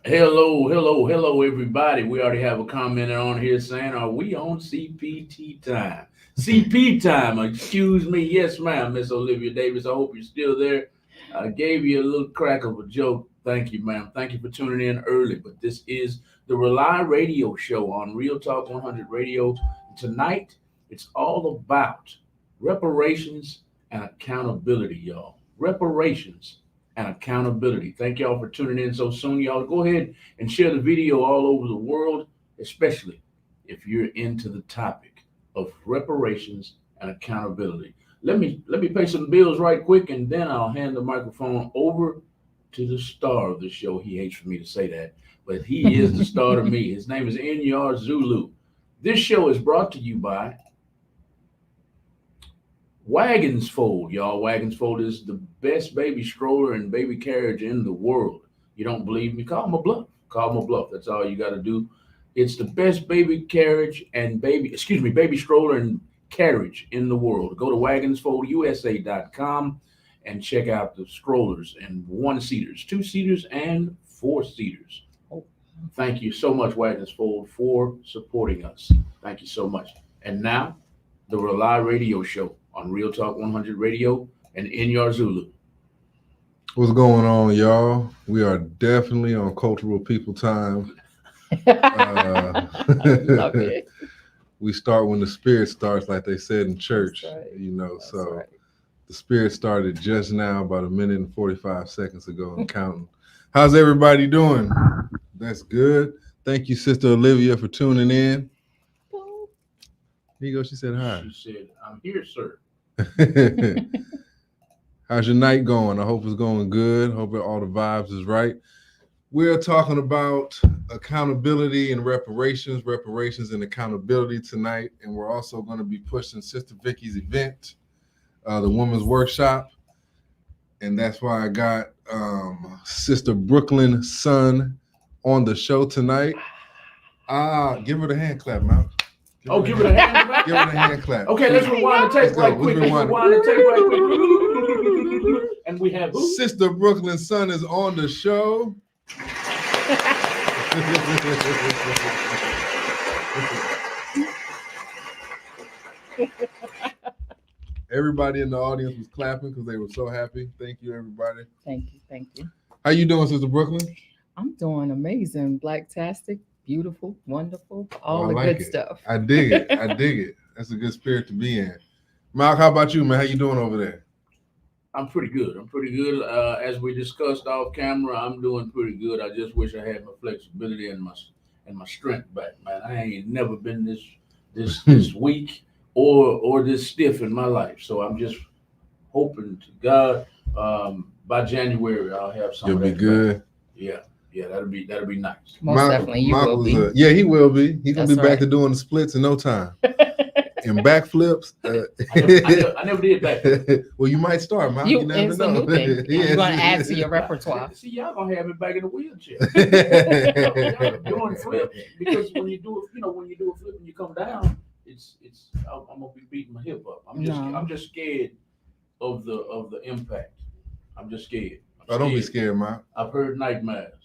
Hello, everybody. We already have a comment on here saying, "Are we on CPT time?" CP time. Excuse me. Yes, ma'am, Miss Olivia Davis. I hope you're still there. I gave you a little crack of a joke. Thank you, ma'am. Thank you for tuning in early. But this is the Rely Radio Show on Real Talk 100 Radio. Tonight, it's all about reparations and accountability, y'all. Reparations and accountability. Thank y'all for tuning in so soon. Y'all go ahead and share the video all over the world, especially if you're into the topic of reparations and accountability. Let me pay some bills right quick, and then I'll hand the microphone over to the star of the show. He hates for me to say that, but he is the star to me. His name is Inyar Zulu. This show is brought to you by Wagons Fold, y'all. Wagons Fold is the best baby stroller and baby carriage in the world. You don't believe me? Call them a bluff. Call them a bluff. That's all you got to do. It's the best baby carriage and baby stroller and carriage in the world. Go to wagonsfoldusa.com and check out the strollers and one seaters, two seaters, and four seaters. Thank you so much, Wagons Fold, for supporting us. Thank you so much. And now, the Rely Radio Show on Real Talk 100 Radio and in Zulu. What's going on, y'all? We are definitely on cultural people time. Love it. We start when the spirit starts, like they said in church. That's right. You know, That's so right. the spirit started just now, about a minute and 45 seconds ago, and counting. How's everybody doing? That's good. Thank you, Sister Olivia, for tuning in. Here you go. She said hi. She said, "I'm here, sir." How's your night going? I hope it's going good. Hope all the vibes is right. We're talking about accountability and reparations and accountability tonight. And we're also going to be pushing Sister Vicky's event, the Women's Workshop. And that's why I got Sister Brooklyn Sun on the show tonight. Give her the hand clap, man. Give her the hand clap. Give her the hand clap. Okay, let's rewind the tape right quick. And we have who? Sister Brooklyn Sun is on the show. Everybody in the audience was clapping because they were so happy. Thank you, everybody. Thank you. How you doing, Sister Brooklyn? I'm doing amazing. Blacktastic, beautiful, wonderful, all the like good it. stuff. I dig it. That's a good spirit to be in. Mark, how about you, man? How you doing over there? I'm pretty good. As we discussed off camera, I'm doing pretty good. I just wish I had my flexibility and my strength back, man. I ain't never been this weak or this stiff in my life. So I'm just hoping to God by January I'll have some. You'll be good. Back. Yeah, that'll be nice. Most definitely, you will be. Yeah, he will be. He's gonna That's be back right. to doing the splits in no time. And backflips. I never did back. Well, you might start, man. You never it's a know. new thing. Yes. You're gonna add to your repertoire. See, y'all gonna have me back in the wheelchair. Y'all doing flips because when you do a flip and you come down, I'm gonna be beating my hip up. I'm just scared of the impact. I'm just scared. Don't be scared, man. I've heard nightmares,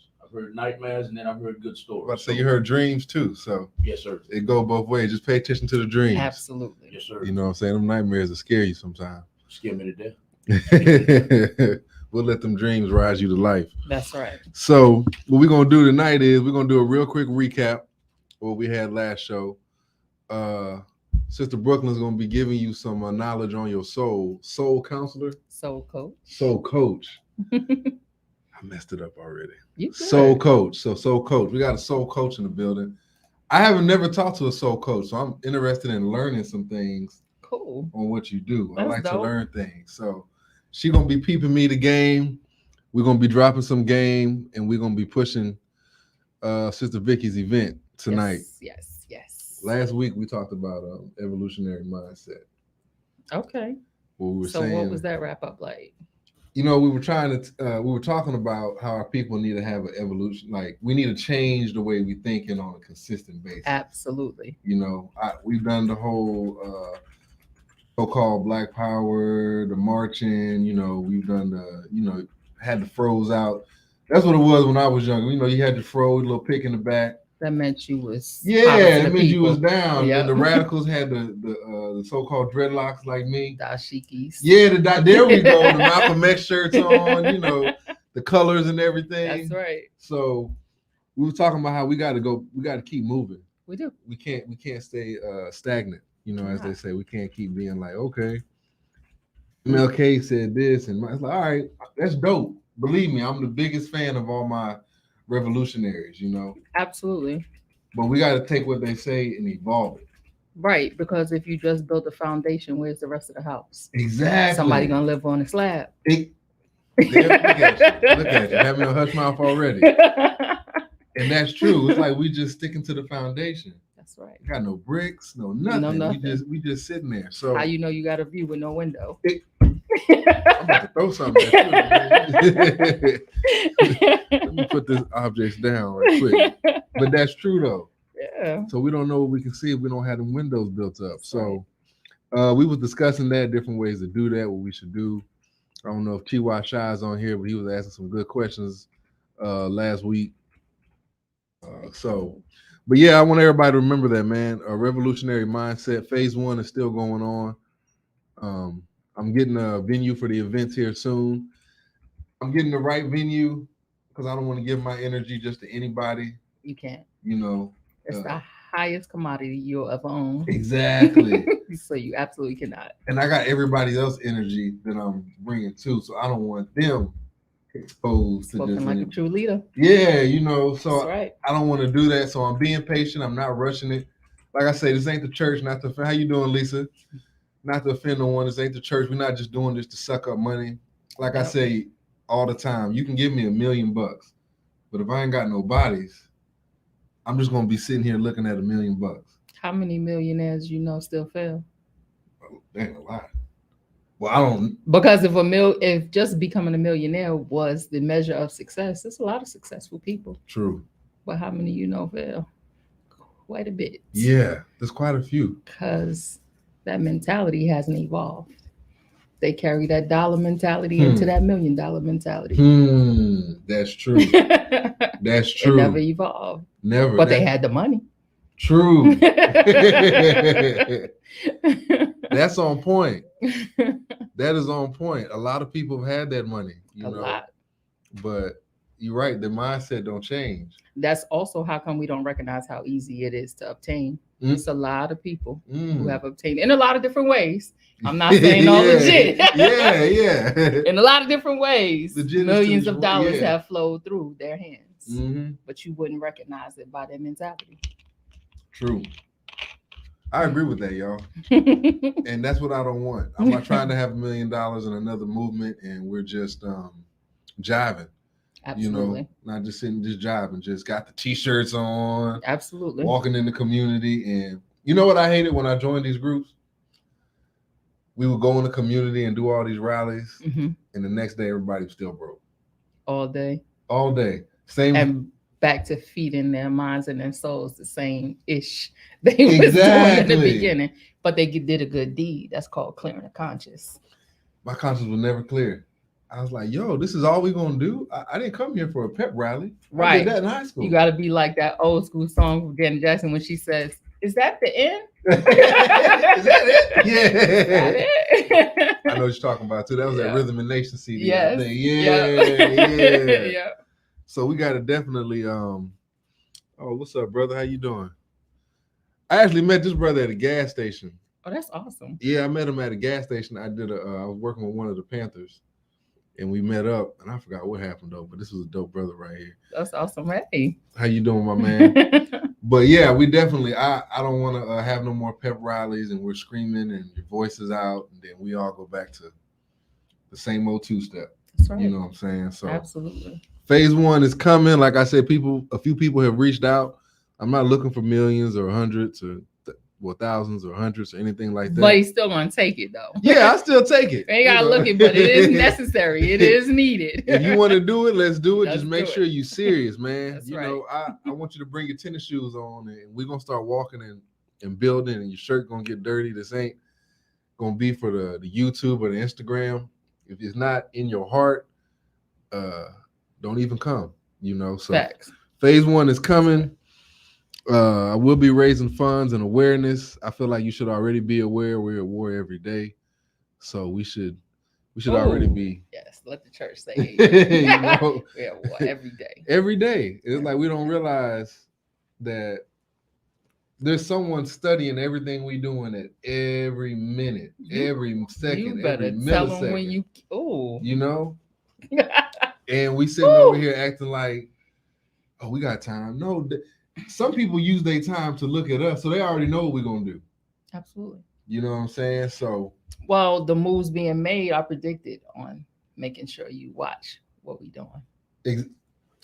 and then I've heard good stories. But so you heard dreams too, so yes, sir. It go both ways. Just pay attention to the dreams. Absolutely. Yes, sir. You know what I'm saying? Them nightmares will scare you sometimes. Scare me to death. We'll let them dreams rise you to life. That's right. So what we're gonna do tonight is we're gonna do a real quick recap of what we had last show. Sister Brooklyn's gonna be giving you some knowledge on your soul counselor, Soul coach. I messed it up already. You good. Soul coach. So soul coach. We got a soul coach in the building. I haven't never talked to a soul coach, so I'm interested in learning some things. Cool. On what you do. That's I like dope. to learn things. So she's gonna be peeping me the game. We're gonna be dropping some game, and we're gonna be pushing Sister Vicky's event tonight. Yes. Last week we talked about evolutionary mindset. Okay. What we were So saying, what was that wrap up like? We were talking about how our people need to have an evolution. Like we need to change the way we thinking on a consistent basis. Absolutely. We've done the whole so-called Black Power, the marching. We've done the had the froze out. That's what it was when I was younger. You know, you had the fro, little pick in the back. That meant you was Yeah, harvesting it the meant you people. was down. Yep. And the radicals had the so-called dreadlocks like me. Dashikis. Yeah, there we go. The Malcolm X shirts on, you know, the colors and everything. That's right. So we were talking about how we got to keep moving. We do. We can't stay stagnant. You know, as they say, we can't keep being like, okay, MLK said this, and it's like, all right, that's dope. Believe me, I'm the biggest fan of all my revolutionaries. You know, Absolutely. but we got to take what they say and evolve it. Right, because if you just build a foundation, where's the rest of the house? Exactly. Somebody gonna live on a slab. Look at you, having a hush mouth already. And that's true. It's like we just sticking to the foundation. That's right. Got no bricks, no nothing. No nothing. We just sitting there. So how you know you got a view with no window? I'm about to throw something at you. Let me put this objects down right quick. But that's true though. Yeah. So we don't know what we can see if we don't have the windows built up. So we was discussing that, different ways to do that, what we should do. I don't know if Chihuahua Shy is on here, but he was asking some good questions last week. But yeah, I want everybody to remember that, man. A revolutionary mindset. Phase 1 is still going on. I'm getting a venue for the events here soon. I'm getting the right venue because I don't want to give my energy just to anybody. You can't. You know, it's the highest commodity you'll ever own. Exactly. So you absolutely cannot. And I got everybody else's energy that I'm bringing too, so I don't want them exposed to just like a true leader. Yeah, you know, so right. I don't want to do that. So I'm being patient. I'm not rushing it. Like I say, this ain't the church. Not to how you doing, Lisa? Not to offend no one. This ain't the church. We're not just doing this to suck up money. Like I say all the time, you can give me $1 million, but if I ain't got no bodies, I'm just gonna be sitting here looking at $1 million. How many millionaires you know still fail? Ain't a lot. Well, I don't, because if just becoming a millionaire was the measure of success, there's a lot of successful people. True. But how many you know fail? Quite a bit. Yeah, there's quite a few. Because that mentality hasn't evolved. They carry that dollar mentality into that $1 million mentality. That's true. That's true. It never evolved. Never. But they had the money. True. That's on point. That is on point. A lot of people have had that money, you know. Lot. But you're right, the mindset don't change. That's also how come we don't recognize how easy it is to obtain. It's a lot of people who have obtained in a lot of different ways. I'm not saying all legit. yeah. In a lot of different ways. Legit millions of dollars have flowed through their hands. But you wouldn't recognize it by their mentality. True. I agree with that, y'all. And that's what I don't want. I'm not trying to have $1 million in another movement and we're just jiving. Absolutely. You know, not just sitting, just jiving, just got the t-shirts on. Absolutely. Walking in the community. And you know what I hated when I joined these groups? We would go in the community and do all these rallies. And the next day, everybody was still broke. All day. All day. Same. And back to feeding their minds and their souls the same ish they was doing in the beginning. But they did a good deed. That's called clearing the conscience. My conscience was never clear. I was like, yo, this is all we're going to do? I didn't come here for a pep rally. Right. I did that in high school. You got to be like that old school song from Janet Jackson when she says, is that the end? Is that it? Yeah. Is that it? I know what you're talking about, too. That was that Rhythm and Nation CD. Yes. Yeah. So we got to definitely, oh, what's up, brother? How you doing? I actually met this brother at a gas station. Oh, that's awesome. Yeah, I met him at a gas station. I was working with one of the Panthers. And we met up, and I forgot what happened though. But this was a dope brother right here. That's awesome. Hey, how you doing, my man? But yeah, we definitely. I don't want to have no more pep rallies, and we're screaming, and your voice is out, and then we all go back to the same old two-step. That's right. You know what I'm saying? So absolutely. Phase 1 is coming. Like I said, a few people have reached out. I'm not looking for millions or hundreds or thousands or hundreds or anything like that. But he's still gonna take it though. Yeah, I still take it. Ain't gotta look it, but it is necessary. It is needed. If you want to do it, let's do it. Let's just make sure you're serious, man. That's you right. know, I want you to bring your tennis shoes on, and we're gonna start walking and building, and your shirt gonna get dirty. This ain't gonna be for the YouTube or the Instagram. If it's not in your heart, don't even come. You know, so Facts. phase 1 is coming. I will be raising funds and awareness. I feel like you should already be aware we're at war every day, so we should already Ooh, be. Yes, let the church say You amen. know, Yeah, well, every day. every day. It's like we don't realize that there's someone studying everything we doing at every minute, every second, You better every tell them when millisecond. you. Ooh. You know, and we sitting over here acting like, oh, we got time. No, some people use their time to look at us, so they already know what we're gonna do. Absolutely. You know what I'm saying? So, well, the moves being made are predicted on making sure you watch what we doing.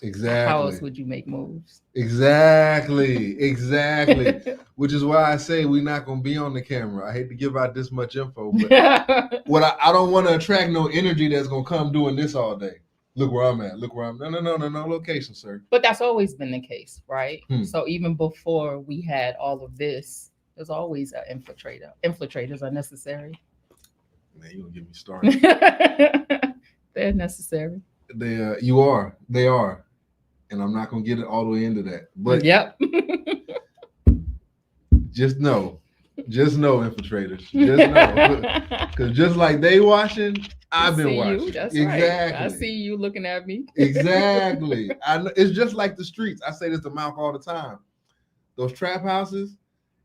Exactly. How else would you make moves? Exactly. Which is why I say we're not gonna be on the camera. I hate to give out this much info, but what I don't want to attract no energy that's gonna come doing this all day. Look where I'm at. Look where I'm. No location, sir. But that's always been the case, right? So even before we had all of this, there's always an infiltrator. Infiltrators are necessary. Man, you gonna get me started. They're necessary. They are, and I'm not gonna get it all the way into that. But yep. just know, infiltrators. Just know, because just like they watching, I've been watching. You. That's exactly. Right. I see you looking at me. Exactly. I know, it's just like the streets. I say this to Mouth all the time. Those trap houses.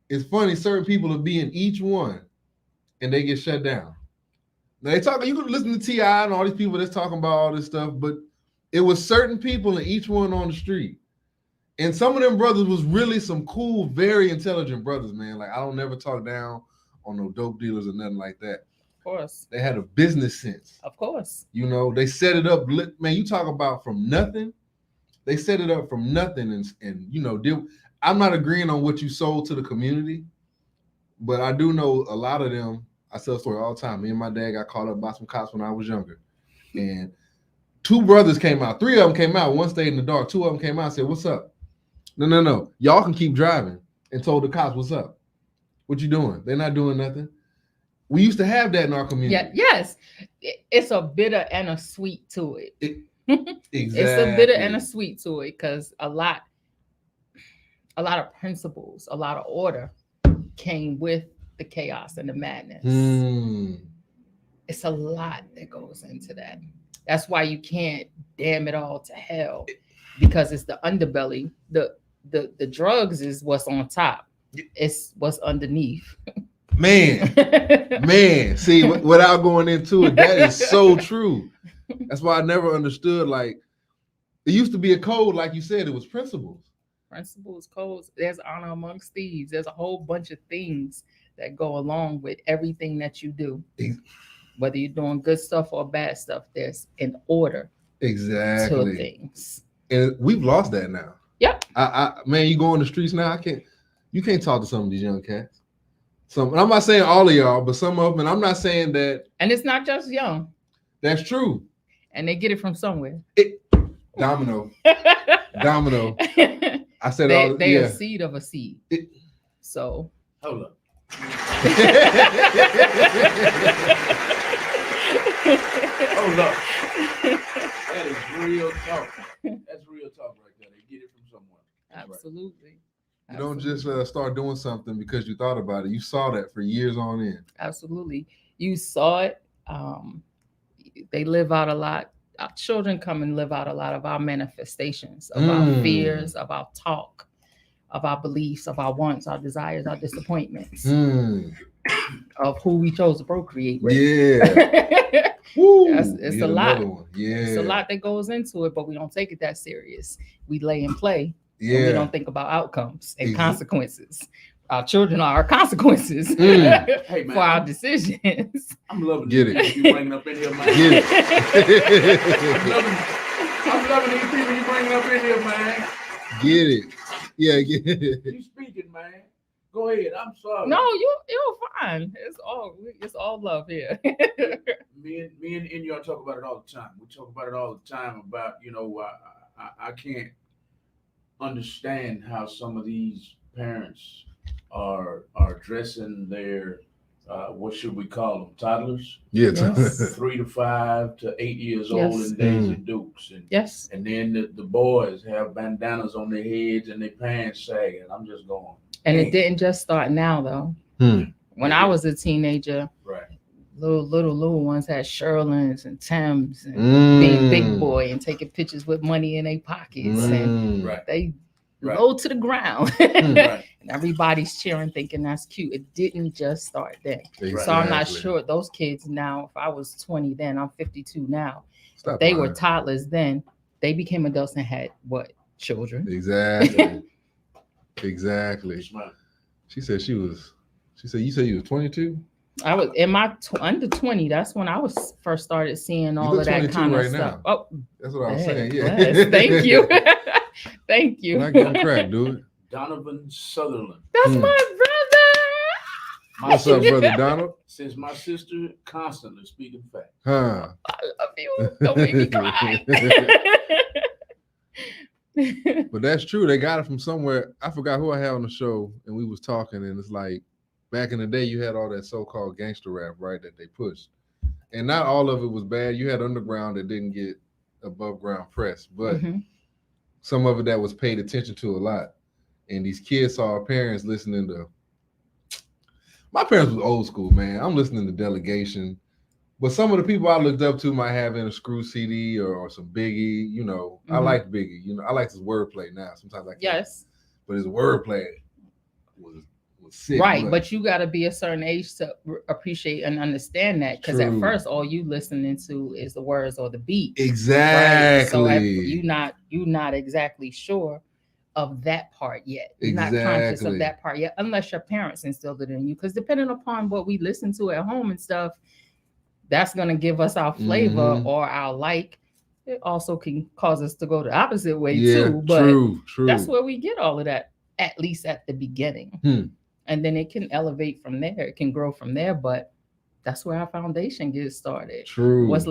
It's funny. Certain people will be in each one, and they get shut down. Now they talk. You can listen to T.I. and all these people that's talking about all this stuff, but it was certain people in each one on the street. And some of them brothers was really some cool, very intelligent brothers, man. Like, I don't never talk down on no dope dealers or nothing like that. Of course. They had a business sense. Of course. You know, they set it up. Man, you talk about from nothing. They set it up from nothing. And you know, I'm not agreeing on what you sold to the community, but I do know a lot of them. I tell a story all the time. Me and my dad got caught up by some cops when I was younger. And 2 brothers came out. 3 of them came out. 1 stayed in the dark. 2 of them came out and said, "What's up?" No. Y'all can keep driving. And told the cops, "What's up? What you doing?" They're not doing nothing. We used to have that in our community. Yeah, yes. It's a bitter and a sweet to it. Exactly. It's a bitter and a sweet to it because a lot of principles, a lot of order came with the chaos and the madness. It's a lot that goes into that. That's why you can't damn it all to hell, because it's the underbelly. The drugs is what's on top. It's what's underneath. Man. See, without going into it, that is so true. That's why I never understood. Like, it used to be a code, like you said, it was principles. Principles, codes. There's honor amongst thieves. There's a whole bunch of things that go along with everything that you do. Whether you're doing good stuff or bad stuff, there's an order to things. And we've lost that now. Yep. Man, you go on the streets now, you can't talk to some of these young cats. And I'm not saying all of y'all, but some of them, and I'm not saying that. And it's not just young. That's true. And they get it from somewhere. Domino. I said they're a seed of a seed. So hold up. Hold up. That is real talk. That's real talk right there. They get it from somewhere. Absolutely. You don't just start doing something because you thought about it. You saw that for years on end. Absolutely. You saw it. They live out a lot. Our children come and live out a lot of our manifestations, of our fears, of our talk, of our beliefs, of our wants, our desires, our disappointments, of who we chose to procreate with. Yeah. It's a lot. Yeah. It's a lot that goes into it, but we don't take it that serious. We lay and play. Yeah. And we don't think about outcomes and consequences. Our children are our consequences hey, man, for our decisions. I'm loving Get these it. people you bringing up in here, man. Get it. I'm loving these people you bringing up in here, man. Get it. Yeah, get it. You speaking, man. Go ahead. I'm sorry. No, you're fine. It's all love here. me and y'all talk about it all the time. We talk about it all the time about, you know, I can't understand how some of these parents are addressing their what should we call them? Toddlers? Yeah. Yes. 3 to 5 to 8 years old Yes. in Daisy Dukes. And Yes. and then the boys have bandanas on their heads and their pants sagging. I'm just going. And "Dang." it didn't just start now though. When I was a teenager, Right. little ones had Sherlins and Timbs and being big boy and taking pictures with money in their pockets and Right. they Right. low to the ground. Right. And everybody's cheering, thinking that's cute. It didn't just start then. Exactly. So I'm not sure those kids now, if I was 20 then, I'm 52 now. Stop They lying. were toddlers then. They became adults and had what? Children. Exactly. Exactly. Smart. She said you said you was 22? I was in my under 20. That's when I was first started seeing all look of that 22 kind of right stuff. now. Oh, That's what I was saying. bless. Yeah. Thank you. Thank you. Not gonna crack, dude. Donovan Sutherland. That's my brother. What's up, brother Donald? Since my sister constantly speaking facts. Huh. I love you. Don't make me cry. But that's true. They got it from somewhere. I forgot who I had on the show, and we was talking, and it's like back in the day, you had all that so-called gangster rap, right? That they pushed, and not all of it was bad. You had underground that didn't get above ground press, but some of it that was paid attention to a lot. And these kids saw our parents listening to. My parents was old school, man. I'm listening to Delegation. But some of the people I looked up to might have in a Screw CD or some Biggie, you know. I like Biggie, you know. I like his wordplay now. Sometimes I can't. Yes. But his wordplay was sick. Right, but you got to be a certain age to appreciate and understand that, because at first all you listening to is the words or the beat. Exactly. Right? So you're not exactly sure of that part yet. You're not conscious of that part yet, unless your parents instilled it in you. Because depending upon what we listen to at home and stuff, that's going to give us our flavor or our like. It also can cause us to go the opposite way too. But true. That's where we get all of that, at least at the beginning. And then it can elevate from there. It can grow from there. But that's where our foundation gets started. True. What's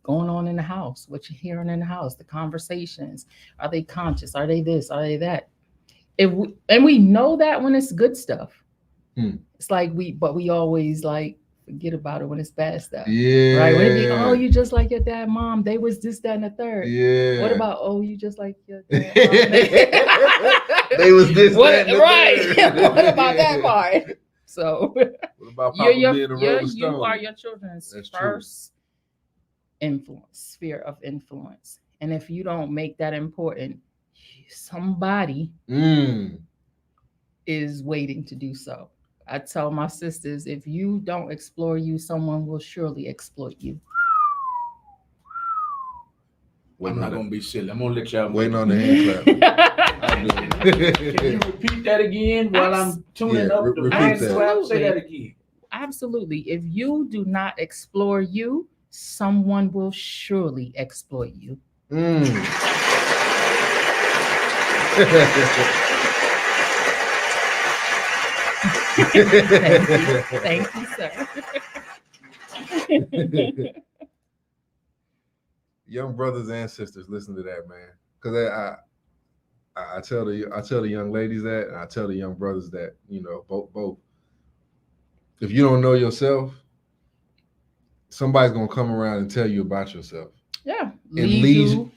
going on in the house? What you're hearing in the house? The conversations. Are they conscious? Are they this? Are they that? And we know that when it's good stuff. It's like we always like forget about it when it's bad stuff. Yeah. Right? When it be, oh, you just like your dad, mom. They was this, that, and the third. Yeah. What about, oh, you just like your dad, mom? They was this, that, and the right. third. What about that part? So what about Papa being a Rolling Stone? You are your children's first sphere of influence. And if you don't make that important, somebody is waiting to do so. I tell my sisters, if you don't explore you, someone will surely exploit you. I'm not going to be silly. I'm going to let y'all waiting on the hand clap. Can you repeat that again while I'm tuning up the hand clap? Say that again. Absolutely. If you do not explore you, someone will surely exploit you. Thank you, sir. Young brothers and sisters, listen to that, man. Because I tell the young ladies that, and I tell the young brothers that, you know, both. If you don't know yourself, somebody's gonna come around and tell you about yourself. Yeah, Lead you.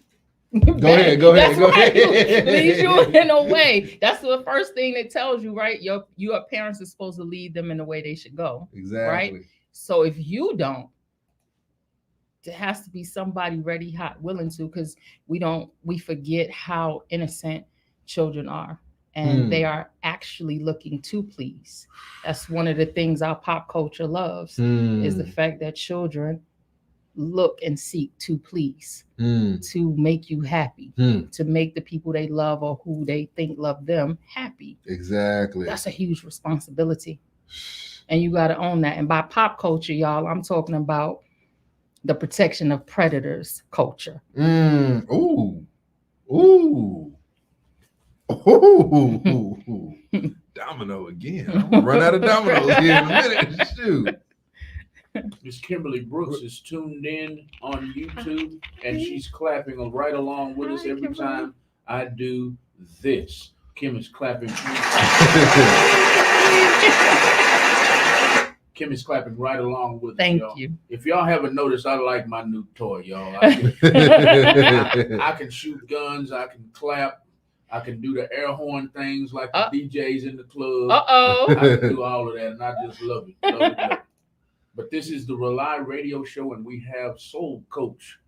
Go ahead. Lead you in a way. That's the first thing it tells you, right? Your parents are supposed to lead them in the way they should go. Exactly. Right. So if you don't, there has to be somebody ready, hot, willing to, because we forget how innocent children are, and they are actually looking to please. That's one of the things our pop culture loves is the fact that children look and seek to please, to make you happy, to make the people they love or who they think love them happy. Exactly. That's a huge responsibility. And you got to own that. And by pop culture, y'all, I'm talking about the protection of predators culture. Ooh. Domino again. I'm gonna run out of dominoes here in a minute. Shoot. Miss Kimberly Brooks is tuned in on YouTube, and she's clapping right along with us every time I do this. Kim is clapping. Kimmy's clapping right along with us, Thank y'all. you. If y'all haven't noticed, I like my new toy, y'all. I can shoot guns. I can clap. I can do the air horn things like the DJs in the club. Uh-oh. I can do all of that, and I just love it. Love it, love it. But this is the Rely Radio Show, and we have Soul Coach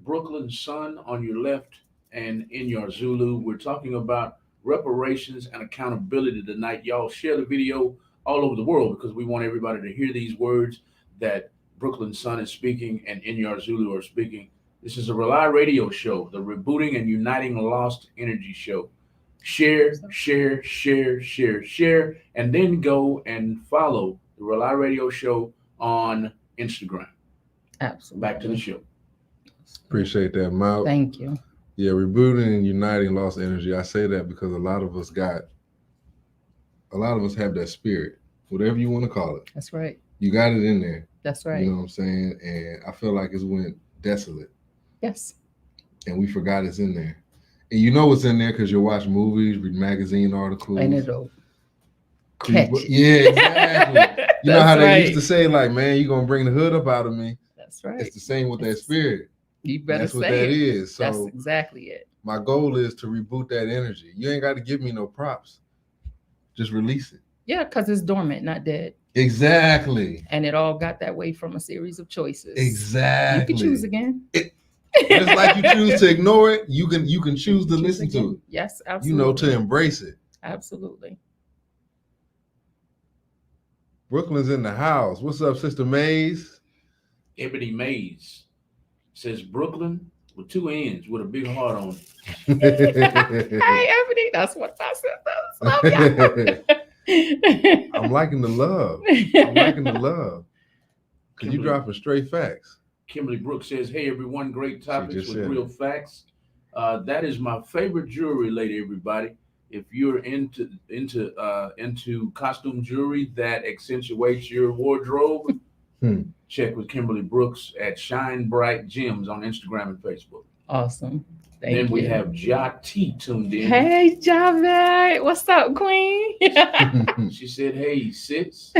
Brooklyn Sun on your left and in your Zulu. We're talking about reparations and accountability tonight. Y'all share the video all over the world because we want everybody to hear these words that Brooklyn Sun is speaking and in your Zulu are speaking. This is a Rely Radio Show, the rebooting and uniting lost energy show. Share, share, share, share, share, and then go and follow the Rely Radio Show on Instagram. Absolutely. Back to the show. Appreciate that, Mal. Thank you. Yeah, rebooting and uniting lost energy. I say that because a lot of us have that spirit, whatever you want to call it. That's right. You got it in there. That's right. You know what I'm saying? And I feel like it's went desolate. Yes. And we forgot it's in there. And you know it's in there because you watch movies, read magazine articles. And it'll catch. Yeah, exactly. You know how they right. used to say, like, man, you're going to bring the hood up out of me. That's right. It's the same with that spirit. You better That's say what that it. is. So that's exactly it. My goal is to reboot that energy. You ain't got to give me no props. Just release it. Yeah, because it's dormant, not dead. Exactly. And it all got that way from a series of choices. Exactly. You can choose again. Just like you choose to ignore it, you can choose to listen to it. Yes, absolutely. You know, to embrace it. Absolutely. Brooklyn's in the house. What's up, Sister Mays? Ebony Mays says Brooklyn with two N's with a big heart on it. Hey, Ebony, that's what I said. Love you. I'm liking the love. I'm liking the love. Because you dropping straight facts. Kimberly Brooks says, hey, everyone, great topics with real facts. That is my favorite jewelry, lady, everybody. If you're into costume jewelry that accentuates your wardrobe, check with Kimberly Brooks at Shine Bright Gems on Instagram and Facebook. Awesome. Thank you. We have Ja T tuned in. Hey, Javette. What's up, Queen? She said, hey, sis.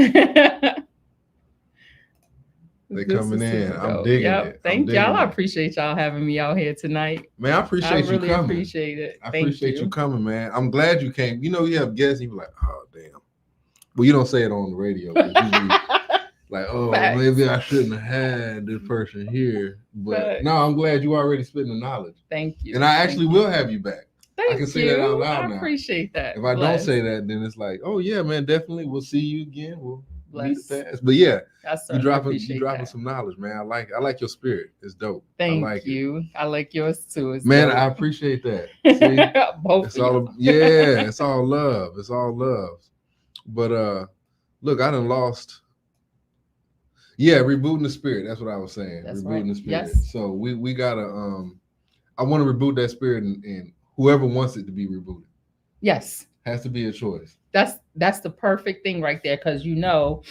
They coming in. I'm digging it. Thank y'all. I appreciate y'all having me out here tonight. Man, I appreciate you coming. I appreciate it. I appreciate you coming, man. I'm glad you came. You know, you have guests, and you're like, oh, damn. Well, you don't say it on the radio. Like, oh, maybe I shouldn't have had this person here. But no, I'm glad you already spitting the knowledge. Thank you. And I actually will have you back. Thank I can say that out loud now. I appreciate that. If I don't say that, then it's like, oh, yeah, man, definitely. We'll see you again. We'll meet fast. But yeah, you dropping some knowledge, man. I like your spirit. It's dope. Thank you. I like yours too. Man, I appreciate that. See? Both it's all it's all love. It's all love. But look, I done lost. Yeah, rebooting the spirit. That's what I was saying. That's rebooting the spirit. Yes. So we gotta I want to reboot that spirit and whoever wants it to be rebooted. Yes. Has to be a choice. That's the perfect thing right there, because you know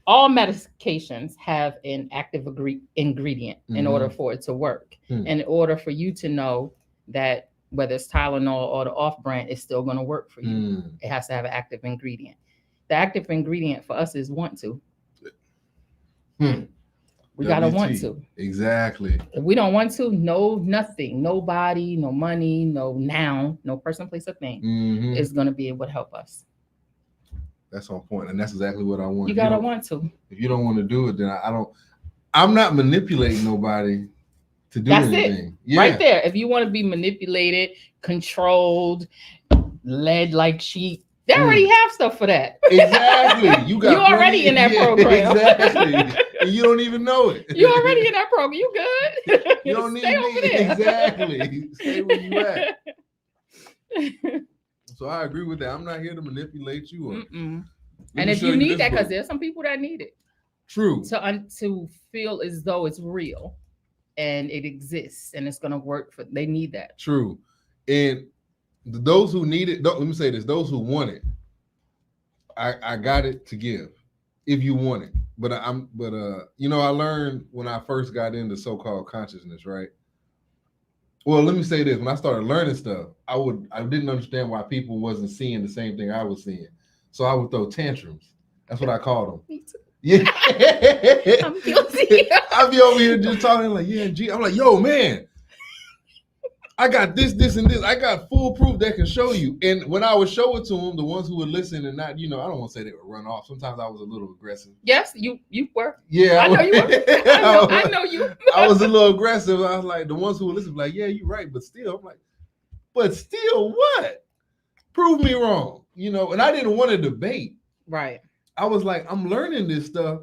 all medications have an active ingredient in order for it to work. In order for you to know that whether it's Tylenol or the off-brand, it's still going to work for you. It has to have an active ingredient. The active ingredient for us is want to. We gotta want to. Exactly. If we don't want to, nothing, nobody, no money, no person, place, or thing is gonna be able to help us. That's on point, and that's exactly what I want. You gotta want to. If you don't want to do it, then I'm not manipulating nobody to do anything. Yeah. Right there. If you want to be manipulated, controlled, led like sheep, they already have stuff for that. Exactly. You're already in that program. Exactly. And you don't even know it. You're already in that program. You good? You don't need Stay over there. Exactly. Stay where you at. So I agree with that. I'm not here to manipulate you. And if you need that, because there's some people that need it. True. To feel as though it's real and it exists and it's gonna work they need that. True. And those who need it, let me say this, those who want it, I got it to give if you want it. But you know, I learned when I first got into so-called consciousness, right? Well, let me say this. When I started learning stuff, I didn't understand why people wasn't seeing the same thing I was seeing. So I would throw tantrums. That's what I called them. Me too. Yeah. I'm guilty. I be over here just talking like, yeah, G. I'm like, yo, man, I got this, and this. I got full proof that can show you. And when I would show it to them, the ones who would listen and not, I don't want to say they would run off. Sometimes I was a little aggressive. Yes, you were. Yeah, I know you were. I know you. I was a little aggressive. I was like, the ones who would listen, like, yeah, you're right, but still, I'm like, but still, what? Prove me wrong, And I didn't want to debate. Right. I was like, I'm learning this stuff.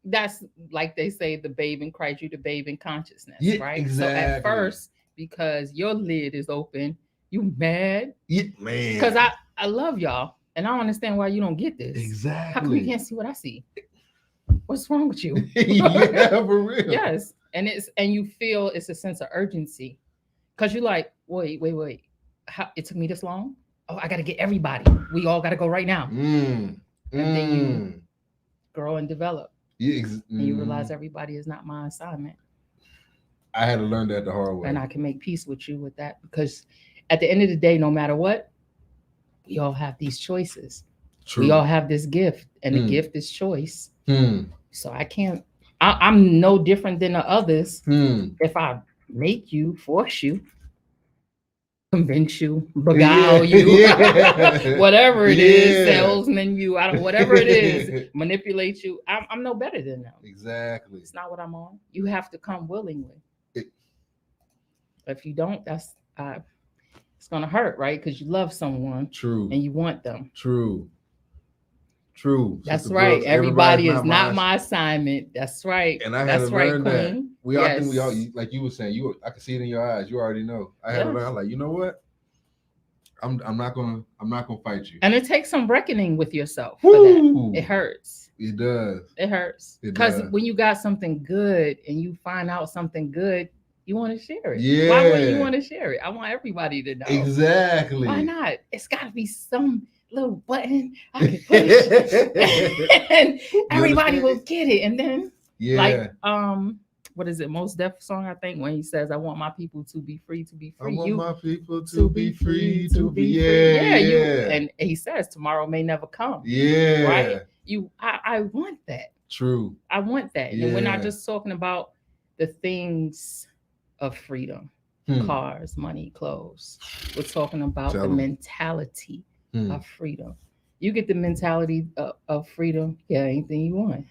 That's like they say, the babe in Christ, you the babe in consciousness, Yeah, right? exactly. So at first, because your lid is open, you mad? Yeah, man. Because I love y'all, and I don't understand why you don't get this. Exactly. How come you can't see what I see? What's wrong with you? Yeah, for real. Yes, and you feel it's a sense of urgency, because you're like, wait. How it took me this long? Oh, I got to get everybody. We all got to go right now. And then you grow and develop. Yeah, and you realize everybody is not my assignment. I had to learn that the hard way. And I can make peace with you with that, because at the end of the day, no matter what, we all have these choices. True. We all have this gift, and the gift is choice. So I'm no different than the others. If I make you, force you, convince you, beguile you, whatever it is, salesman you, whatever it is, manipulate you, I'm no better than them. Exactly. It's not what I'm on. You have to come willingly. If you don't, that's it's gonna hurt, right? Because you love someone. True. And you want them. True. That's right. Everybody is not my assignment. That's right. And I had to learn that. I think we all, like you were saying, I could see it in your eyes. You already know. I had to learn. I'm like, you know what? I'm not gonna fight you. And it takes some reckoning with yourself for that. It hurts. It does. It hurts. Because when you got something good and you find out something good, you want to share it. Yeah. Why would you want to share it? I want everybody to know. Exactly. Why not? It's got to be some little button I can push, and everybody will get it. And then, like, what is it? Most Def song, I think, when he says, "I want my people to be free, to be free." I want my people to be free, to be free. And he says, "Tomorrow may never come." Yeah. Right. I want that. True. I want that. And we're not just talking about the things of freedom, cars, money, clothes. We're talking about the mentality of freedom. You get the mentality of freedom, anything you want.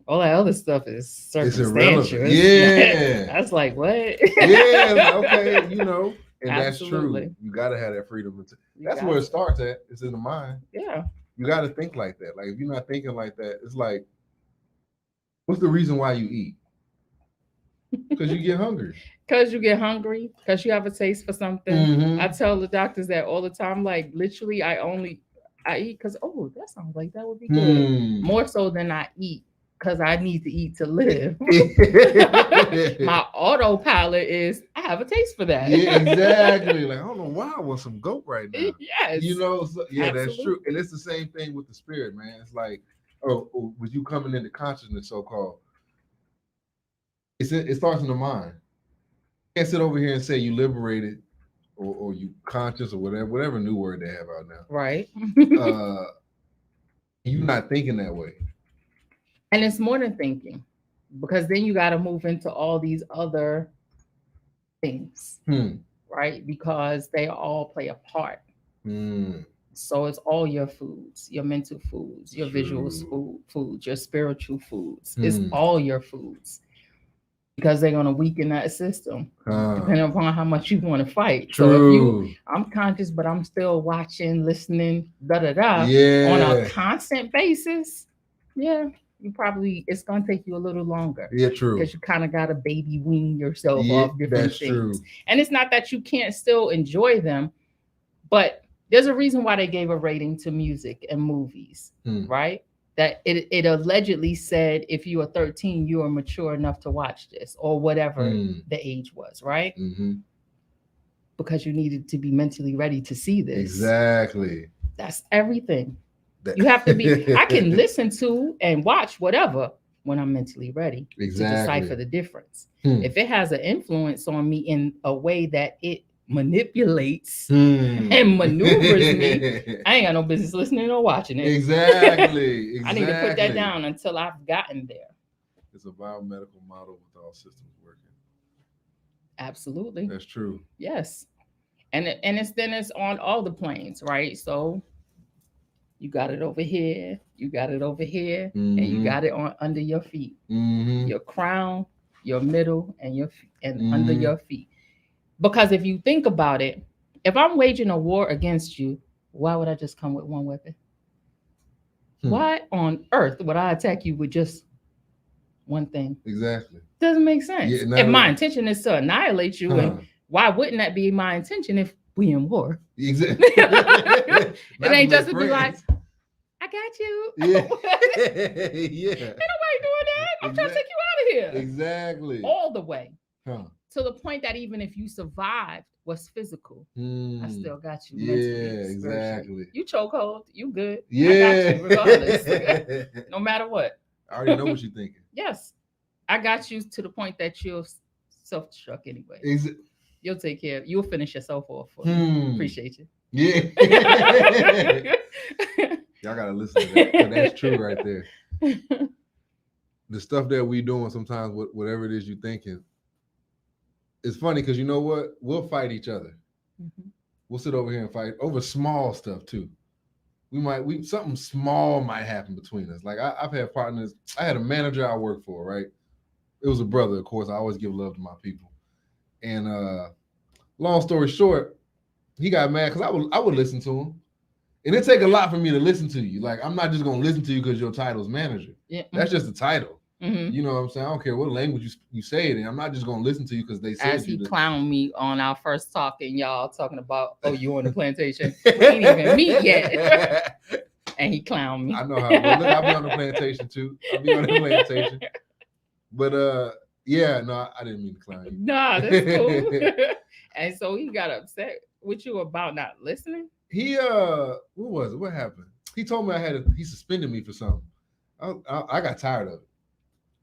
All that other stuff is circumstantial. Yeah. That's like, what? Okay, and absolutely. That's true. You got to have that freedom. That's where it starts at. It's in the mind. Yeah. You got to think like that. Like, if you're not thinking like that, it's like, what's the reason why you eat? Because you get hungry. Because you have a taste for something. I tell the doctors that all the time. Like, literally, I eat because, that sounds like that would be good. More so than I eat because I need to eat to live. My autopilot is, I have a taste for that. Yeah, exactly. Like, I don't know why I want some goat right now. Yes. Absolutely. That's true. And it's the same thing with the spirit, man. It's like, with you coming into consciousness, so-called, it starts in the mind. You can't sit over here and say you liberated or you conscious or whatever new word they have out now. Right. You're not thinking that way. And it's more than thinking, because then you got to move into all these other things, right? Because they all play a part. So it's all your foods, your mental foods, your visual foods, your spiritual foods. It's all your foods. Because they're going to weaken that system, depending upon how much you want to fight. True. So if I'm conscious, but I'm still watching, listening, on a constant basis, it's going to take you a little longer. Yeah, true. Because you kind of got to baby wean yourself off different things. True. And it's not that you can't still enjoy them, but there's a reason why they gave a rating to music and movies, right? That it allegedly said, if you are 13, you are mature enough to watch this, or whatever the age was, right? Because you needed to be mentally ready to see this. Exactly. That's everything. You have to be, I can listen to and watch whatever when I'm mentally ready to decipher the difference. If it has an influence on me in a way that it manipulates and maneuvers me, I ain't got no business listening or watching it. Exactly. I need to put that down until I've gotten there. It's a biomedical model with all systems working. Absolutely. That's true. Yes. And it's on all the planes, right? So you got it over here, you got it over here, and you got it on under your feet. Your crown, your middle, and under your feet. Because if you think about it, if I'm waging a war against you, why would I just come with one weapon? Why on earth would I attack you with just one thing? Exactly. Doesn't make sense. Yeah, if my intention is to annihilate you, and why wouldn't that be my intention if we in war? Exactly. It ain't just to be like, I got you. Yeah. Ain't nobody doing that. I'm trying to take you out of here. Exactly. All the way. To the point that even if you survived what's physical, I still got you. Yeah, exactly. You chokehold, you good. Yeah. I got you regardless. No matter what. I already know what you're thinking. Yes. I got you to the point that you'll self-destruct anyway. You'll take care. You'll finish yourself off for me. Appreciate you. Yeah. Y'all gotta listen to that. That's true right there. The stuff that we doing sometimes, whatever it is you're thinking, it's funny because you know what? We'll fight each other. We'll sit over here and fight over small stuff too. Something small might happen between us. Like I've had partners. I had a manager I worked for, right? It was a brother, of course. I always give love to my people. And long story short, he got mad because I would listen to him. And it take a lot for me to listen to you. Like, I'm not just gonna listen to you because your title's manager. Yeah. That's just the title. You know what I'm saying? I don't care what language you say it in. I'm not just gonna listen to you because they said as he clowned me on our first talk, and y'all talking about, oh, you on the plantation. We ain't even meet yet. And he clowned me. I know how. But look, I'll be on the plantation too. I'll be on the plantation. But yeah, no, I didn't mean to clown you. Nah, that's cool. And so he got upset with you about not listening. He what was it? What happened? He told me he suspended me for something. I got tired of it.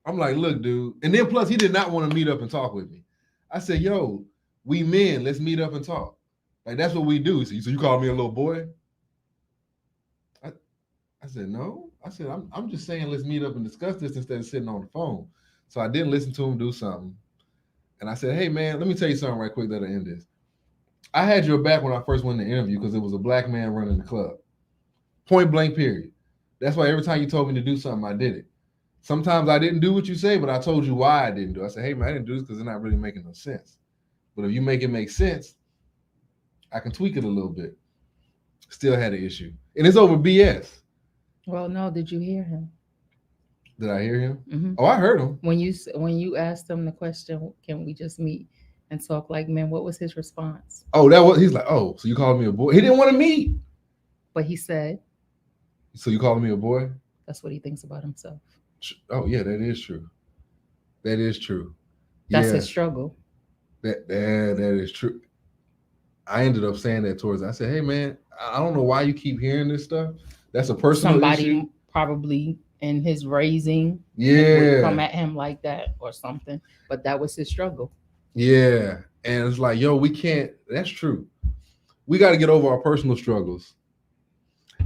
I'm like, look, dude. And then plus he did not want to meet up and talk with me. I said, yo, we men, let's meet up and talk. Like, that's what we do. So you call me a little boy? I said, no. I said, I'm just saying let's meet up and discuss this instead of sitting on the phone. So I didn't listen to him do something. And I said, hey, man, let me tell you something right quick that'll end this. I had your back when I first went in the interview because it was a black man running the club. Point blank, period. That's why every time you told me to do something, I did it. Sometimes I didn't do what you say, but I told you why I didn't do it. I said, hey, man, I didn't do this because it's not really making no sense. But if you make it make sense, I can tweak it a little bit. Still had an issue. And it's over BS. Well, no, did you hear him? Did I hear him? Oh, I heard him. When you asked him the question, can we just meet and talk like men, what was his response? Oh, he's like, oh, so you calling me a boy? He didn't want to meet. But he said. So you calling me a boy? That's what he thinks about himself. Oh, yeah, that is true. That is true. That's his struggle. That is true. I ended up saying that towards. I said, hey, man, I don't know why you keep hearing this stuff. That's a personal issue. Probably in his raising would come at him like that or something. But that was his struggle. Yeah. And it's like, yo, we can't. That's true. We got to get over our personal struggles.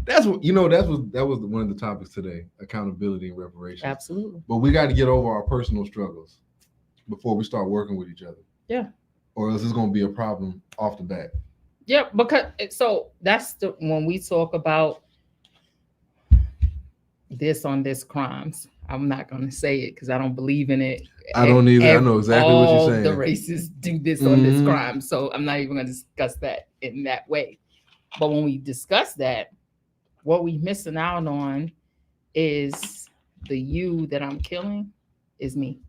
That's what, that was one of the topics today, accountability and reparations. Absolutely. But we got to get over our personal struggles before we start working with each other. Yeah. Or else it's going to be a problem off the bat. Yeah, because so that's when we talk about this crimes. I'm not going to say it because I don't believe in it. I don't either. I know exactly what you're saying. All the races do this on this crime. So I'm not even going to discuss that in that way. But when we discuss that, what we missing out on is the you that I'm killing is me.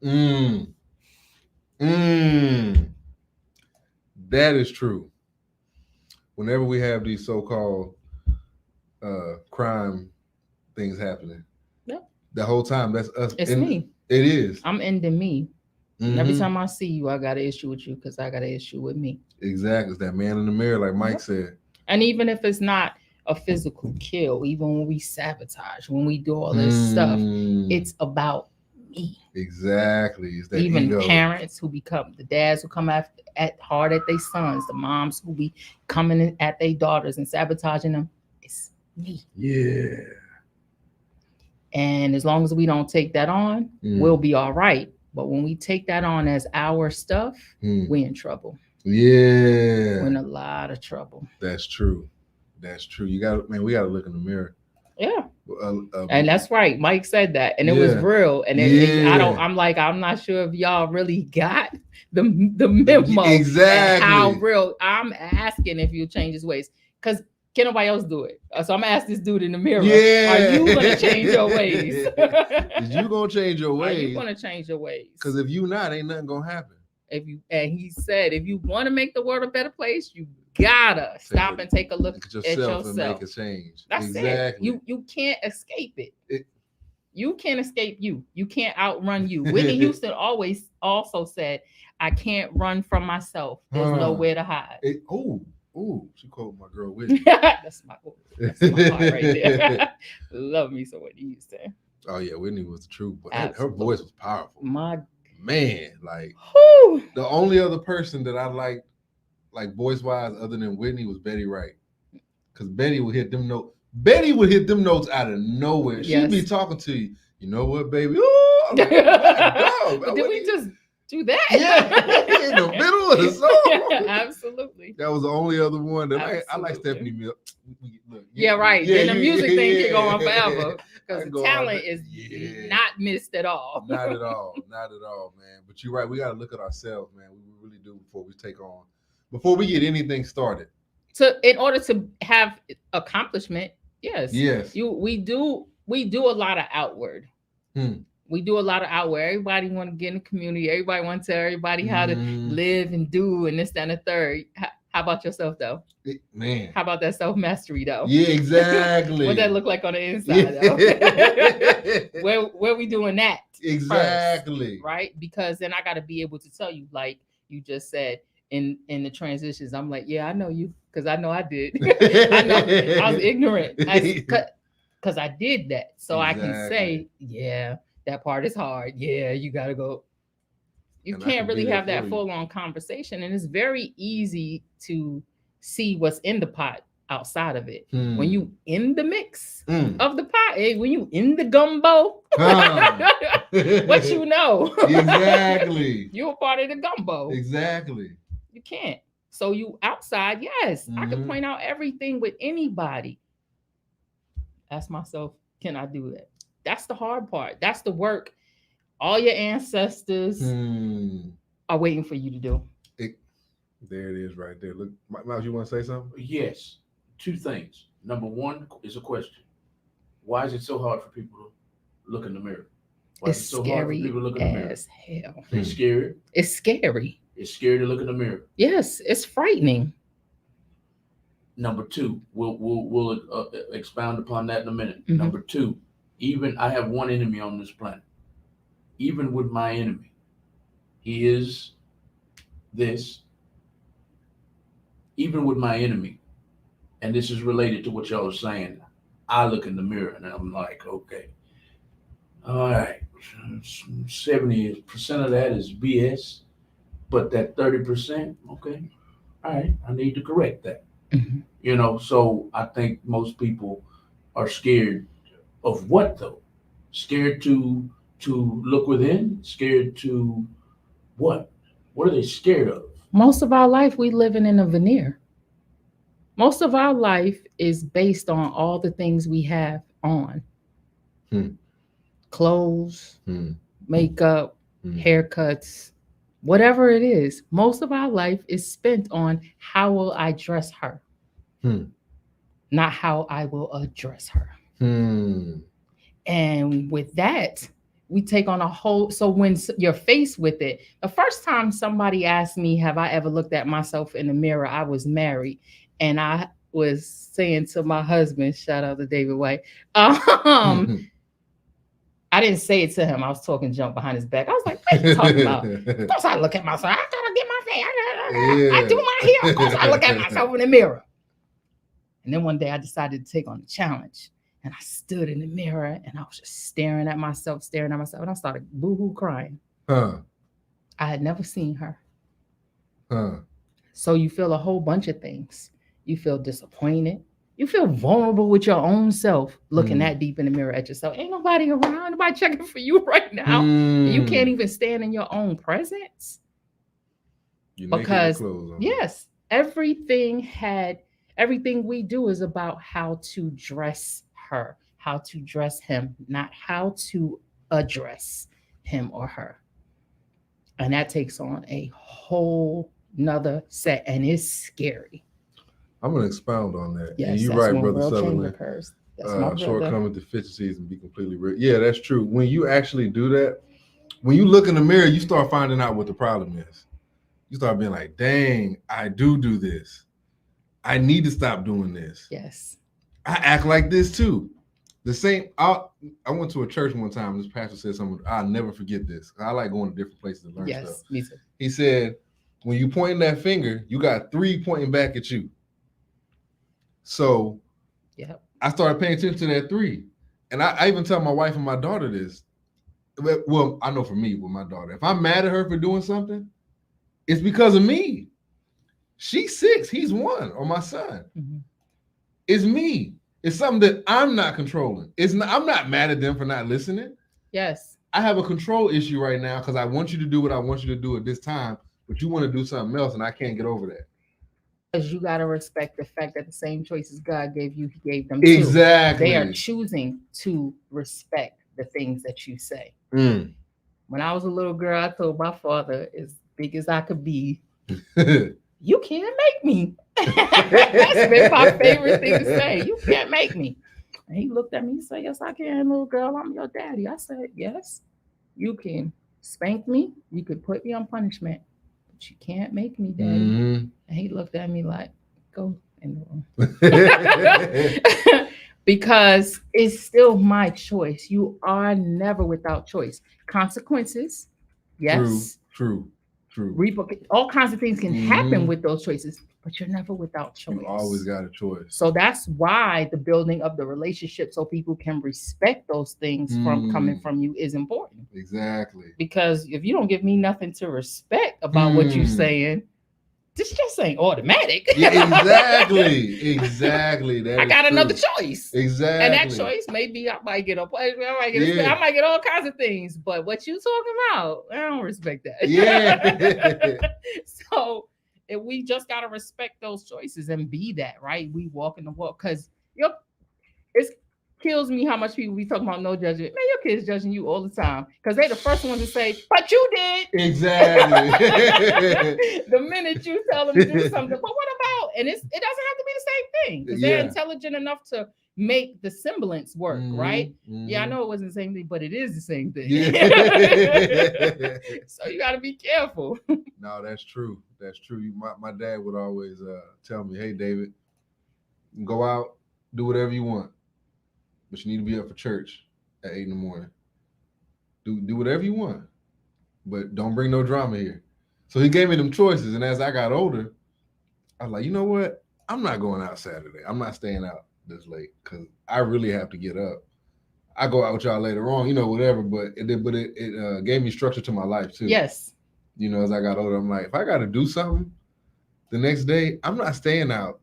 That is true. Whenever we have these so-called crime things happening, the whole time that's us. It's me. It is. I'm ending me. Every time I see you, I got an issue with you because I got an issue with me. Exactly. It's that man in the mirror, like Mike said. And even if it's not a physical kill, even when we sabotage, when we do all this stuff, it's about me. Exactly. It's that Even ego. parents who become the dads who come at hard at their sons, the moms who be coming in at their daughters and sabotaging them. It's me. Yeah. And as long as we don't take that on, we'll be all right. But when we take that on as our stuff, we're in trouble. Yeah. We're in a lot of trouble. That's true. That's true. We got to look in the mirror. Yeah. And that's right. Mike said that. And it was real. And I'm not sure if y'all really got the memo. Exactly. How real. I'm asking if you change his ways. Because can nobody else do it? So I'm asking this dude in the mirror. Yeah. Are you going to change your ways? Is you going to change your ways? Are you going to change your ways? Because if you not, ain't nothing going to happen. And he said, if you want to make the world a better place, you gotta stop and take a look at yourself and make a change. That's exactly. it. You can't escape it. You can't escape you. You can't outrun you. Whitney Houston always also said, I can't run from myself. There's nowhere to hide. She quoted my girl Whitney. That's my heart right there. Love me some Whitney Houston. Oh yeah, Whitney was the truth. But her voice was powerful. My man, like the only other person that I liked, like voice wise, other than Whitney, was Betty Wright. Because Betty would hit them notes. Betty would hit them notes out of nowhere. She'd be talking to you. You know what, baby? Ooh, like, but did we just do that? Yeah, in the middle of the song. Absolutely. That was the only other one that I like. Stephanie Mills. Yeah, right. Then the music thing can go on forever because the talent is not missed at all. Not at all. Not at all, man. But you're right. We got to look at ourselves, man. We really do before we get anything started. In order to have accomplishment, yes. We do a lot of outward. We do a lot of outward. Everybody want to get in the community. Everybody wants to tell everybody how to live and do and this, that, and the third. How about yourself, though? Man. How about that self-mastery, though? Yeah, exactly. What that look like on the inside, though? Where we doing that? Exactly. First, right? Because then I got to be able to tell you, like you just said, in the transitions, I'm like, yeah, I know you, because I know I did. I know I was ignorant. Because I did that. So I can say, yeah, that part is hard. Yeah, you got to go. You can't really have that full-on conversation. And it's very easy to see what's in the pot outside of it. When you in the mix of the pot, when you in the gumbo, what you know. Exactly. You're a part of the gumbo. Exactly. You can't. So you outside, yes, I can point out everything with anybody. Ask myself, can I do that? That's the hard part. That's the work all your ancestors are waiting for you to do. There it is right there. Look, Miles, you want to say something? Yes. Two things. Number one is a question. Why is it so hard for people to look in the mirror? Why it's is it so scary hard for people to look in the mirror? As hell. They're scared. It's scary. It's scary to look in the mirror. Yes, it's frightening. Number two, we'll expound upon that in a minute. Number two, even I have one enemy on this planet. Even with my enemy, he is this. Even with my enemy, and this is related to what y'all are saying, I look in the mirror and I'm like, okay, all right, 70% of that is BS, but that 30%, okay, all right, I need to correct that. You know, so I think most people are scared of what though? Scared to look within? Scared to what? What are they scared of? Most of our life, we living in a veneer. Most of our life is based on all the things we have on. Clothes, makeup, haircuts, whatever it is. Most of our life is spent on how will I dress her, not how I will address her. And with that, we take on a whole, so when you're faced with it, the first time somebody asked me, have I ever looked at myself in the mirror? I was married and I was saying to my husband, shout out to David White. I didn't say it to him. I was talking junk behind his back. I was like, what are you talking about? Of course I look at myself. I gotta get my face. I do my hair. Of course I look at myself in the mirror. And then one day I decided to take on the challenge. And I stood in the mirror and I was just staring at myself, and I started boo-hoo crying. Huh. I had never seen her. Huh. So you feel a whole bunch of things. You feel disappointed. You feel vulnerable with your own self, looking that deep in the mirror at yourself. Ain't nobody around, nobody checking for you right now. You can't even stand in your own presence. Because yes, everything we do is about how to dress her, how to dress him, not how to address him or her. And that takes on a whole nother set, and it's scary. I'm gonna expound on that. Yes, and you're right, Brother Sutherland. Shortcoming deficiencies and be completely real. Yeah, that's true. When you actually do that, when you look in the mirror, you start finding out what the problem is. You start being like, dang, I do this. I need to stop doing this. Yes. I act like this too. The same, I went to a church one time. This pastor said something, I'll never forget this. I like going to different places to learn stuff. Yes, me too. He said, when you pointing that finger, you got 3 pointing back at you. So I started paying attention to that 3. And I even tell my wife and my daughter this. Well, I know for me with my daughter, if I'm mad at her for doing something, it's because of me. She's 6, he's 1, or my son. Mm-hmm. It's me. It's something that I'm not controlling. I'm not mad at them for not listening. Yes. I have a control issue right now because I want you to do what I want you to do at this time, but you want to do something else, and I can't get over that. Because you got to respect the fact that the same choices God gave you, he gave them too. Exactly. They are choosing to respect the things that you say. When I was a little girl, I told my father, as big as I could be, you can't make me. That's been my favorite thing to say. You can't make me. And he looked at me and said, yes, I can, little girl. I'm your daddy. I said, yes, you can spank me. You could put me on punishment, but you can't make me, daddy. Mm-hmm. And he looked at me like, go in the room. Because it's still my choice. You are never without choice. Consequences, yes. True. All kinds of things can happen with those choices, but you're never without choice. You always got a choice. So that's why the building of the relationship, so people can respect those things from coming from you, is important. Exactly. Because if you don't give me nothing to respect about what you're saying, this just ain't automatic. Yeah, exactly. I got another choice. Exactly. And that choice, maybe I might get up, I might get all kinds of things. But what you talking about, I don't respect that. Yeah. So we just gotta respect those choices and be that, right? We walk in the walk, because it kills me how much people be talking about no judgment. Man, your kids judging you all the time because they're the first ones to say, but you did. Exactly. The minute you tell them to do something, but what about? And it doesn't have to be the same thing, because they're intelligent enough to make the semblance work, right? Yeah, I know it wasn't the same thing, but it is the same thing. Yeah. So you got to be careful. No, that's true. My dad would always tell me, hey, David, go out, do whatever you want, but you need to be up for church at 8 a.m. Do whatever you want, but don't bring no drama here. So he gave me them choices, and as I got older, I was like, you know what? I'm not going out Saturday. I'm not staying out this late because I really have to get up. I go out with y'all later on, whatever. But it gave me structure to my life too. Yes. As I got older, I'm like, if I got to do something the next day, I'm not staying out.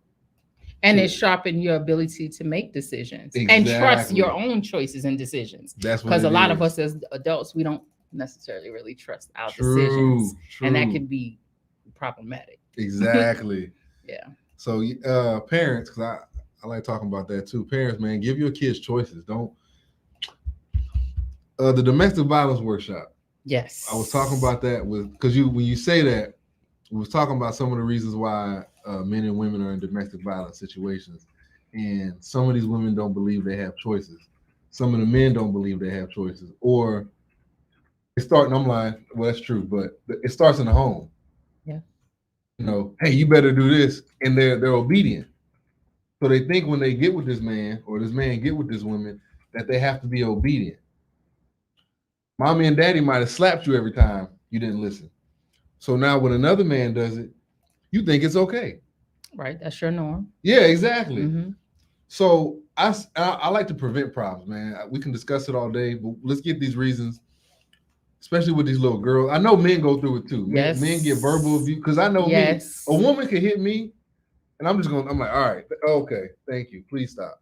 And it sharpened your ability to make decisions and trust your own choices and decisions. That's because a lot of us as adults, we don't necessarily really trust our decisions, and that can be problematic. Exactly. Yeah. So parents, because I like talking about that too. Parents, man, give your kids choices. Don't. The domestic violence workshop. Yes. I was talking about that because when you say that, we was talking about some of the reasons why men and women are in domestic violence situations. And some of these women don't believe they have choices. Some of the men don't believe they have choices. Or it's starting, I'm lying, well, that's true, but it starts in the home. Yeah. Hey, you better do this. And they're obedient. So they think when they get with this man or this man get with this woman that they have to be obedient. Mommy and daddy might have slapped you every time you didn't listen. So now when another man does it, you think it's okay. Right. That's your norm. Yeah, exactly. Mm-hmm. So I like to prevent problems, man. We can discuss it all day, but let's get these reasons, especially with these little girls. I know men go through it too. Yes. Men get verbal abuse because I know Yes. me. A woman can hit me, and I'm like, all right, okay, thank you, please stop.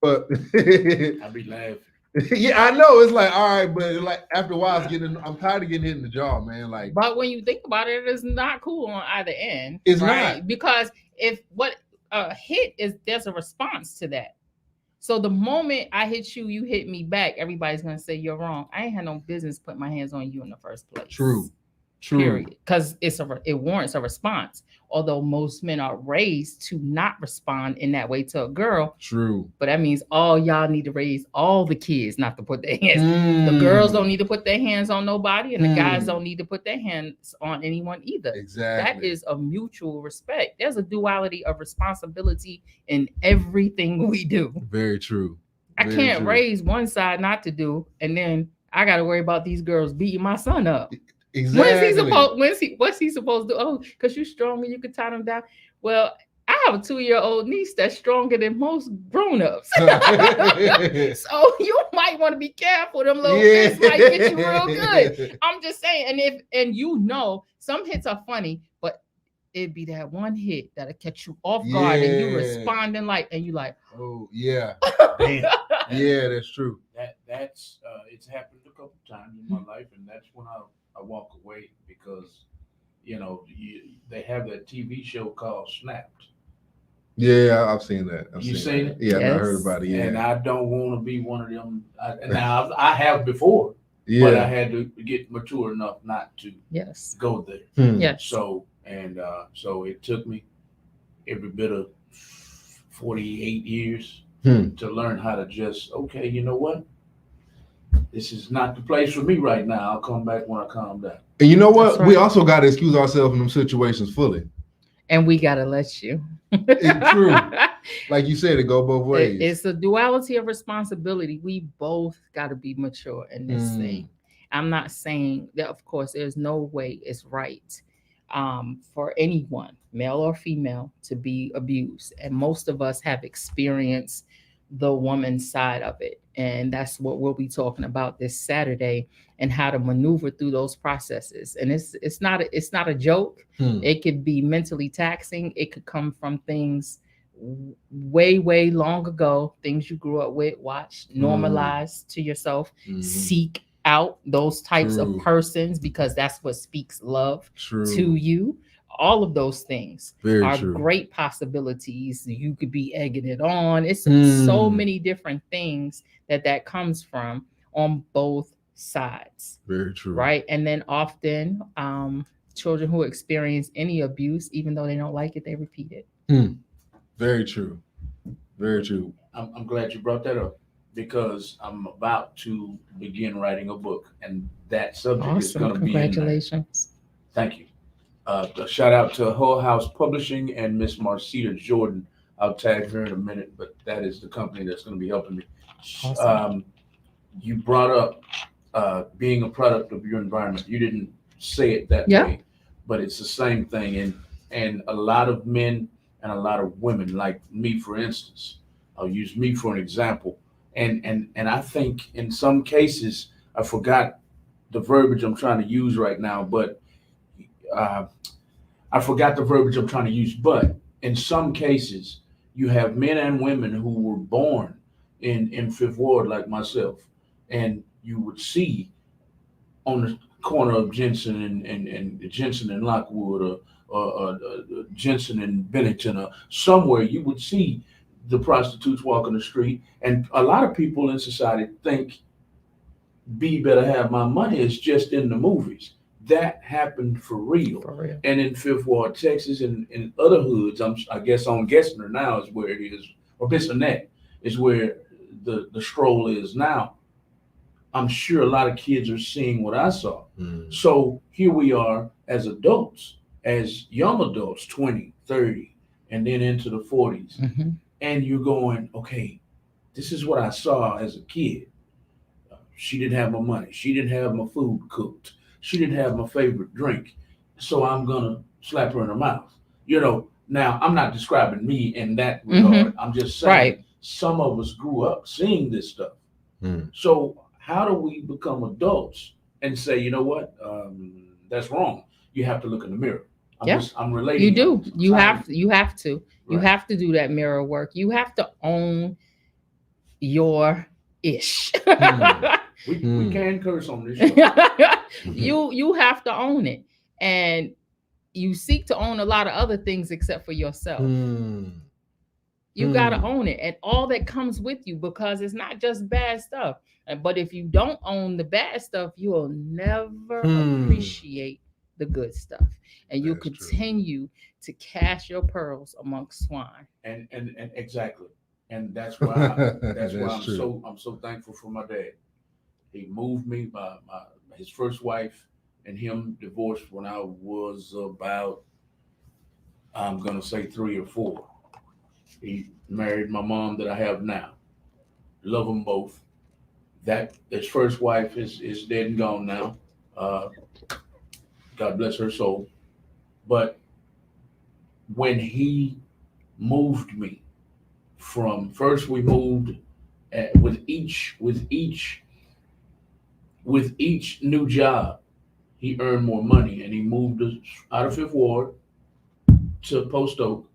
But I be laughing. yeah, I know. It's like, all right, but like after a while, I'm tired of getting hit in the jaw, man. Like, but when you think about it, it's not cool on either end. It's right? not. Because if what a hit is, there's a response to that. So the moment I hit you, you hit me back, everybody's gonna say you're wrong. I ain't had no business putting my hands on you in the first place. True. Period. Because it warrants a response. Although most men are raised to not respond in that way to a girl. True. But that means all y'all need to raise all the kids not to put their hands. The girls don't need to put their hands on nobody, and the guys don't need to put their hands on anyone either. Exactly. That is a mutual respect. There's a duality of responsibility in everything we do. Very true. I can't raise one side not to do, and then I got to worry about these girls beating my son up. Exactly. What's he supposed to do? Oh, because you're strong and you can tie them down. Well, I have a 2-year-old niece that's stronger than most grown-ups. So you might want to be careful. Them little fists might get you real good. I'm just saying. And some hits are funny, but it'd be that one hit that'll catch you off guard and you responding and you like, oh yeah. Damn. Yeah, that's true. That's it's happened a couple times in my life, and that's when I walk away because they have that TV show called Snapped. Yeah, I've seen that. You seen it? Yeah, yes. I heard about it. Yeah, and I don't want to be one of them. Now I have before, but I had to get mature enough not to go there. Yes. So it took me every bit of 48 years to learn how to just you know what. This is not the place for me right now. I'll come back when I calm down. And you know what? Right. We also got to excuse ourselves in them situations fully. And we got to let you. It's true. Like you said, it go both ways. It's a duality of responsibility. We both got to be mature in this thing. I'm not saying that, of course, there's no way it's right for anyone, male or female, to be abused. And most of us have experienced the woman's side of it. And that's what we'll be talking about this Saturday, and how to maneuver through those processes. And it's not a joke. It could be mentally taxing. It could come from things way, way long ago, things you grew up with, watch, normalize to yourself, seek out those types of persons, because that's what speaks love to you. All of those things are great possibilities. You could be egging it on. It's so many different things that comes from on both sides. Very true. Right. And then often children who experience any abuse, even though they don't like it, they repeat it. Very true. Very true. I'm glad you brought that up, because I'm about to begin writing a book, and that subject is going to be in there. Congratulations. Thank you. A shout out to Hull House Publishing and Miss Marcita Jordan. I'll tag her in a minute, but that is the company that's going to be helping me. Awesome. You brought up being a product of your environment. You didn't say it that way, but it's the same thing. And a lot of men and a lot of women, like me, for instance, I'll use me for an example. And I think in some cases, I forgot the verbiage I'm trying to use right now, but I forgot the verbiage I'm trying to use, but in some cases, you have men and women who were born in Fifth Ward, like myself, and you would see on the corner of Jensen and Jensen and Lockwood, or Jensen and Bennington, or somewhere, you would see the prostitutes walking the street, and a lot of people in society think B better have my money. It's just in the movies. That happened for real. And in Fifth Ward, Texas, and in other hoods, I guess on Gessner now is where it is, or Bissonnette is where the stroll is now. I'm sure a lot of kids are seeing what I saw. So here we are as adults, as young adults, 20, 30, and then into the 40s. And you're going, okay, this is what I saw as a kid. She didn't have my money. She didn't have my food cooked. She didn't have my favorite drink, so I'm gonna slap her in the mouth. Now I'm not describing me in that regard. I'm just saying some of us grew up seeing this stuff. Mm. So how do we become adults and say, you know what, that's wrong? You have to look in the mirror. I'm relating. You do. I'm You trying have to. You have to. You Right. have to do that mirror work. You have to own your ish. We can curse on this show. You have to own it, and you seek to own a lot of other things except for yourself. You got to own it and all that comes with you, because it's not just bad stuff. But if you don't own the bad stuff, you will never appreciate the good stuff, and you'll continue to cast your pearls amongst swine. And exactly, and that's why I'm so thankful for my dad. He moved me. His first wife and him divorced when I was about, I'm gonna say 3 or 4. He married my mom that I have now. Love them both. That his first wife is dead and gone now. God bless her soul. But when he moved me from, first we moved with each new job, he earned more money, and he moved us out of Fifth Ward to Post Oak.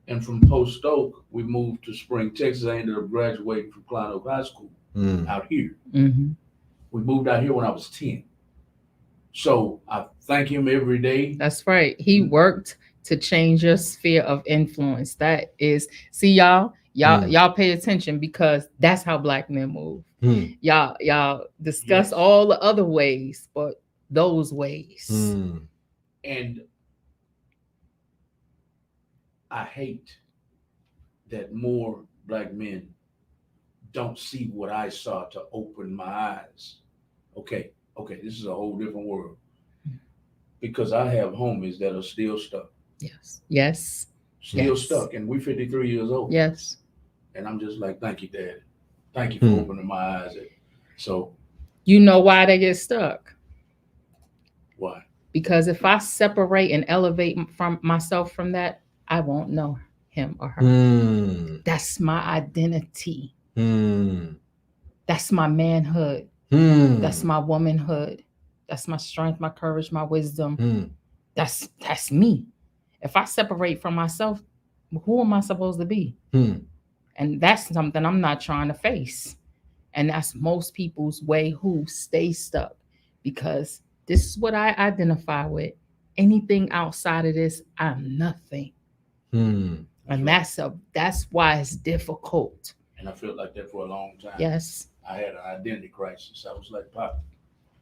And from Post Oak, we moved to Spring, Texas. I ended up graduating from Klein Oak High School out here. Mm-hmm. We moved out here when I was 10. So I thank him every day. That's right. He worked to change your sphere of influence. That is, see, y'all pay attention, because that's how Black men move. Y'all discuss all the other ways, but those ways. And I hate that more Black men don't see what I saw to open my eyes. Okay, this is a whole different world. Because I have homies that are still stuck. Yes. Still stuck, and we're 53 years old. Yes. And I'm just like, thank you, Dad. Thank you for opening my eyes. So, you know why they get stuck? Why? Because if I separate and elevate from myself from that, I won't know him or her. That's my identity. That's my manhood. That's my womanhood. That's my strength, my courage, my wisdom. That's me. If I separate from myself, who am I supposed to be? And that's something I'm not trying to face. And that's most people's way who stay stuck, because this is what I identify with. Anything outside of this, I'm nothing. And that's why it's difficult. And I felt like that for a long time. Yes. I had an identity crisis. I was like, Pop,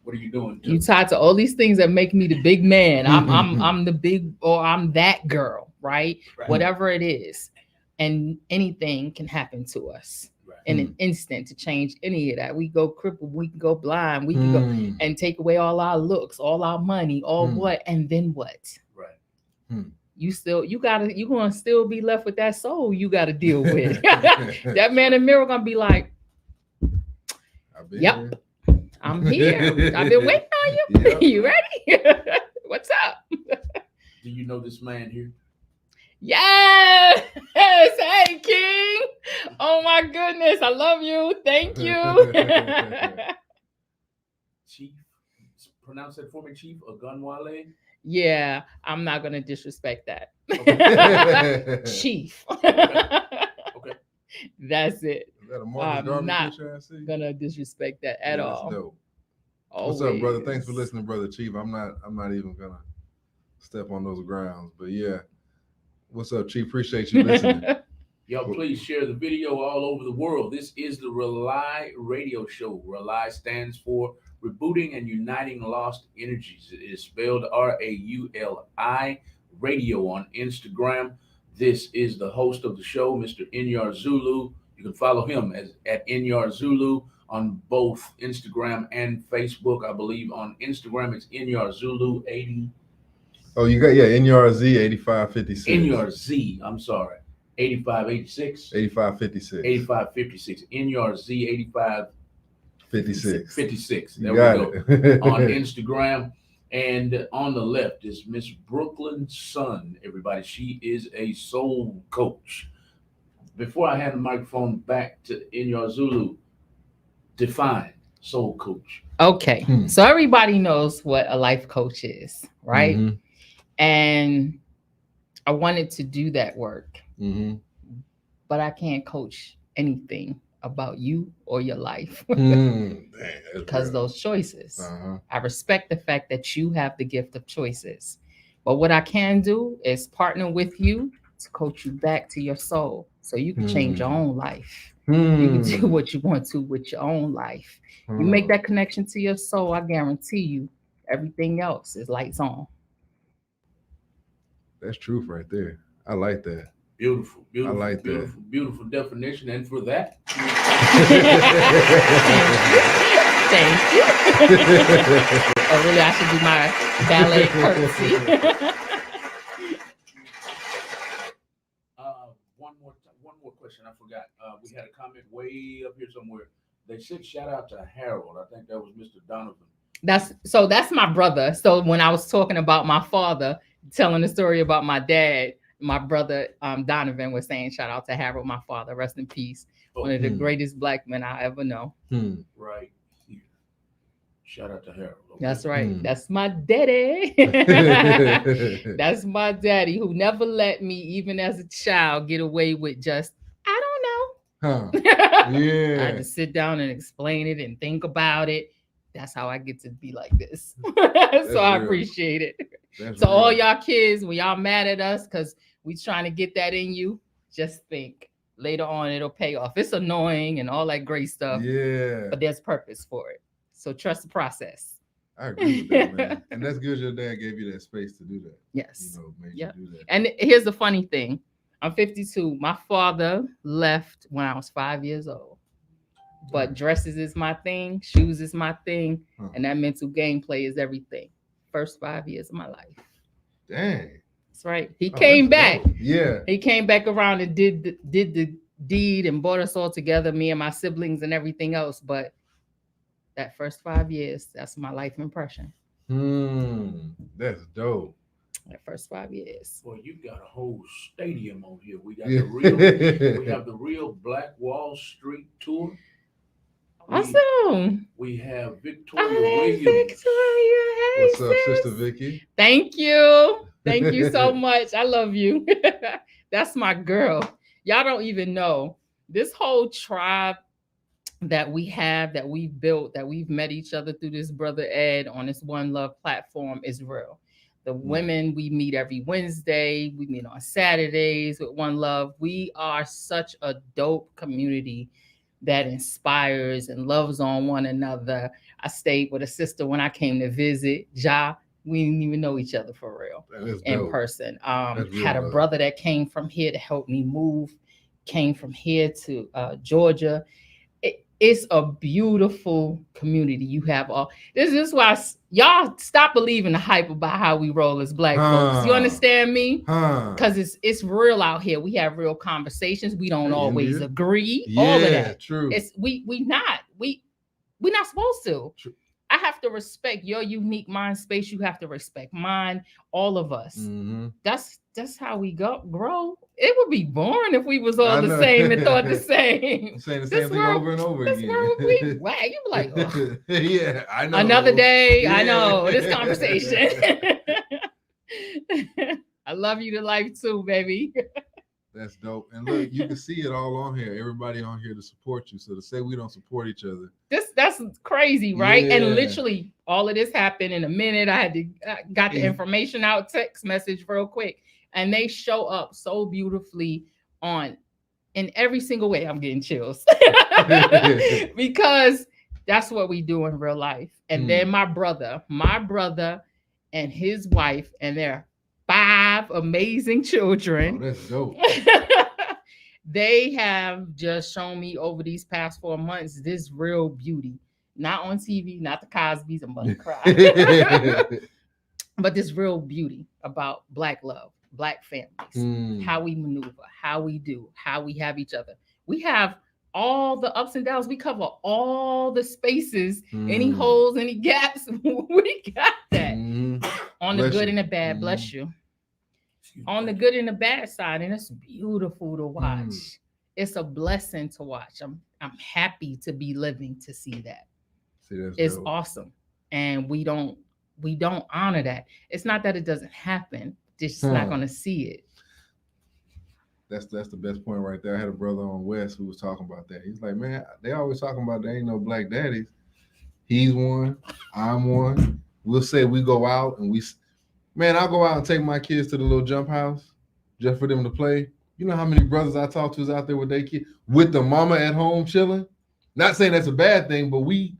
what are you doing? You tied to all these things that make me the big man. I'm the big, or I'm that girl, right? Whatever it is. And anything can happen to us in an instant to change any of that. We go crippled, we can go blind, we can go and take away all our looks, all our money, all what, and then what? Right. You're gonna still be left with that soul you gotta deal with. That man in the mirror gonna be like, yep, I'm here. I've been waiting on you. Yep. You ready? What's up? Do you know this man here? Yes. Hey, King. Oh my goodness. I love you. Thank you. Chief. Pronounce that for me, Chief Ogunwale. Yeah, I'm not gonna disrespect that. Okay. Chief. Okay. That's it. Is that a I'm not gonna disrespect that at all. Dope. What's up, brother? Thanks for listening, brother Chief. I'm not even gonna step on those grounds, but yeah. What's up, Chief? Appreciate you listening. Y'all, please share the video all over the world. This is the Rely Radio Show. Rely stands for Rebooting and Uniting Lost Energies. It is spelled RAULI Radio on Instagram. This is the host of the show, Mr. Inyar Zulu. You can follow him at Inyar Zulu on both Instagram and Facebook. I believe on Instagram it's Inyar Zulu 80. Oh, you got NRZ 8556. NRZ, I'm sorry. 8586. 8556. 8556. NRZ 8556. 56. There we go. On Instagram. And on the left is Miss Brooklyn Sun, everybody. She is a soul coach. before I hand the microphone back to Inyo Zulu, define soul coach. Okay, so everybody knows what a life coach is, right? Mm-hmm. And I wanted to do that work, Mm-hmm. but I can't coach anything about you or your life Because those choices. Uh-huh. I respect the fact that you have the gift of choices, but what I can do is partner with you to coach you back to your soul so you can change your own life. You can do what you want to with your own life. You make that connection to your soul, I guarantee you everything else is lights on. That's truth right there. I like that. Beautiful, beautiful, I like beautiful, beautiful definition. And for that, Thank you. Oh, really? I should do my ballet curtsy. one more question. I forgot. We had a comment way up here somewhere. They said shout out to Harold. I think that was Mr. Donovan. That's my brother. So when I was talking about my father, telling the story about my dad, my brother Donovan was saying shout out to Harold, my father, rest in peace. One of the greatest black men I ever know. Right here. Shout out to Harold. Okay. That's right. That's my daddy. That's my daddy who never let me, even as a child, get away with just, I don't know. Yeah. I had to sit down and explain it and think about it. That's how I get to be like this. So I appreciate it. That's so real. All y'all kids, when y'all mad at us because we trying to get that in you, just think later on it'll pay off. It's annoying and all that great stuff. Yeah. But there's purpose for it. So trust the process. I agree with that, man. And that's good your dad gave you that space to do that. Yes. You know, made you do that. And here's the funny thing. I'm 52. My father left when I was 5 years old. But dresses is my thing, shoes is my thing, and that mental gameplay is everything. First 5 years of my life. Dang. That's right. He came back. Dope. Yeah. He came back around and did the deed and brought us all together, me and my siblings and everything else. But that first 5 years, that's my life impression. That's dope. That first 5 years. Boy, you got a whole stadium on here. We got we have the real Black Wall Street tour. Awesome. We have Victoria Williams. Victoria, hey, what's up, Sister Vicky? Thank you. Thank you so much. I love you. That's my girl. Y'all don't even know. This whole tribe that we have, that we've built, that we've met each other through this Brother Ed on this One Love platform is real. The women we meet every Wednesday, we meet on Saturdays with One Love. We are such a dope community that inspires and loves on one another. I stayed with a sister when I came to visit. We didn't even know each other for real in person. Had a brother that came from here to help me move, came from here to Georgia. It's a beautiful community. You have all this is why y'all stop believing the hype about how we roll as Black folks. You understand me? Because it's real out here. We have real conversations. We don't always agree. All of that. True. It's we're not supposed to. True. I have to respect your unique mind space. You have to respect mine. All of us. That's how we grow. It would be boring if we was all the same and thought the same. Saying the same thing over and over again. Wow, you be like, oh. Yeah, I know. Another day. Yeah. I know this conversation. I love you to life too, baby. That's dope. And look, you can see it all on here. Everybody on here to support you. So to say we don't support each other. That's crazy, right? Yeah. And literally all of this happened in a minute. I got the information out, text message real quick. And they show up so beautifully in every single way. I'm getting chills. Because that's what we do in real life. And then my brother and his wife and their 5 amazing children. Oh, that's dope. They have just shown me over these past 4 months this real beauty. Not on TV, not the Cosbys, I'm about to cry. But this real beauty about Black love, Black families, how we maneuver, how we do, how we have each other. We have all the ups and downs. We cover all the spaces, any holes, any gaps. We got that. On the good and the bad, bless you. On the good and the bad side, and it's beautiful to watch. it's a blessing to watch. I'm happy to be living to see that. See, that's It's dope. awesome. And we don't honor that. It's not that it doesn't happen, just not gonna see it. That's the best point right there. I had a brother on West who was talking about that. He's like, man, they always talking about there ain't no black daddies. He's one, I'm one. We'll say we go out and man, I'll go out and take my kids to the little jump house just for them to play. You know how many brothers I talk to is out there with their kids, with the mama at home chilling? Not saying that's a bad thing, but we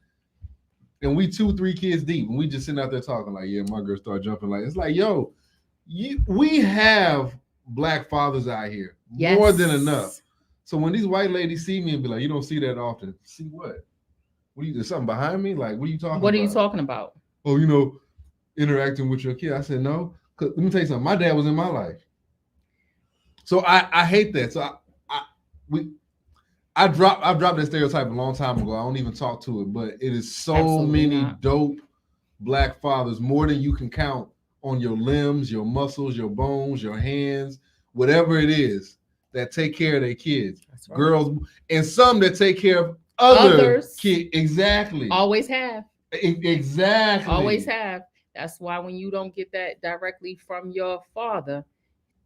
2-3 kids deep, and we just sitting out there talking like, yeah, my girl start jumping. Like, it's like, yo, we have black fathers out here, more than enough. So when these white ladies see me and be like, you don't see that often. See what? What are you, there's something behind me? Like, what are you talking about? What are you talking about? Oh, interacting with your kid. I said, no. Let me tell you something. My dad was in my life. So I hate that. So I dropped that stereotype a long time ago. I don't even talk to it, but it is so Absolutely many not. dope black fathers, more than you can count on your limbs, your muscles, your bones, your hands, whatever it is, that take care of their kids. That's right. Girls, and some that take care of others. Kids. Exactly. Always have. Exactly. Always have. That's why when you don't get that directly from your father,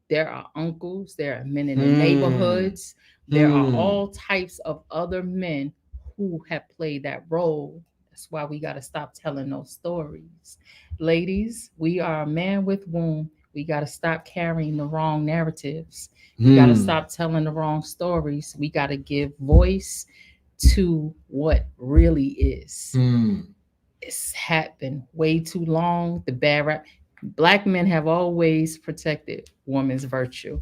there are uncles, there are men in the neighborhoods, there are all types of other men who have played that role. That's why we got to stop telling those stories. Ladies, we are a man with womb. We got to stop carrying the wrong narratives. We got to stop telling the wrong stories. We got to give voice to what really is. It's happened way too long. The bad rap. Black men have always protected women's virtue.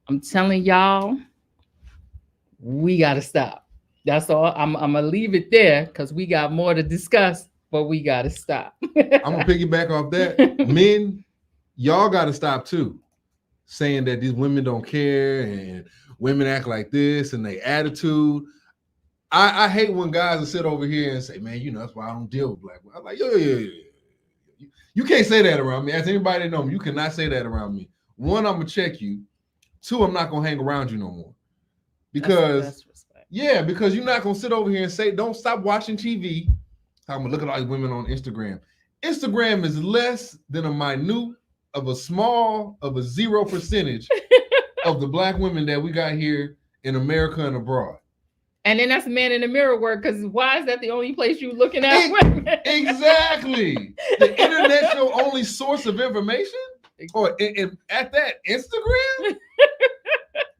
I'm telling y'all, we got to stop. That's all. I'm going to leave it there because we got more to discuss, but we got to stop. I'm going to piggyback off that. Men, y'all got to stop too, saying that these women don't care and women act like this and they attitude. I hate when guys will sit over here and say, man, that's why I don't deal with black women. I'm like, yo. You can't say that around me. As anybody that knows me, you cannot say that around me. One, I'm going to check you. Two, I'm not going to hang around you no more. Because, because you're not going to sit over here and say, don't stop watching TV. I'm going to look at all these women on Instagram. Instagram is less than a small 0% of the black women that we got here in America and abroad. And then that's man in the mirror work, because why is that the only place you looking at women? Exactly. The internet's your only source of information? Or at that, Instagram?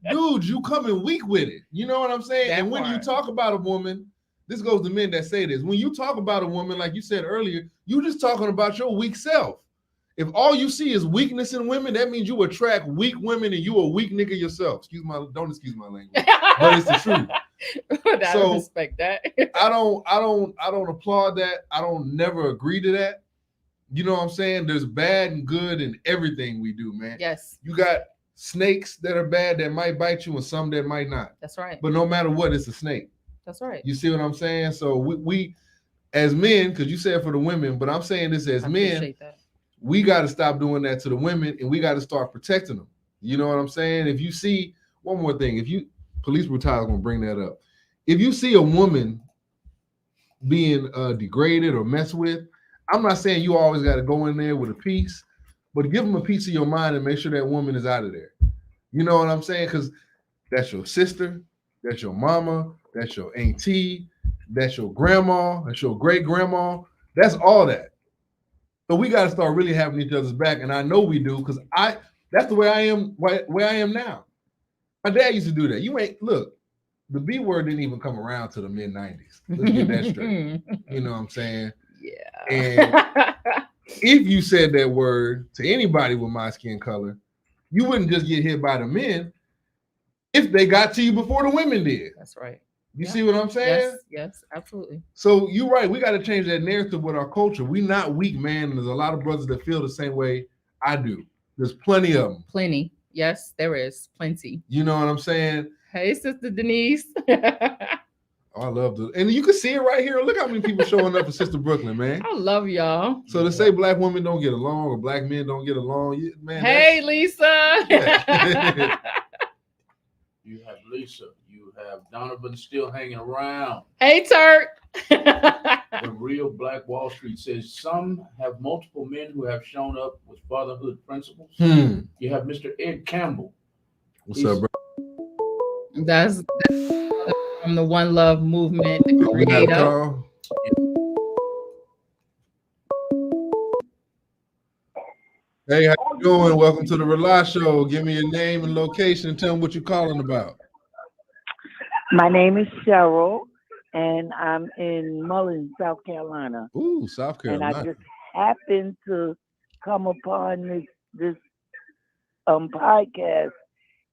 Dude, you coming weak with it. You know what I'm saying? And when you talk about a woman, this goes to men that say this. When you talk about a woman, like you said earlier, you just talking about your weak self. If all you see is weakness in women, that means you attract weak women and you a weak nigga yourself. Don't excuse my language, but it's the truth. I respect that. I don't applaud that. I don't never agree to that. You know what I'm saying? There's bad and good in everything we do, man. Yes. You got snakes that are bad that might bite you and some that might not. That's right. But no matter what, it's a snake. That's right. You see what I'm saying? So we as men, because you said for the women, but I'm saying this as men, we got to stop doing that to the women and we got to start protecting them. You know what I'm saying? If you see, one more thing, police brutality is going to bring that up. If you see a woman being degraded or messed with, I'm not saying you always got to go in there with a piece, but give them a piece of your mind and make sure that woman is out of there. You know what I'm saying? Because that's your sister, that's your mama, that's your auntie, that's your grandma, that's your great grandma. That's all that. So we got to start really having each other's back, and I know we do because that's the way I am. Where I am now. My dad used to do that. Look. The B word didn't even come around to the mid 90s. Let's get that straight. You know what I'm saying? Yeah. And if you said that word to anybody with my skin color, you wouldn't just get hit by the men if they got to you before the women did. That's right. You see what I'm saying? Yes, absolutely. So you're right. We got to change that narrative with our culture. We not weak, man. And there's a lot of brothers that feel the same way I do. There's plenty of them. Plenty. Yes, there is plenty. You know what I'm saying? Hey, Sister Denise. Oh, I love this. And you can see it right here. Look how many people showing up for Sister Brooklyn, man. I love y'all. So to say black women don't get along or black men don't get along, man. Hey, Lisa. You have Lisa, you have Donovan still hanging around. Hey, Turk. The real Black Wall Street says some have multiple men who have shown up with fatherhood principles. You have Mr. Ed Campbell. What's up, bro? That's from the One Love movement, the We got a creator. call. Hey, how you doing? Welcome to the Rely Show. Give me your name and location and tell me what you're calling about. My name is Cheryl, and I'm in Mullins, South Carolina. Ooh, South Carolina. And I just happened to come upon this podcast,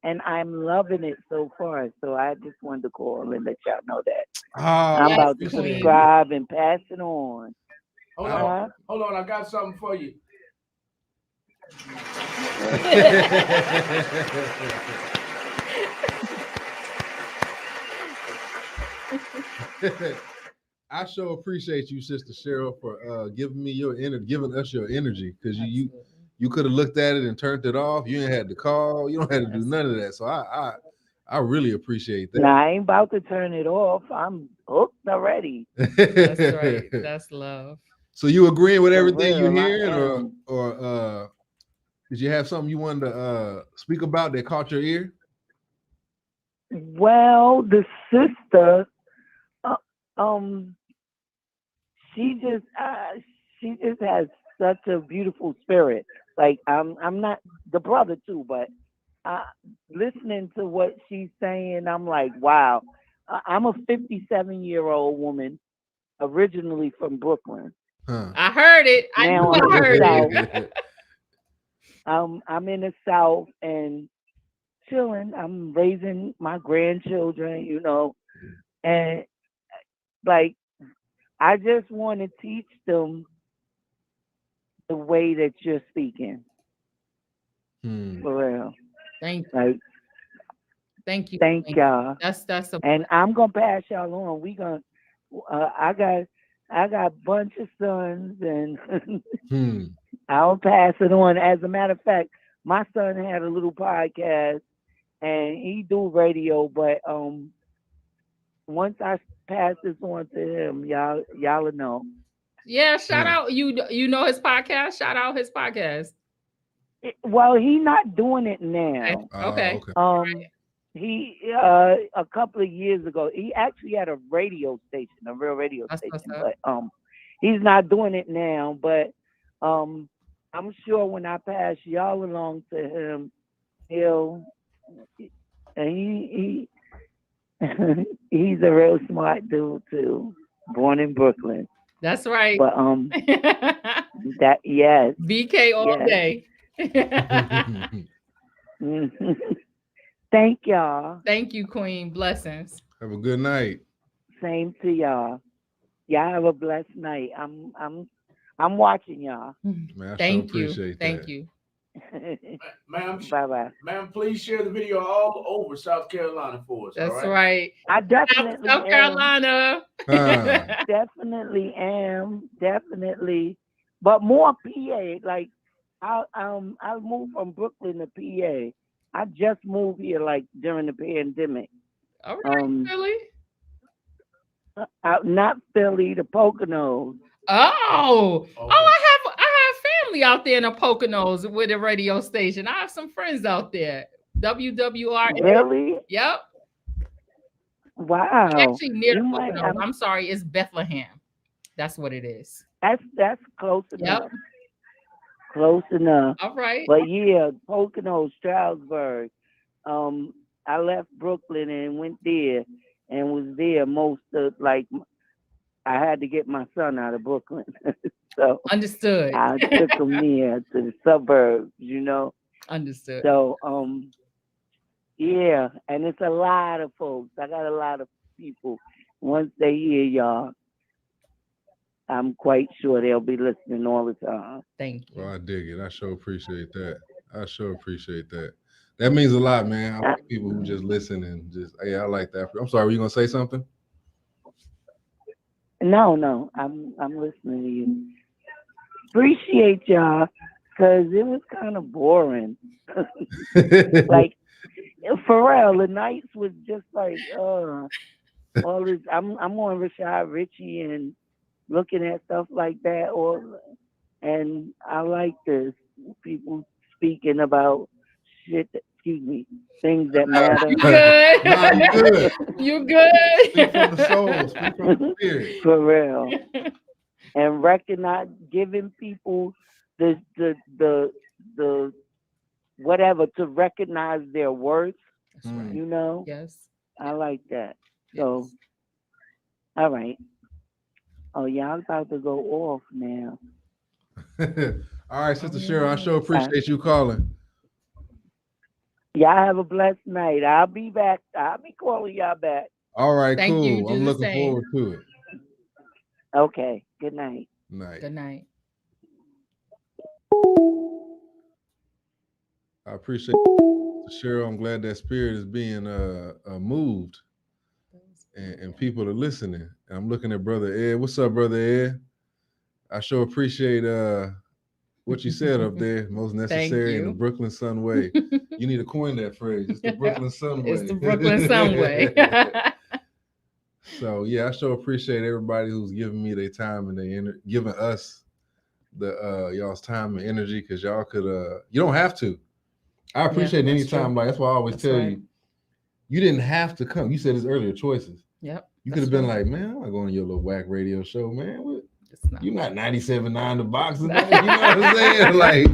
and I'm loving it so far. So I just wanted to call and let y'all know that I'm about to subscribe and pass it on. Hold on, I got something for you. I sure appreciate you, Sister Cheryl, for giving us your energy, because you could have looked at it and turned it off. You ain't had to call. You don't have to do none of that. So I really appreciate that. Now, I ain't about to turn it off. I'm hooked already. That's right. That's love. So you agreeing with everything real, you hearing, or did you have something you wanted to speak about that caught your ear? Well, the sister, she just has such a beautiful spirit. Like I'm not the brother too, but listening to what she's saying, I'm like, wow. I'm a 57-year-old woman, originally from Brooklyn. I heard it. Now I heard it. I'm in the South and chilling. I'm raising my grandchildren, and like I just want to teach them the way that you're speaking. For real. Thank you. Like, thank you. Thank y'all. That's and I'm gonna pass y'all on. We gonna. I got a bunch of sons, and I'll pass it on. As a matter of fact, my son had a little podcast, and he do radio. But once I pass this on to him, y'all will know. Yeah, shout out. You know his podcast. Shout out his podcast. Well, he not doing it now. Okay. He a couple of years ago, he actually had a radio station, a real radio station, but he's not doing it now. But I'm sure when I pass y'all along to him, he he's a real smart dude too, born in Brooklyn. That's right. But that yes, BK all day. Thank y'all. Thank you, Queen. Blessings. Have a good night. Same to y'all. Y'all have a blessed night. I'm watching y'all. Man, Thank you. Appreciate Thank that. you. Ma'am, bye. Ma'am, please share the video all over South Carolina for us. That's all right. I definitely South Carolina. Definitely am. Definitely. But more PA. Like I moved from Brooklyn to PA. I just moved here like during the pandemic. All right, Philly. Not Philly, the Poconos. Oh, I have family out there in the Poconos with a radio station. I have some friends out there. WWR. Really? Yep. Wow. Actually near the Poconos. I'm sorry, it's Bethlehem. That's what it is. That's close enough. Yep. Close enough. All right. But yeah, Poconos, Stroudsburg. I left Brooklyn and went there and was there most of I had to get my son out of Brooklyn. So understood. I took him there to the suburbs, Understood. So yeah, and it's a lot of folks. I got a lot of people. Once they hear y'all, I'm quite sure they'll be listening all the time. Thank you. Well, I dig it. I sure appreciate that. That means a lot, man. I like people who just listen and just, hey, I like that. I'm sorry, were you gonna say something? No, I'm listening to you. Appreciate y'all, because it was kind of boring. Like For real, the nights was just like all this. I'm on Rashad Ritchie and looking at stuff like that, and I like this people speaking about shit. Things that matter. You good? Nah, you good. You good? Speak from the soul. Speak from the spirit. For real. And recognize, giving people the whatever to recognize their worth. That's right. You know. Yes. I like that. So, all right. Oh, y'all about to go off now. All right, Sister Cheryl, I sure appreciate you calling. Y'all have a blessed night. I'll be back. I'll be calling y'all back. All right, Thank cool. you. Do I'm the looking same. forward to it. Okay. Good night. Night. Good night. I appreciate it, Cheryl. I'm glad that spirit is being moved, and people are listening. And I'm looking at Brother Ed. What's up, Brother Ed? I sure appreciate what you said up there. Most necessary in the you. Brooklyn Sun way. You need to coin that phrase. It's the Brooklyn Sun way. It's the Brooklyn Sun way. So yeah, I sure appreciate everybody who's giving me their time and they giving us the y'all's time and energy, because y'all could you don't have to. I appreciate any time. Like that's why I always tell you didn't have to come. You said this earlier, choices. Yep. You could have been like, man, I'm not going to your little whack radio show, man. You're not 97.9 The Box. You know what I'm saying? Like,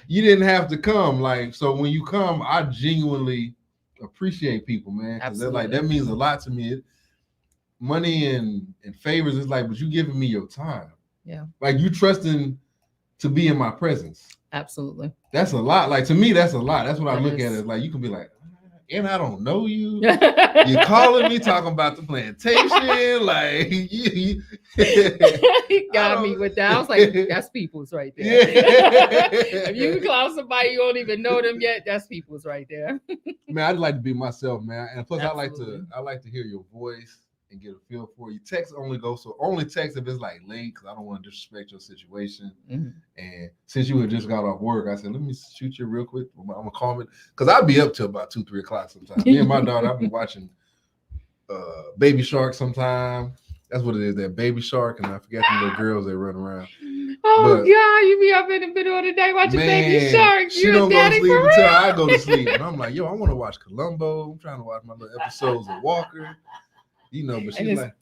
you didn't have to come. Like, so when you come, I genuinely appreciate people, man. Because they're like, that means a lot to me. Money and favors is like, but you giving me your time. Yeah. Like, you trusting to be in my presence. Absolutely. That's a lot. Like, to me, that's a lot. That's what I look at it. Like, you can be like, and I don't know you. You're calling me talking about the plantation. Like, you got me with that. I was like, that's people's right there. Yeah. If you can call somebody you don't even know them yet, that's people's right there. Man, I'd like to be myself, man. And plus, I like to hear your voice and get a feel for you. Text only text if it's like late, because I don't want to disrespect your situation. Mm-hmm. And since you had just got off work, I said, let me shoot you real quick. I'm gonna call it, because I'll be up till about 2-3 o'clock sometimes. Me and my daughter, I'll be watching Baby Shark sometime. That's what it is, that Baby Shark, and I forget the little girls that run around. Oh God, you be up in the middle of the day watching Baby Shark. She don't go to sleep until I go to sleep. And I'm like, yo, I want to watch Columbo. I'm trying to watch my little episodes of Walker. You know, but she's like,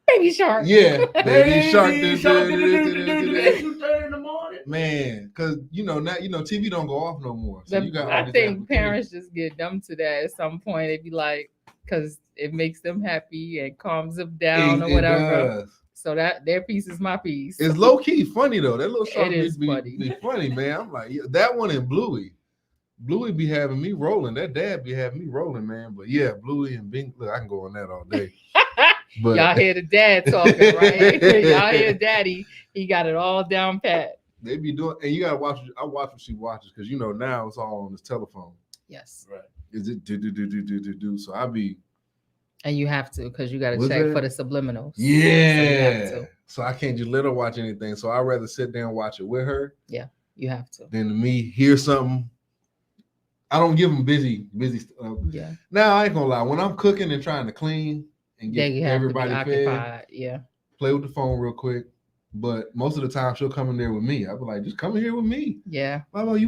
Baby Shark. Yeah, Baby Shark. In the morning. Man, because now TV don't go off no more. So I think parents just get dumb to that at some point. They be like, because it makes them happy and calms them down or whatever. So that their piece is my piece. It's low key funny though. That little song be funny, man. I'm like, that one and Bluey. Bluey be having me rolling. That dad be having me rolling, man. But yeah, Bluey and Bing. Look, I can go on that all day. But y'all hear the dad talking, right? Y'all hear Daddy. He got it all down pat. They be doing, and you gotta watch. I watch what she watches, because now it's all on his telephone. Yes. Right. Is it do? So I be. And you have to, because you got to check for the subliminals. Yeah. So I can't just let her watch anything. So I'd rather sit there and watch it with her. Yeah, you have to. Than me hear something. I don't give them busy stuff. Yeah. Now I ain't gonna lie. When I'm cooking and trying to clean and get everybody fed, play with the phone real quick. But most of the time she'll come in there with me. I'll be like, just come in here with me. Yeah. Mama,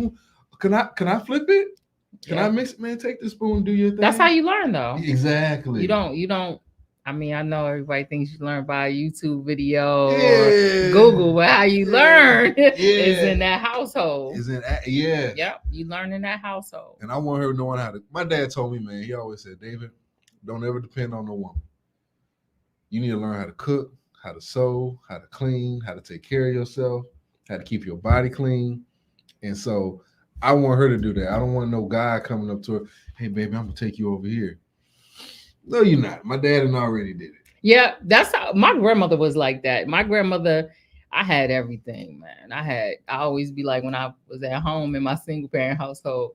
can I flip it? Can I mix it, man? Take the spoon and do your thing. That's how you learn, though. Exactly. You don't. I mean, I know everybody thinks you learn by a YouTube video or Google, but how you learn is in that household. Yep, you learn in that household. And I want her knowing how to. My dad told me, man, he always said, David, don't ever depend on no woman. You need to learn how to cook, how to sew, how to clean, how to take care of yourself, how to keep your body clean. And so I want her to do that. I don't want no guy coming up to her, hey, baby, I'm going to take you over here. No, you're not. My dad already did it. Yeah, that's how my grandmother was like that. My grandmother, I had everything, man. I always be like, when I was at home in my single parent household,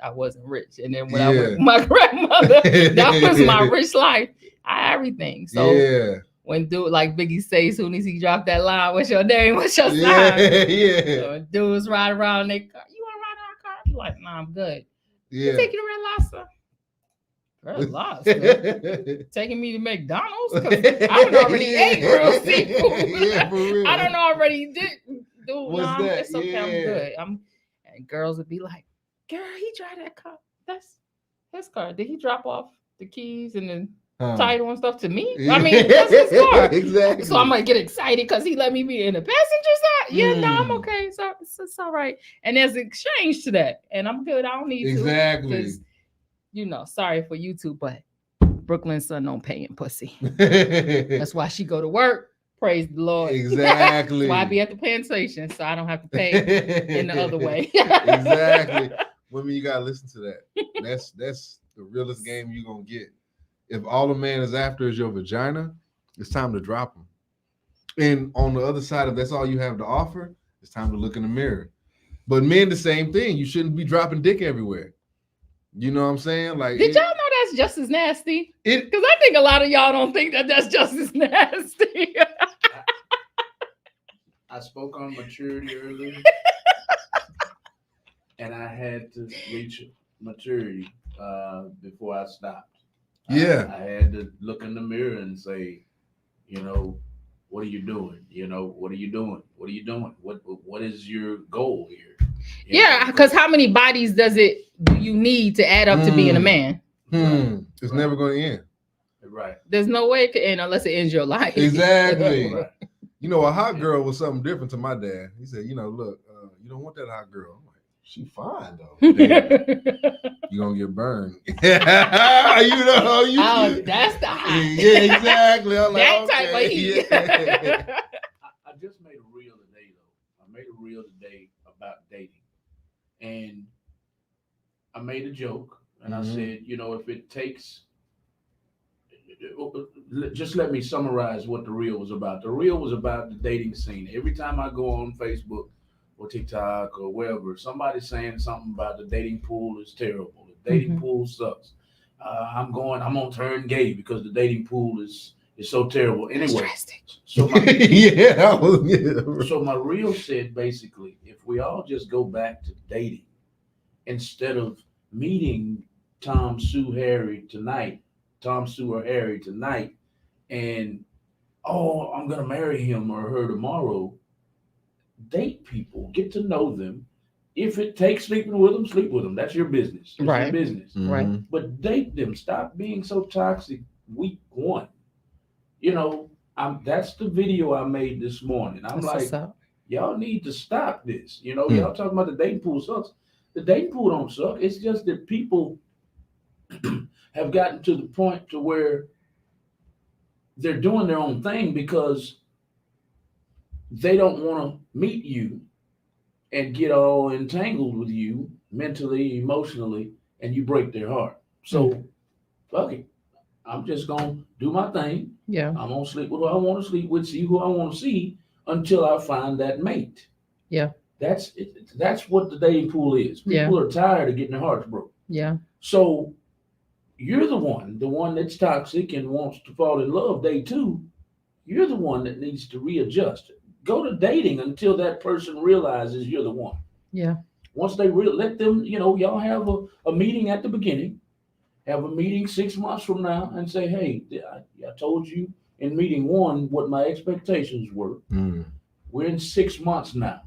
I wasn't rich. And then when I was with my grandmother, that was my rich life. I had everything. So when like Biggie say, as soon as he dropped that line, what's your name? What's your sign? So dudes ride around their car. You want to ride our car? I'm like, nah, I'm good. You take you to Red Lobster. Girl, lots, girl. Taking me to McDonald's because I don't already ate grilled seafood. Yeah, for real. I don't already did. Dude, What's no, that? it's okay. I'm Yeah. good. And girls would be like, "Girl, he drive that car. That's his car. Did he drop off the keys and the title and stuff to me? I mean, that's his car. Exactly. So I'm gonna get excited because he let me be in the passenger side. Yeah, no, I'm okay. It's all right. And there's an exchange to that, and I'm good. I don't need to. Exactly. Sorry for you two, but Brooklyn's son don't pay in pussy. That's why she go to work. Praise the Lord. Exactly. That's why I be at the plantation, so I don't have to pay in the other way. Exactly. Women, you gotta listen to that. That's the realest game you're gonna get. If all a man is after is your vagina, it's time to drop him. And on the other side, if that's all you have to offer, it's time to look in the mirror. But men, the same thing. You shouldn't be dropping dick everywhere. You know what I'm saying? Like, did y'all know that's just as nasty? Because I think a lot of y'all don't think that that's just as nasty. I spoke on maturity earlier, and I had to reach maturity before I stopped. Yeah. I had to look in the mirror and say, what are you doing? What are you doing? What are you doing? What is your goal here? Yeah, because how many bodies do you need to add up to being a man? It's never going to end. Right. There's no way it could end unless it ends your life. Exactly. Right. A hot girl was something different to my dad. He said, look, you don't want that hot girl. I'm like, she fine though. You're gonna get burned. That's the hot. Yeah, exactly. I'm like, that type of heat. I just made a reel today though. I made a reel today about dating. And I made a joke and I said, if it takes, just let me summarize what the reel was about. The reel was about the dating scene. Every time I go on Facebook or TikTok or wherever, somebody's saying something about the dating pool is terrible. The dating pool sucks. I'm gonna turn gay because the dating pool is so terrible. Anyway, so my reel said basically, if we all just go back to dating instead of meeting Tom, Sue, or Harry tonight, and I'm gonna marry him or her tomorrow. Date people, get to know them. If it takes sleeping with them, sleep with them. That's your business. It's your business. Right. But date them. Stop being so toxic week one. That's the video I made this morning. I'm like, y'all need to stop this. Y'all talking about the dating pool sucks. The dating pool don't suck. It's just that people have gotten to the point to where they're doing their own thing because they don't want to meet you and get all entangled with you mentally, emotionally, and you break their heart. So, fuck it. I'm just going to do my thing. Yeah. I'm going to sleep with who I want to sleep with, see who I want to see until I find that mate. Yeah. That's it. That's what the dating pool is. People are tired of getting their hearts broke. Yeah. So you're the one that's toxic and wants to fall in love day two. You're the one that needs to readjust. Go to dating until that person realizes you're the one. Yeah. Once they let them, y'all have a meeting at the beginning, have a meeting 6 months from now and say, hey, I told you in meeting one what my expectations were. We're in 6 months now.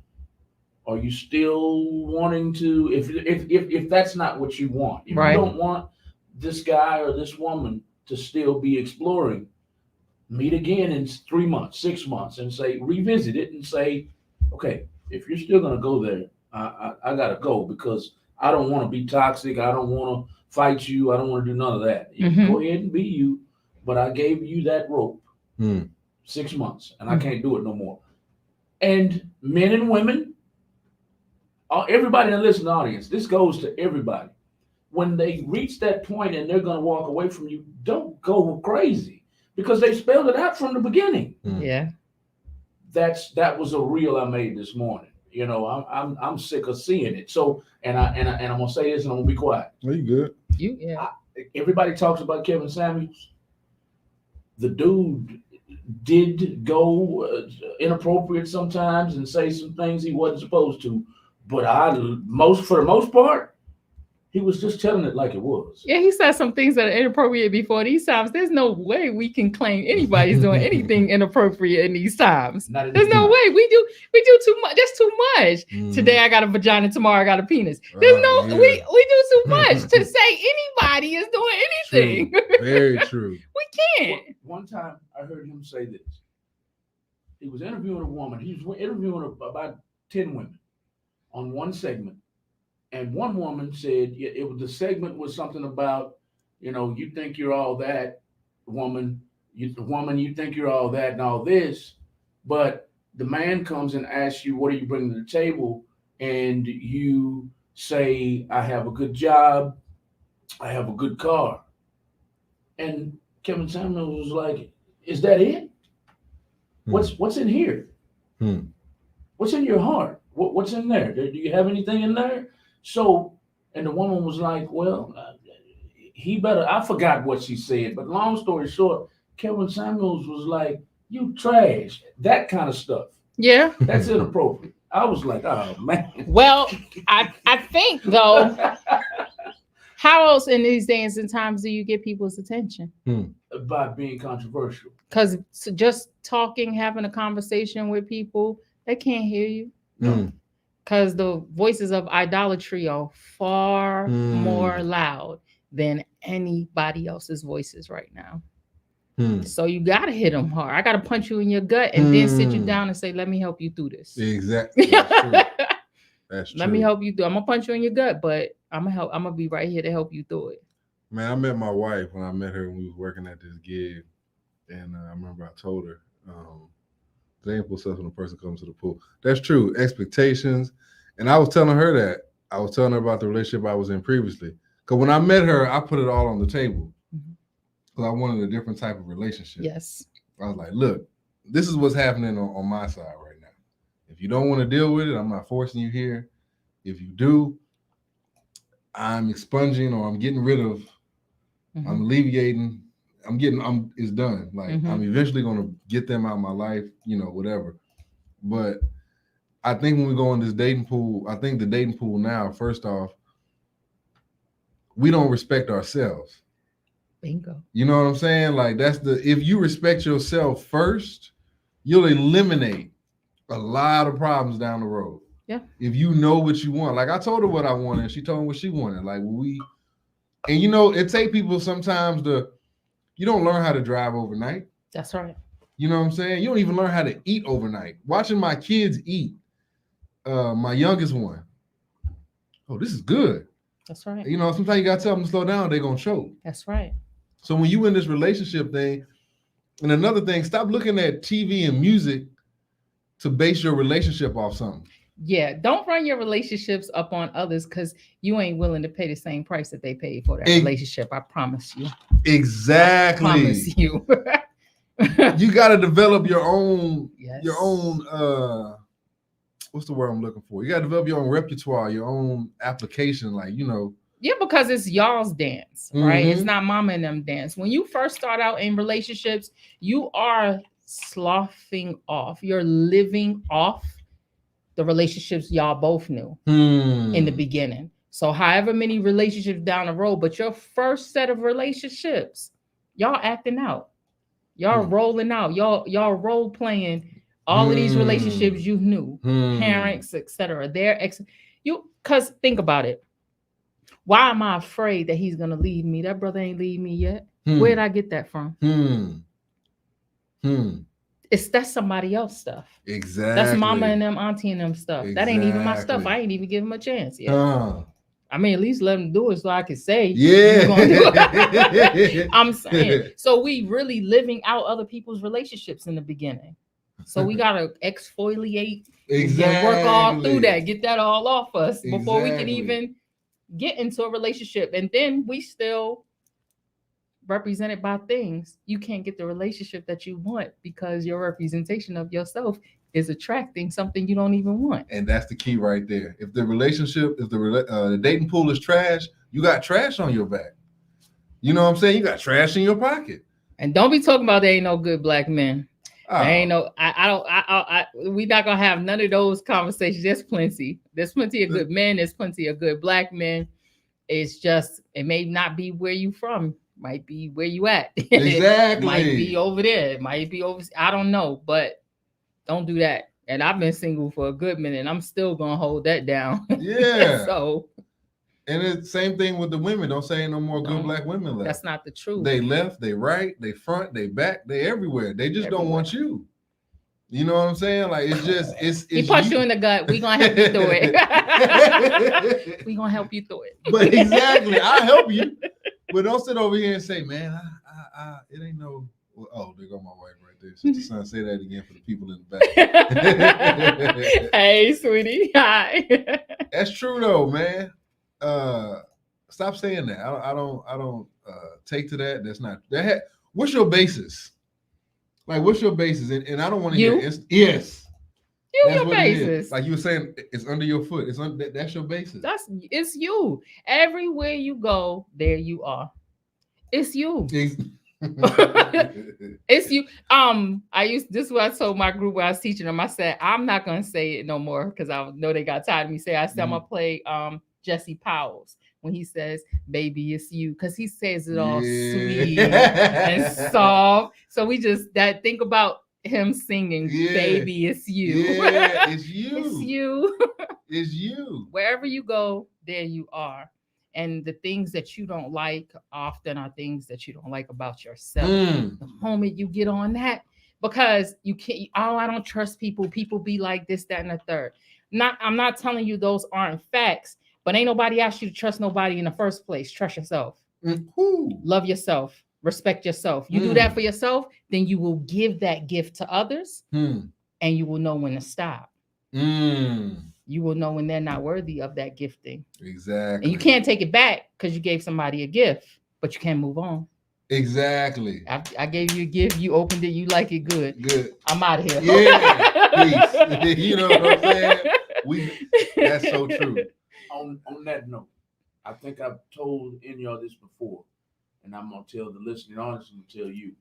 Are you still wanting to, if that's not what you want, if you don't want this guy or this woman to still be exploring, meet again in 3 months, 6 months, and say, revisit it and say, okay, if you're still going to go there, I got to go because I don't want to be toxic. I don't want to fight you. I don't want to do none of that. You can go ahead and be you, but I gave you that rope 6 months and I can't do it no more. And men and women, everybody in the listening audience, this goes to everybody. When they reach that point and they're going to walk away from you, don't go crazy. Because they spelled it out from the beginning. Yeah, that was a reel I made this morning. I'm sick of seeing it. So and I'm gonna say this and I'm gonna be quiet. Are you good? Everybody talks about Kevin Samuels. The dude did go inappropriate sometimes and say some things he wasn't supposed to, but for the most part, He was just telling it like it was. Yeah, he said some things that are inappropriate before these times. There's no way we can claim anybody's doing anything inappropriate in these times. There's no way. We do too much. That's too much. Today I got a vagina, tomorrow I got a penis. There's we do too much to say anybody is doing anything. True. Very true. We can't. One time I heard him say this. He was interviewing a woman. He was interviewing about 10 women on one segment. And one woman said the segment was something about, you think you're all that, woman. You think you're all that and all this, but the man comes and asks you, what are you bringing to the table? And you say, I have a good job, I have a good car. And Kevin Samuels was like, is that it? What's in here? What's in your heart? What's in there? Do you have anything in there? So, and the woman was like, well, he better, I forgot what she said, but long story short, Kevin Samuels was like, you trash, that kind of stuff. Yeah. That's inappropriate. I was like, oh, man. Well, I think, though, how else in these days and times do you get people's attention? By being controversial. Because just talking, having a conversation with people, they can't hear you. Because the voices of idolatry are far more loud than anybody else's voices right now. So you got to hit them hard. I got to punch you in your gut and then sit you down and say, let me help you through this. Exactly. That's true. That's true. Let me help you through. I'm going to punch you in your gut, but I'm going to be right here to help you through it. Man, I met my wife when I met her when we was working at this gig. And I remember I told her, they ain't put stuff when a person comes to the pool. That's true. Expectations. And I was telling her that. I was telling her about the relationship I was in previously. Because when I met her, I put it all on the table. Because I wanted a different type of relationship. Yes. I was like, look, this is what's happening on my side right now. If you don't want to deal with it, I'm not forcing you here. If you do, I'm expunging or I'm getting rid of, I'm alleviating. It's done. Like I'm eventually going to get them out of my life, whatever. But I think when we go in this dating pool, I think the dating pool now, first off, we don't respect ourselves. Bingo. You know what I'm saying? Like if you respect yourself first, you'll eliminate a lot of problems down the road. Yeah. If you know what you want. Like I told her what I wanted, and she told me what she wanted. Like it take people sometimes you don't learn how to drive overnight. That's right. You know what I'm saying? You don't even learn how to eat overnight. Watching my kids eat, my youngest one, oh, this is good. That's right. Sometimes you got to tell them to slow down, they're going to choke. That's right. So when you in this relationship thing, and another thing, stop looking at TV and music to base your relationship off something. Yeah, don't run your relationships up on others because you ain't willing to pay the same price that they paid for that relationship. I promise you. Exactly. I promise you. You got to develop your own, Yes. what's the word I'm looking for? You got to develop your own repertoire, your own application, Yeah, because it's y'all's dance, right? It's not mama and them dance. When you first start out in relationships, you are sloughing off. You're living off the relationships y'all both knew in the beginning. So however many relationships down the road, but your first set of relationships, y'all acting out. Y'all rolling out. Y'all role playing all of these relationships you knew, parents, etc. Because think about it. Why am I afraid that he's gonna leave me? That brother ain't leave me yet. Where'd I get that from? That's somebody else stuff. Exactly. That's mama and them, auntie and them stuff. That ain't even my stuff. I ain't even give him a chance yet. I mean, at least let him do it so I can say, yeah. You gonna do it. I'm saying. So we really living out other people's relationships in the beginning. So we gotta exfoliate, work all through that, get that all off us before we can even get into a relationship. And then we still represented by things. You can't get the relationship that you want because your representation of yourself is attracting something you don't even want. And that's the key right there. If the relationship, the dating pool is trash, you got trash on your back. You know what I'm saying? You got trash in your pocket. And don't be talking about there ain't no good black men. There ain't no. We not gonna have none of those conversations. There's plenty. There's plenty of good men. There's plenty of good black men. It's just, it may not be where you from, might be where you at. Exactly. Might be over there, it might be over. I don't know, but don't do that. And I've been single for a good minute, and I'm still gonna hold that down. Yeah. So. And it's same thing with the women. Don't say no more good black women left. That's not the truth. They left, they right, they front, they back, they everywhere. They just don't want you. You know what I'm saying? Like it's he punched you in the gut. We gonna help you through it. We gonna help you through it. But exactly, I'll help you. But don't sit over here and say, man, it ain't no. Well, oh, there go my wife right there. Sister Son, say that again for the people in the back. Hey, sweetie. Hi. That's true though, man. Stop saying that. I don't take to that. That's not that. What's your basis? Like, what's your basis? And I don't want to hear. Yes. That's your basis. Like you were saying, it's under your foot. That's your basis. It's you. Everywhere you go, there you are. It's you. It's you. This is what I told my group when I was teaching them. I said, I'm not gonna say it no more because I know they got tired of me saying. I said, I'm gonna play Jesse Powell's when he says, "Baby, it's you," because he says it all sweet and soft. So we just think about him singing, "Baby, it's you." Yeah, it's you. It's you. It's you. Wherever you go, there you are. And the things that you don't like often are things that you don't like about yourself. The moment you get on that, because you can't, I don't trust people. People be like this, that, and the third. I'm not telling you those aren't facts, but ain't nobody asked you to trust nobody in the first place. Trust yourself. Love yourself. Respect yourself. You do that for yourself, then you will give that gift to others, and you will know when to stop. You will know when they're not worthy of that gifting. Exactly. And you can't take it back because you gave somebody a gift, but you can move on. Exactly. I gave you a gift. You opened it. You like it. Good. Good. I'm out of here. Yeah. Peace. You know what I'm saying? That's so true. On that note, I think I've told any of this before, and I'm gonna tell the listening audience and tell you.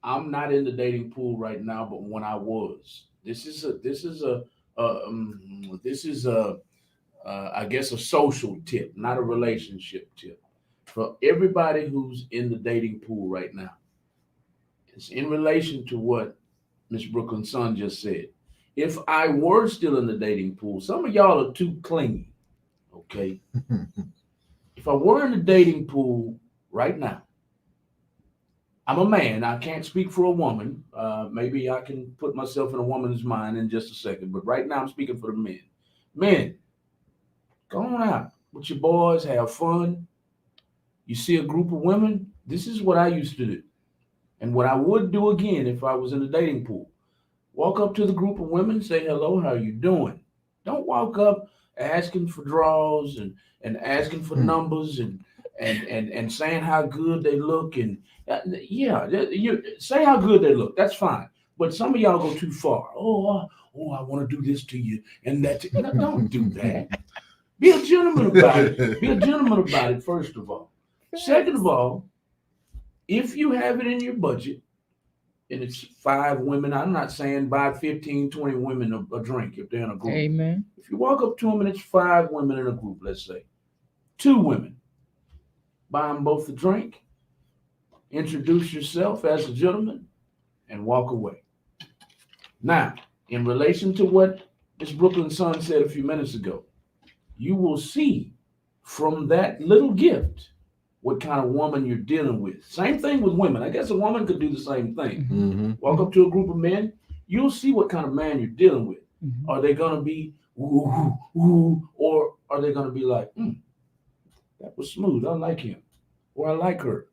I'm not in the dating pool right now, but when I was, this is I guess a social tip, not a relationship tip. For everybody who's in the dating pool right now, it's in relation to what Miss Brooklyn's son just said. If I were still in the dating pool, some of y'all are too clingy, okay? If I were in the dating pool right now, I'm a man. I can't speak for a woman. Maybe I can put myself in a woman's mind in just a second. But right now, I'm speaking for the men. Men, go on out with your boys. Have fun. You see a group of women. This is what I used to do. And what I would do again if I was in the dating pool. Walk up to the group of women. Say, hello, how are you doing? Don't walk up asking for draws and asking for numbers and saying how good they look and you say how good they look. That's fine. But some of y'all go too far. Oh, I want to do this to you and that. No, don't do that. Be a gentleman about it. Be a gentleman about it, first of all. Second of all, if you have it in your budget and it's 5 women, I'm not saying buy 15, 20 women a drink if they're in a group. Amen. If you walk up to them and it's 5 women in a group, let's say, 2 women, buy them both a drink, introduce yourself as a gentleman, and walk away. Now, in relation to what Ms. Brooklyn's son said a few minutes ago, you will see from that little gift what kind of woman you're dealing with. Same thing with women. I guess a woman could do the same thing. Walk up to a group of men, you'll see what kind of man you're dealing with. Are they going to be, ooh, or are they going to be like, that was smooth. I like him. Or I like her.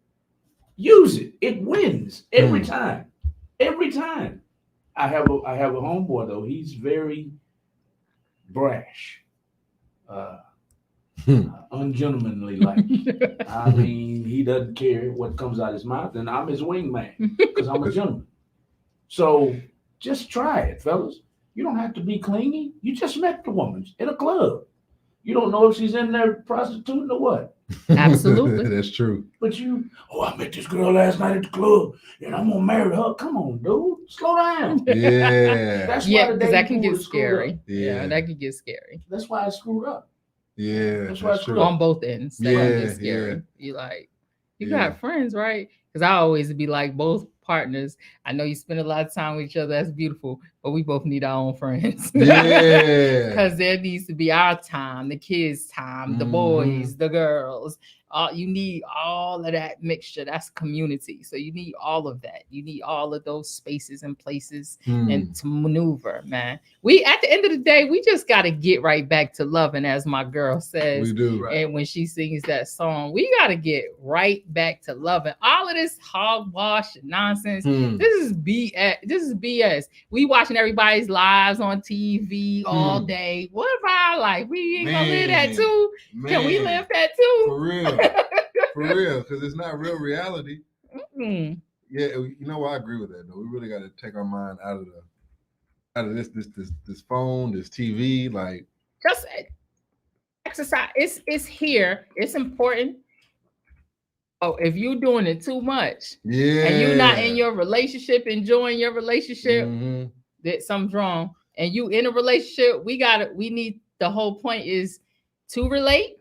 Use it. It wins every time. Every time. I have a homeboy though. He's very brash. Ungentlemanly like. I mean, he doesn't care what comes out his mouth, and I'm his wingman because I'm a gentleman. So just try it, fellas. You don't have to be clingy. You just met the woman in a club. You don't know if she's in there prostituting or what. Absolutely. That's true. But I met this girl last night at the club and I'm gonna marry her. Come on, dude. Slow down. Yeah. That's because that can get scary. Yeah, that can get scary. That's why I screwed up. Yeah, that's true. On both ends. That can get scary. Yeah. You like, you got friends, right? Because I always be like, both partners, I know you spend a lot of time with each other. That's beautiful, but we both need our own friends. Yeah. Because there needs to be our time, the kids' time, the boys, the girls. You need all of that mixture. That's community. So you need all of that. You need all of those spaces and places and to maneuver, man. We, at the end of the day, we just got to get right back to loving, as my girl says. We do. And when she sings that song, we got to get right back to loving. All of this hogwash and nonsense. This is BS. This is BS. We watching everybody's lives on TV all day. What about our life? We ain't gonna live that too. Can we live that too? For real. For real. Because it's not real reality. Yeah, you know what? I agree with that though. We really got to take our mind out of this phone, this TV. Like, just exercise. It's here. It's important. Oh, if you're doing it too much, and you're not in your relationship, enjoying your relationship, that something's wrong. And you in a relationship, we need, the whole point is to relate.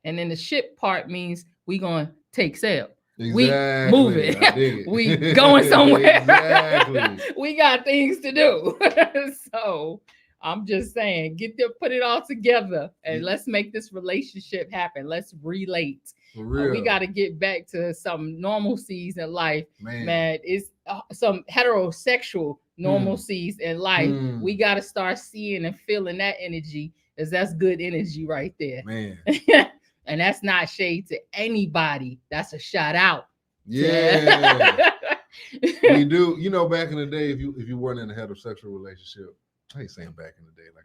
And then the ship part means we gonna take sail. Exactly. We moving. We going somewhere. Exactly. We got things to do. So I'm just saying, put it all together and let's make this relationship happen. Let's relate. For real. We got to get back to some normalcies in life, man. It's some heterosexual normalcies in life. We got to start seeing and feeling that energy, because that's good energy right there, man. And that's not shade to anybody. That's a shout out. Yeah. We do. You know, back in the day, if you weren't in a heterosexual relationship, I ain't saying back in the day, like,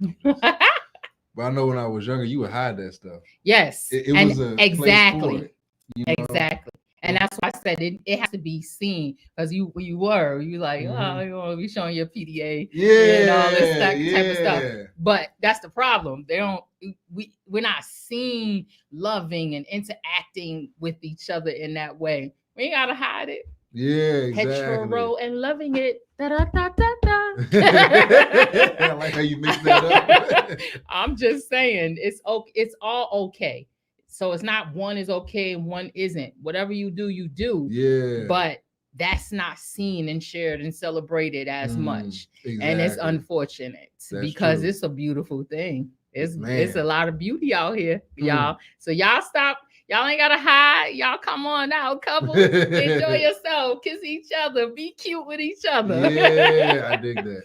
but I know when I was younger, you would hide that stuff. Yes. It was exactly. You know? Exactly. And that's why I said it has to be seen, because you like, oh, you want to be showing your PDA and all this type of stuff. But that's the problem. We're not seeing, loving, and interacting with each other in that way. We ain't gotta hide it. Yeah, exactly. Hetero and loving it. Da, da, da, da, da. I like how you mix that up. I'm just saying, it's okay. It's all okay. So it's not one is okay and one isn't. Whatever you do, you do. Yeah. But that's not seen and shared and celebrated as much. Exactly. And it's unfortunate. That's because true. It's a beautiful thing. It's a lot of beauty out here, y'all. So y'all stop. Y'all ain't gotta hide. Y'all come on out, couple. Enjoy yourself. Kiss each other. Be cute with each other. Yeah, I dig that.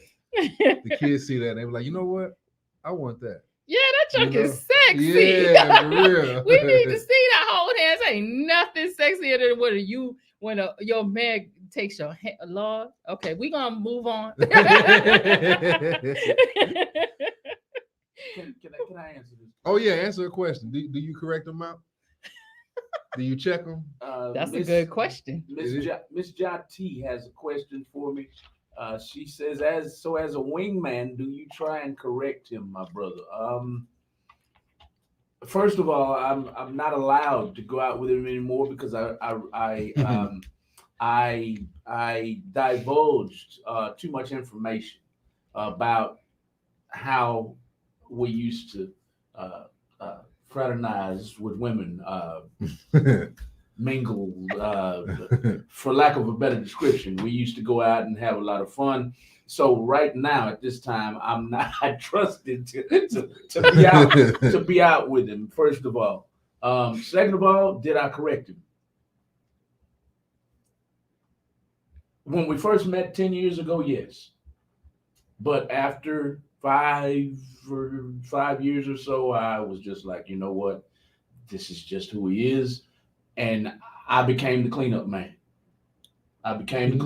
The kids see that and they be like, you know what? I want that. Yeah, that junk is sexy. Yeah, for real. We need to see that hold hands. Ain't nothing sexier than when your man takes your hand. Lord, okay, we gonna move on. Can I answer this? Oh yeah, answer a question. Do you correct them out? Do you check them? That's a good question. Miss Jati has a question for me. She says, as a wingman, do you try and correct him, my brother? First of all, I'm not allowed to go out with him anymore because I divulged too much information about how we used to fraternize with women, mingle, for lack of a better description. We used to go out and have a lot of fun. So right now at this time, I'm not trusted to be out with him, first of all. Second of all, did I correct him? When we first met 10 years ago, yes. But after 5 years or so, I was just like, you know what? This is just who he is. And I became the cleanup man. I was going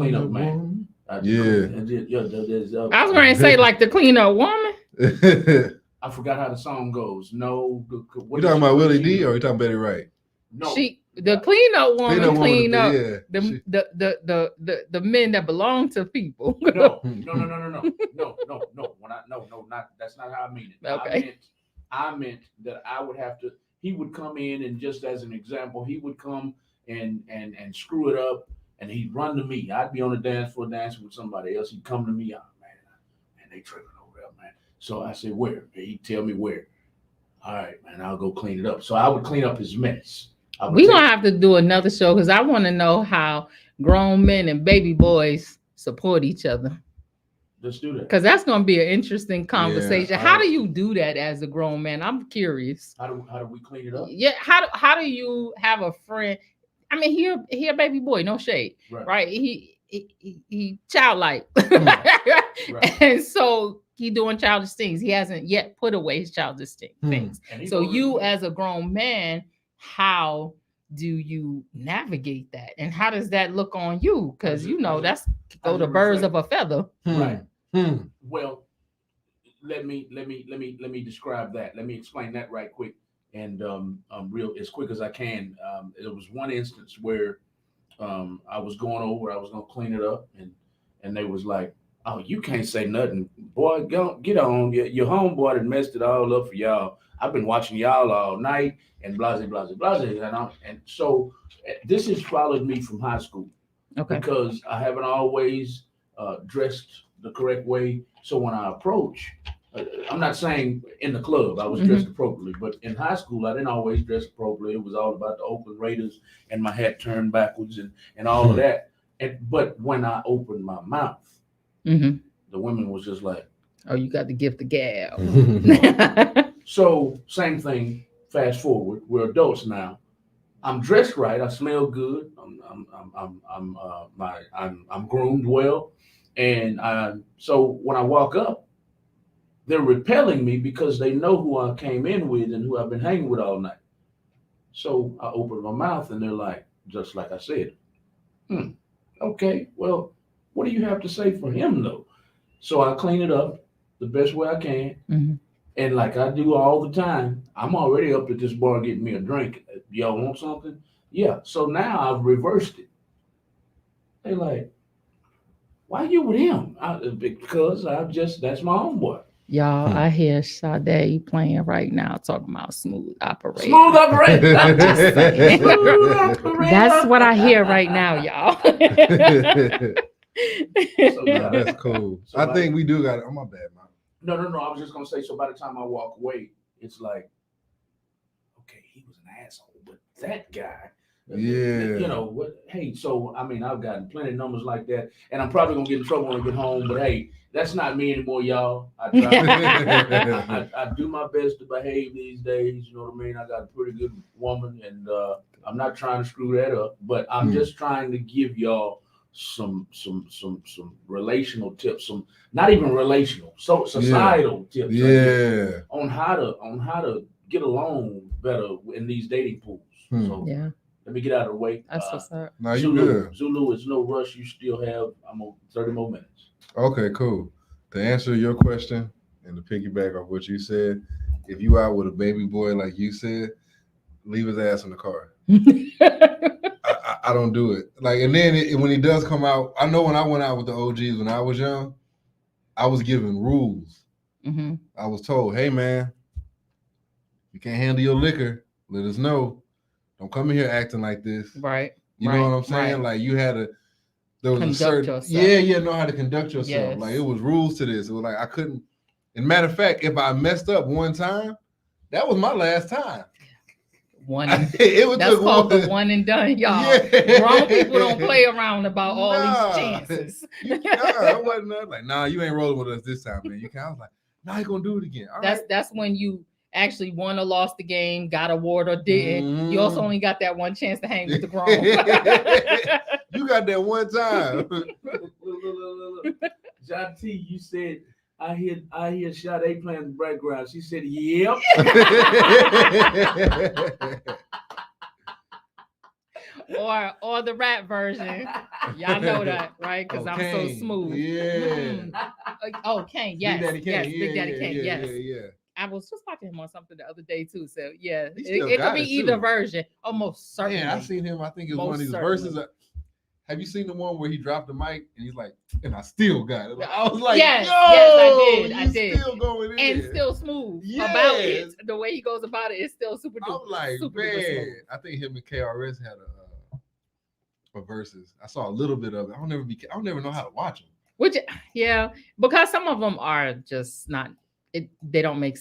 to say, like the cleanup woman. I forgot how the song goes. No. You talking about Willie D or you talking Betty Wright? No. The cleanup woman clean up the men that belong to people. No. That's not how I mean it. Okay. I meant that I would have to. He would come in, and just as an example, he would come and screw it up, and he'd run to me. I'd be on the dance floor dancing with somebody else. He'd come to me. Oh, man, they tripping over there, man. So I said, where? He'd tell me where. All right, man, I'll go clean it up. So I would clean up his mess. We're gonna have to do another show because I want to know how grown men and baby boys support each other. Let's do that. Because that's gonna be an interesting conversation. Yeah, how do you do that as a grown man? I'm curious. How do we clean it up? Yeah, how do you have a friend? I mean, he a baby boy, no shade, right? He childlike, Right. and so he doing childish things. He hasn't yet put away his childish things. So you, as a grown man, how do you navigate that, and how does that look on you? Because you know that's go to birds of a feather, right? Well, let me describe that. Let me explain that right quick and real as quick as I can. There was one instance where I was going over, I was gonna clean it up, and they was like, "Oh, you can't say nothing, boy. Go get on. Your homeboy that messed it all up for y'all. I've been watching y'all all night and blase, and so this has followed me from high school, because I haven't always dressed the correct way. So when I approach, I'm not saying in the club I was dressed appropriately, but in high school I didn't always dress appropriately. It was all about the Oakland Raiders and my hat turned backwards and all of that. But when I opened my mouth, the women was just like, "Oh, you got to give the gab." So same thing. Fast forward, we're adults now. I'm dressed right. I smell good. I'm groomed well, and so when I walk up, they're repelling me because they know who I came in with and who I've been hanging with all night. So I open my mouth and they're like, just like I said, okay, well, what do you have to say for him though? So I clean it up the best way I can. And like I do all the time, I'm already up at this bar getting me a drink. Y'all want something? Yeah. So now I've reversed it. They like, why you with him? Because that's my homeboy. Y'all, I hear Sade playing right now, talking about smooth operator. Smooth operator. I'm just saying. That's what I hear right now, y'all. So, that's cool. So I think we do got it. Oh, my bad, man. No. I was just gonna say. So by the time I walk away, it's like, okay, he was an asshole, but that guy, you know what? Hey, so I mean, I've gotten plenty of numbers like that, and I'm probably gonna get in trouble when I get home. But hey, that's not me anymore, y'all. I try. I do my best to behave these days. You know what I mean? I got a pretty good woman, and I'm not trying to screw that up. But I'm just trying to give y'all some relational tips, some not even relational, so societal tips, on how to get along better in these dating pools. So let me get out of the way. That's what's up. No, you good. Zulu, it's no rush. You still have 30 more minutes. Okay, cool. To answer your question and to piggyback off what you said, if you out with a baby boy like you said, leave his ass in the car. I don't do it. Like, and then when he does come out, I know when I went out with the OGs when I was young, I was given rules. I was told, hey man, you can't handle your liquor, let us know. Don't come in here acting like this. Right. You know what I'm saying? Right. Like you had to, there was conduct a certain, yourself. Know how to conduct yourself. Yes. Like it was rules to this. It was like I couldn't, and matter of fact, if I messed up one time, that was my last time. That's called the one and done, y'all. Yeah. Grown people don't play around about all these chances. I wasn't like, nah, you ain't rolling with us this time, man. I was like, nah, you gonna do it again. All right. That's when you actually won or lost the game, got a award or didn't. You also only got that one chance to hang with the grown. You got that one time. Look. John T, you said I hear Sade playing in the background. She said, yep. or the rap version. Y'all know that, right? Because I'm so smooth. Yeah. Oh, Kane. Yes. Big Daddy Kane. Yes. Yeah. I was just watching him on something the other day too. So yeah, it could be either version. Almost certainly. Yeah, I seen him. I think it was one of these verses. Have you seen the one where he dropped the mic and he's like, and I still got it? Like, I was like, yes, I did. Still going in and still smooth about it. The way he goes about it is still super duper. I'm like, super man, I think him and KRS had a verses. I saw a little bit of it. I'll never know how to watch them. Which, yeah, because some of them are just not they don't make.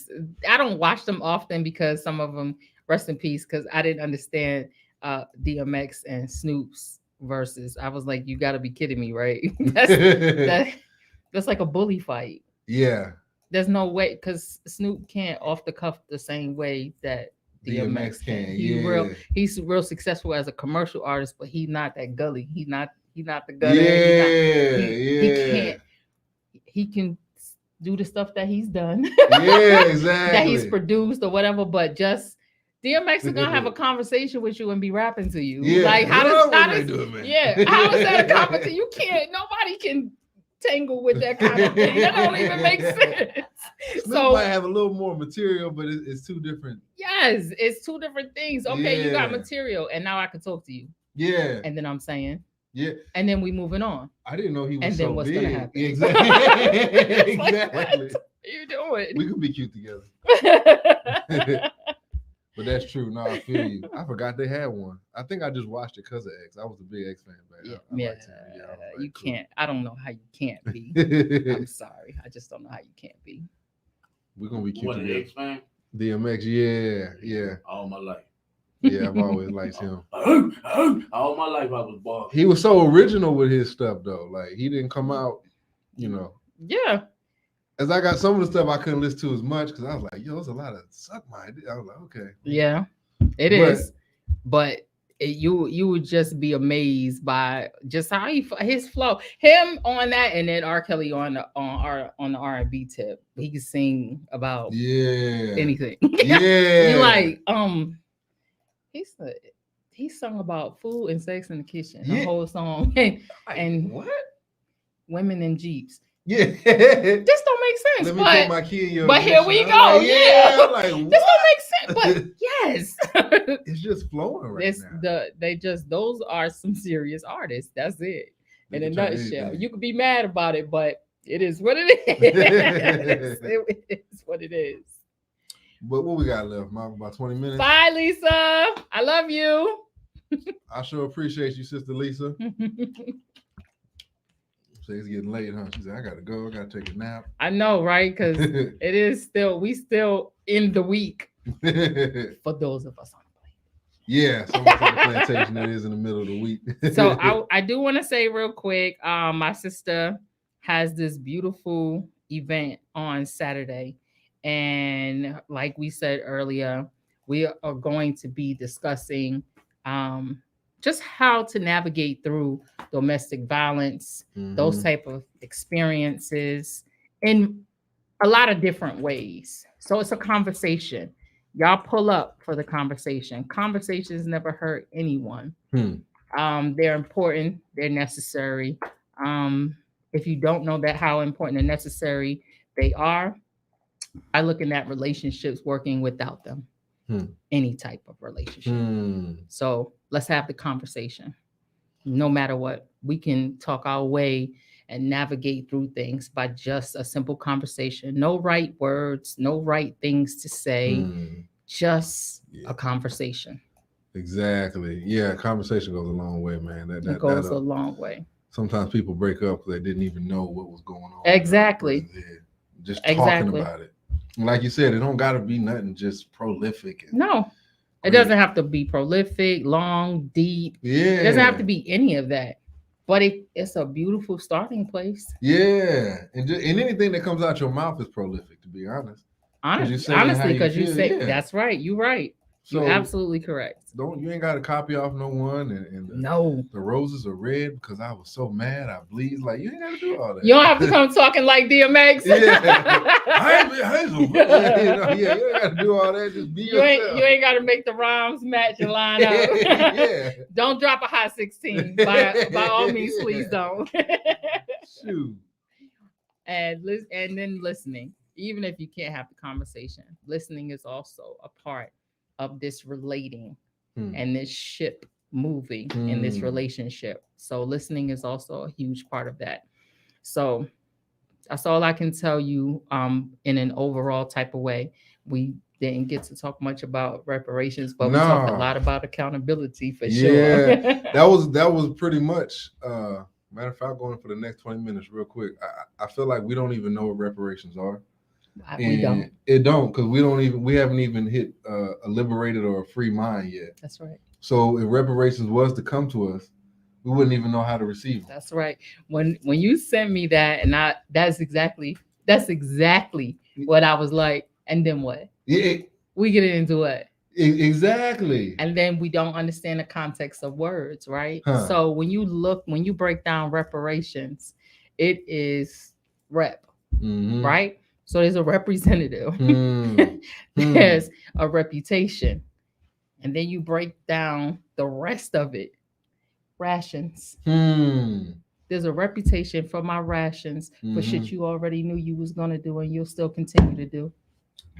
I don't watch them often because some of them, rest in peace, because I didn't understand DMX and Snoop's verses. I was like, you got to be kidding me, right? That's like a bully fight. Yeah. There's no way, because Snoop can't off the cuff the same way that DMX can. He's real successful as a commercial artist, but he's not that gully. He's not the gutter. He can't. He can do the stuff that he's done. Yeah, exactly. That he's produced or whatever, but just DMX is gonna have a conversation with you and be rapping to you. Yeah. Like how does do it, man? Yeah, how is that a conversation? You can't. Nobody can tangle with that kind of thing. That don't even make sense. Snoop might have a little more material, but it's two different. Yes, it's two different things. Okay, you got material, and now I can talk to you. Yeah. And then I'm saying. Yeah. And then we moving on. I didn't know he was and so then what's big. Gonna happen? Exactly. Exactly. What are you doing? We could be cute together. But that's true. No, I feel you. I forgot they had one. I think I just watched it because of X. I was a big X fan back then. You can't. I don't know how you can't be. I'm sorry. I just don't know how you can't be. We're gonna be cute What, together. X fan? DMX, yeah. All my life. Yeah, I've always liked him. All my life I was bored. He was so original with his stuff though. Like he didn't come out, Yeah. As I got some of the stuff I couldn't listen to as much because I was like, yo, there's a lot of suck my dick. I was like, okay. Yeah, it is. But you would just be amazed by just how his flow, him on that, and then R. Kelly on the R&B tip. He can sing about anything. Yeah. You like he sung about food and sex in the kitchen, the whole song, and what? Women in Jeeps. Yeah. This don't make sense. Let me put my key in your But here we go. Like, This don't make sense. But yes. It's just flowing right now. Those are some serious artists. That's it. In a nutshell. You could be mad about it, but it is what it is. It is what it is. But what we got left, Mark? About 20 minutes. Bye, Lisa. I love you. I sure appreciate you, Sister Lisa. It's getting late, huh? She said, I gotta go. I gotta take a nap. I know, right? Because we still in the week for those of us on the plane. Yeah, someone on the plantation that is in the middle of the week. So I do want to say real quick, my sister has this beautiful event on Saturday. And like we said earlier, we are going to be discussing just how to navigate through domestic violence, those type of experiences in a lot of different ways. So it's a conversation. Y'all pull up for the conversation. Conversations never hurt anyone. They're important. They're necessary. If you don't know that how important and necessary they are, I look in at relationships working without them. Any type of relationship. So let's have the conversation. No matter what, we can talk our way and navigate through things by just a simple conversation. No right words, no right things to say, just a conversation. Exactly. Yeah, conversation goes a long way, man. That goes a long way. Sometimes people break up because they didn't even know what was going on. Exactly. Just talking about it. Like you said, it don't got to be nothing just prolific. No, it doesn't have to be prolific, long, deep. Yeah. It doesn't have to be any of that. But it's a beautiful starting place. Yeah. And anything that comes out your mouth is prolific, to be honest. Honestly, because you say, that's right. You're right. So you're absolutely correct. You ain't got to copy off no one. And the roses are red because I was so mad. I bleed. Like, you ain't got to do all that. You don't have to come talking like DMX. You ain't got to do all that. Just be yourself. You ain't got to make the rhymes match your line up. Don't drop a high 16. By all means, please don't. Shoot. And then listening. Even if you can't have the conversation, listening is also a part of this relating and this ship moving in this relationship. So listening is also a huge part of that. So that's all I can tell you in an overall type of way. We didn't get to talk much about reparations, but we talked a lot about accountability for sure. Yeah, that was pretty much matter of fact, going for the next 20 minutes real quick. I feel like we don't even know what reparations are. We don't. It don't, because we haven't even hit a liberated or a free mind yet. That's right. So if reparations was to come to us, we wouldn't even know how to receive them. That's right. When you sent me that, and that's exactly what I was like. And then what? Yeah, we get into what? Exactly. And then we don't understand the context of words, right? Huh. So when you break down reparations, it is rep, right? So there's a representative, there's a reputation, and then you break down the rest of it. Rations. There's a reputation for my rations for shit you already knew you was gonna do and you'll still continue to do.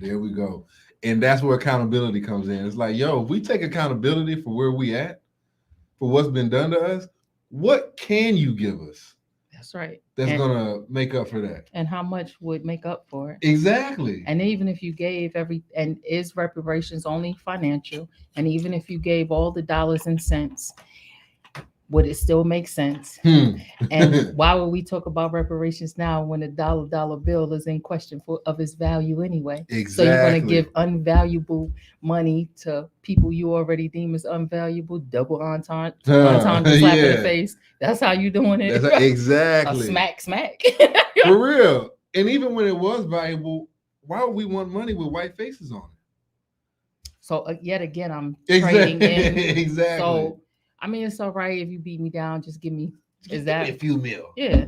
There we go. And that's where accountability comes in. It's like, yo, if we take accountability for where we at, for what's been done to us, what can you give us? That's right. That's gonna make up for that. And how much would make up for it? Exactly. And even if you gave and is reparations only financial, and even if you gave all the dollars and cents, would it still make sense? And why would we talk about reparations now when the dollar bill is in question of its value anyway? Exactly. So you're going to give unvaluable money to people you already deem as unvaluable, double entendre slap in the face. That's how you doing it. Exactly. Smack. For real. And even when it was valuable, why would we want money with white faces on it? So yet again, I'm trading in. Exactly. So I mean, it's all right if you beat me down. Just give me a few mil. Yeah.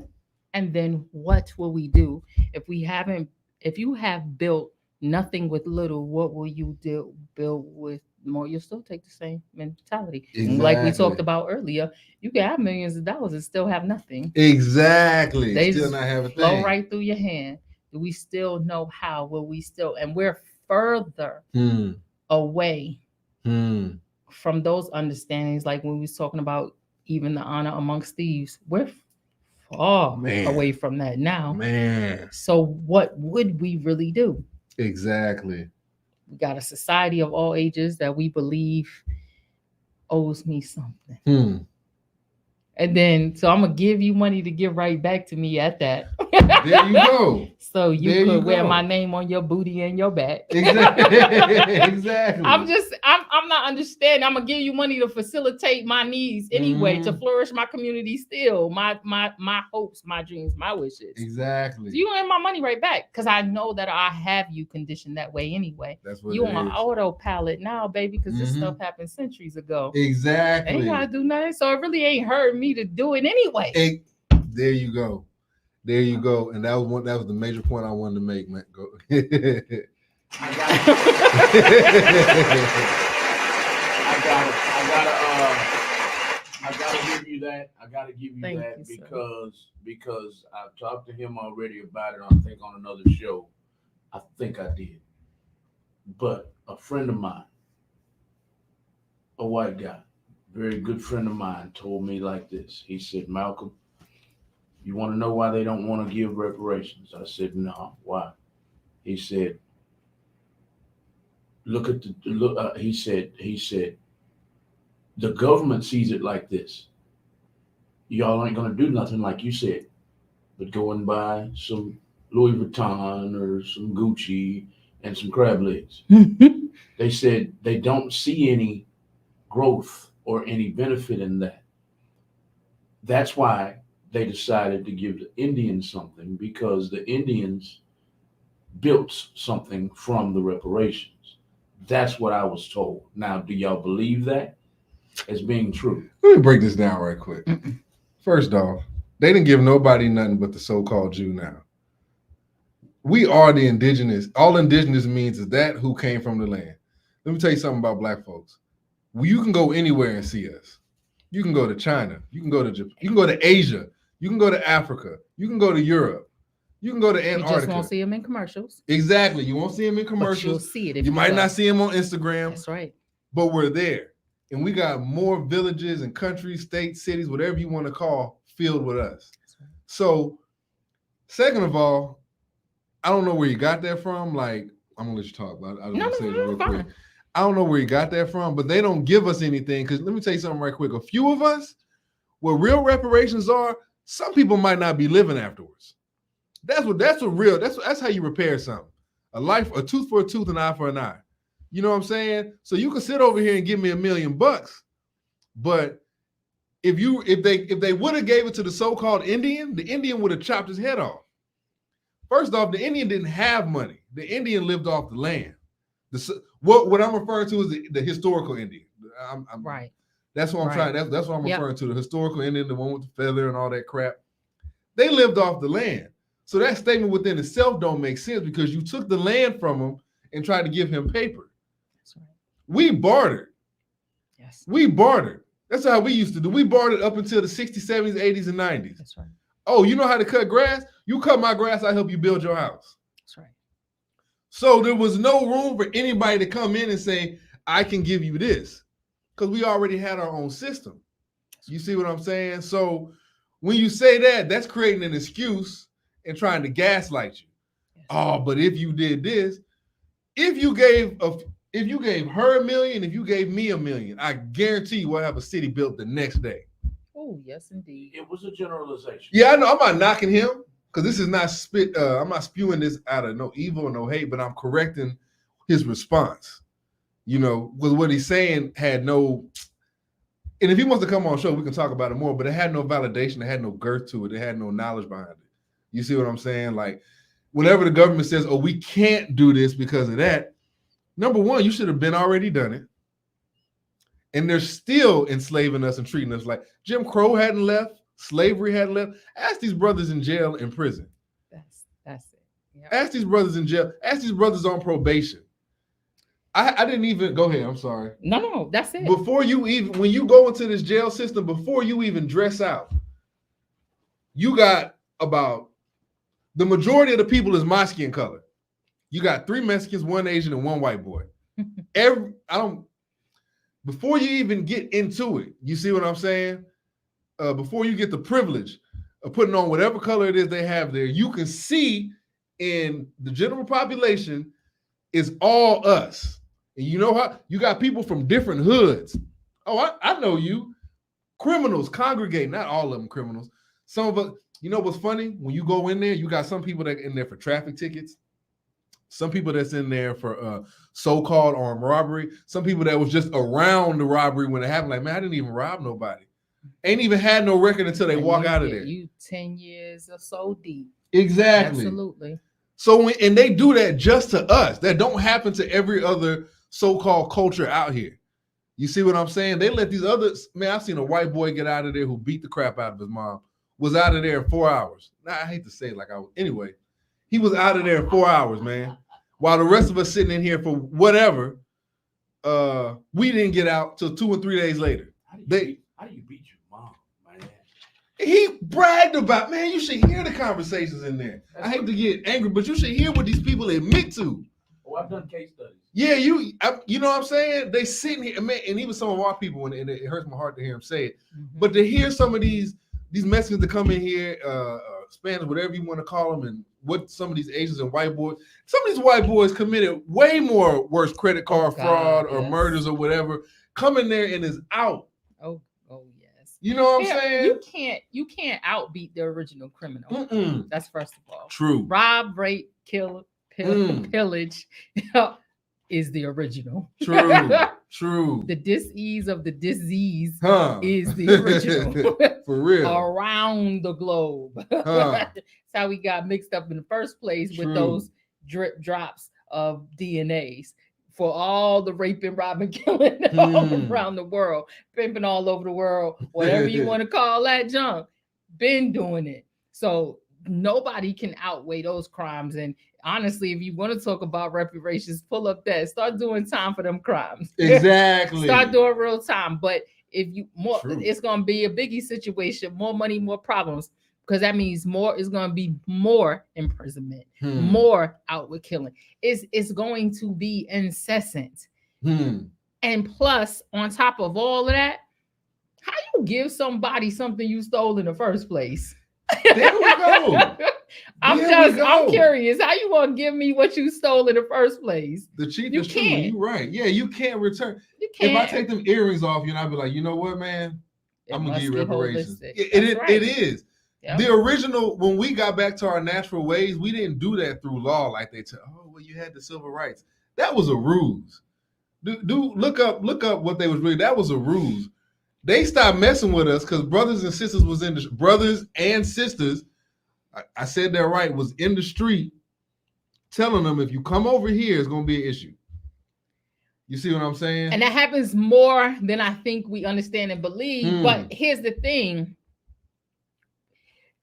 And then what will we do if you have built nothing with little? What will you build with more? You'll still take the same mentality. Exactly. Like we talked about earlier, you can have millions of dollars and still have nothing. Exactly. They still not have a thing. Flow right through your hand. Do we still know how? Will we still? And we're further away from those understandings, like when we was talking about even the honor amongst thieves, we're far away from that now. So what would we really do? Exactly. We got a society of all ages that we believe owes me something. And then, so I'm going to give you money to give right back to me at that. There you go. So you could wear my name on your booty and your back. Exactly. I'm not understanding. I'm going to give you money to facilitate my needs anyway, to flourish my community still, my hopes, my dreams, my wishes. Exactly. So you want my money right back because I know that I have you conditioned that way anyway. That's what you on autopilot now, baby, because this stuff happened centuries ago. Exactly. Ain't got to do nothing. So it really ain't hurting me to do it anyway. There you go. There you go. And that was the major point I wanted to make, man. Go. I gotta give you that. I gotta give you that because I've talked to him already about it. I think on another show. I think I did. But a friend of mine, a white guy, very good friend of mine, told me like this. He said, Malcolm, you want to know why they don't want to give reparations? I said, no. Why? He said, he said, the government sees it like this. Y'all ain't going to do nothing like you said, but go and buy some Louis Vuitton or some Gucci and some crab legs. They said they don't see any growth or any benefit in that. That's why they decided to give the Indians something, because the Indians built something from the reparations. That's what I was told. Now, do y'all believe that as being true? Let me break this down right quick. First off, they didn't give nobody nothing but the so-called Jew now. We are the indigenous. All indigenous means is that who came from the land. Let me tell you something about black folks. You can go anywhere and see us. You can go to China. You can go to Japan. You can go to Asia. You can go to Africa. You can go to Europe. You can go to Antarctica. You just won't see them in commercials. Exactly. You won't see them in commercials. But you'll see it. If you might not see them on Instagram. That's right. But we're there. And we got more villages and countries, states, cities, whatever you want to call, filled with us. Right. So, second of all, I don't know where you got that from. Like, I'm going to let you talk about it. I'm going to say it real quick. I don't know where you got that from, but they don't give us anything. Because let me tell you something right quick. A few of us, what real reparations are, some people might not be living afterwards. That's how you repair something. A tooth for a tooth, an eye for an eye. You know what I'm saying? So you can sit over here and give me $1 million, but if they would have gave it to the so-called Indian, the Indian would have chopped his head off. First off, the Indian didn't have money. The Indian lived off the land. What I'm referring to is the historical Indian. Right. That's what I'm trying. That's what I'm referring to. The historical Indian, the one with the feather and all that crap. They lived off the land. So that statement within itself don't make sense because you took the land from him and tried to give him paper. That's right. We bartered. Yes. We bartered. That's how we used to do. We bartered up until the 60s, 70s, 80s, and 90s. That's right. Oh, you know how to cut grass? You cut my grass, I help you build your house. That's right. So there was no room for anybody to come in and say, I can give you this. Because we already had our own system. You see what I'm saying? So when you say that, that's creating an excuse and trying to gaslight you. Yes. Oh, but if you did this, if you gave her $1 million, if you gave me $1 million, I guarantee you we'll have a city built the next day. Oh, yes, indeed. It was a generalization. Yeah, I know. I'm not knocking him because this is not I'm not spewing this out of no evil or no hate, but I'm correcting his response. You know, with what he's saying had no. And if he wants to come on the show, we can talk about it more. But it had no validation. It had no girth to it. It had no knowledge behind it. You see what I'm saying? Like, whenever the government says, "Oh, we can't do this because of that," number one, you should have been already done it. And they're still enslaving us and treating us like Jim Crow hadn't left, slavery hadn't left. Ask these brothers in jail, in prison. That's it. Yep. Ask these brothers in jail. Ask these brothers on probation. I didn't even go ahead. I'm sorry. No, that's it. Before you even, when you go into this jail system, before you even dress out, you got about the majority of the people is my skin color. You got 3 Mexicans, 1 Asian, and 1 white boy. Before you even get into it, you see what I'm saying? Before you get the privilege of putting on whatever color it is they have there, you can see in the general population is all us. And you know how you got people from different hoods. Oh, I know you. Criminals congregate, not all of them criminals. Some of us, you know what's funny? When you go in there, you got some people that are in there for traffic tickets. Some people that's in there for so-called armed robbery. Some people that was just around the robbery when it happened. Like, man, I didn't even rob nobody. Ain't even had no record until they walk out of there. You 10 years or so deep. Exactly. Absolutely. So and they do that just to us. That don't happen to every other so-called culture out here. You see what I'm saying? They let these others. Man, I've seen a white boy get out of there who beat the crap out of his mom. Was out of there in 4 hours. Now, I hate to say it like I was. Anyway, he was out of there in 4 hours, man. While the rest of us sitting in here for whatever, we didn't get out till 2 or 3 days later. How do you beat your mom, man? He bragged about, man, you should hear the conversations in there. I hate to get angry, but you should hear what these people admit to. Oh, I've done case studies. Yeah, you know what I'm saying? They sitting here, man, and even some of our people, and it hurts my heart to hear them say it. Mm-hmm. But to hear some of these Mexicans that come in here, Spanish, whatever you want to call them, and what some of these Asians and white boys, some of these white boys committed way more worse credit card fraud or murders or whatever. Come in there and is out. Oh yes. You know what I'm saying? You can't outbeat the original criminal. Mm-mm. That's first of all. True. Rob, rape, kill, pillage is the original. True. The dis-ease of the disease is the original. For real. Around the globe. That's how we got mixed up in the first place with those drip drops of DNAs for all the raping, robbing, killing all around the world, pimping all over the world, whatever you want to call that junk. Been doing it. So nobody can outweigh those crimes. And honestly, if you want to talk about reparations, pull up that. Start doing time for them crimes. Exactly. Start doing real time. But if you it's going to be a biggie situation. More money, more problems. Because that means it's going to be more imprisonment, more outward killing. It's going to be incessant. And plus, on top of all of that, how you give somebody something you stole in the first place? There we go. I'm curious. How you want to give me what you stole in the first place? The cheap is true. You're right. Yeah, you can't return. You can't. If I take them earrings off you and I'd be like, you know what, man? I'm gonna give you reparations. It is. Yep. The original, when we got back to our natural ways, we didn't do that through law like they tell. Oh, well, you had the civil rights. That was a ruse. Look up what they was really. That was a ruse. They stopped messing with us because brothers and sisters was in the brothers and sisters. I said that right. Was in the street telling them if you come over here, it's gonna be an issue. You see what I'm saying? And that happens more than I think we understand and believe. But here's the thing.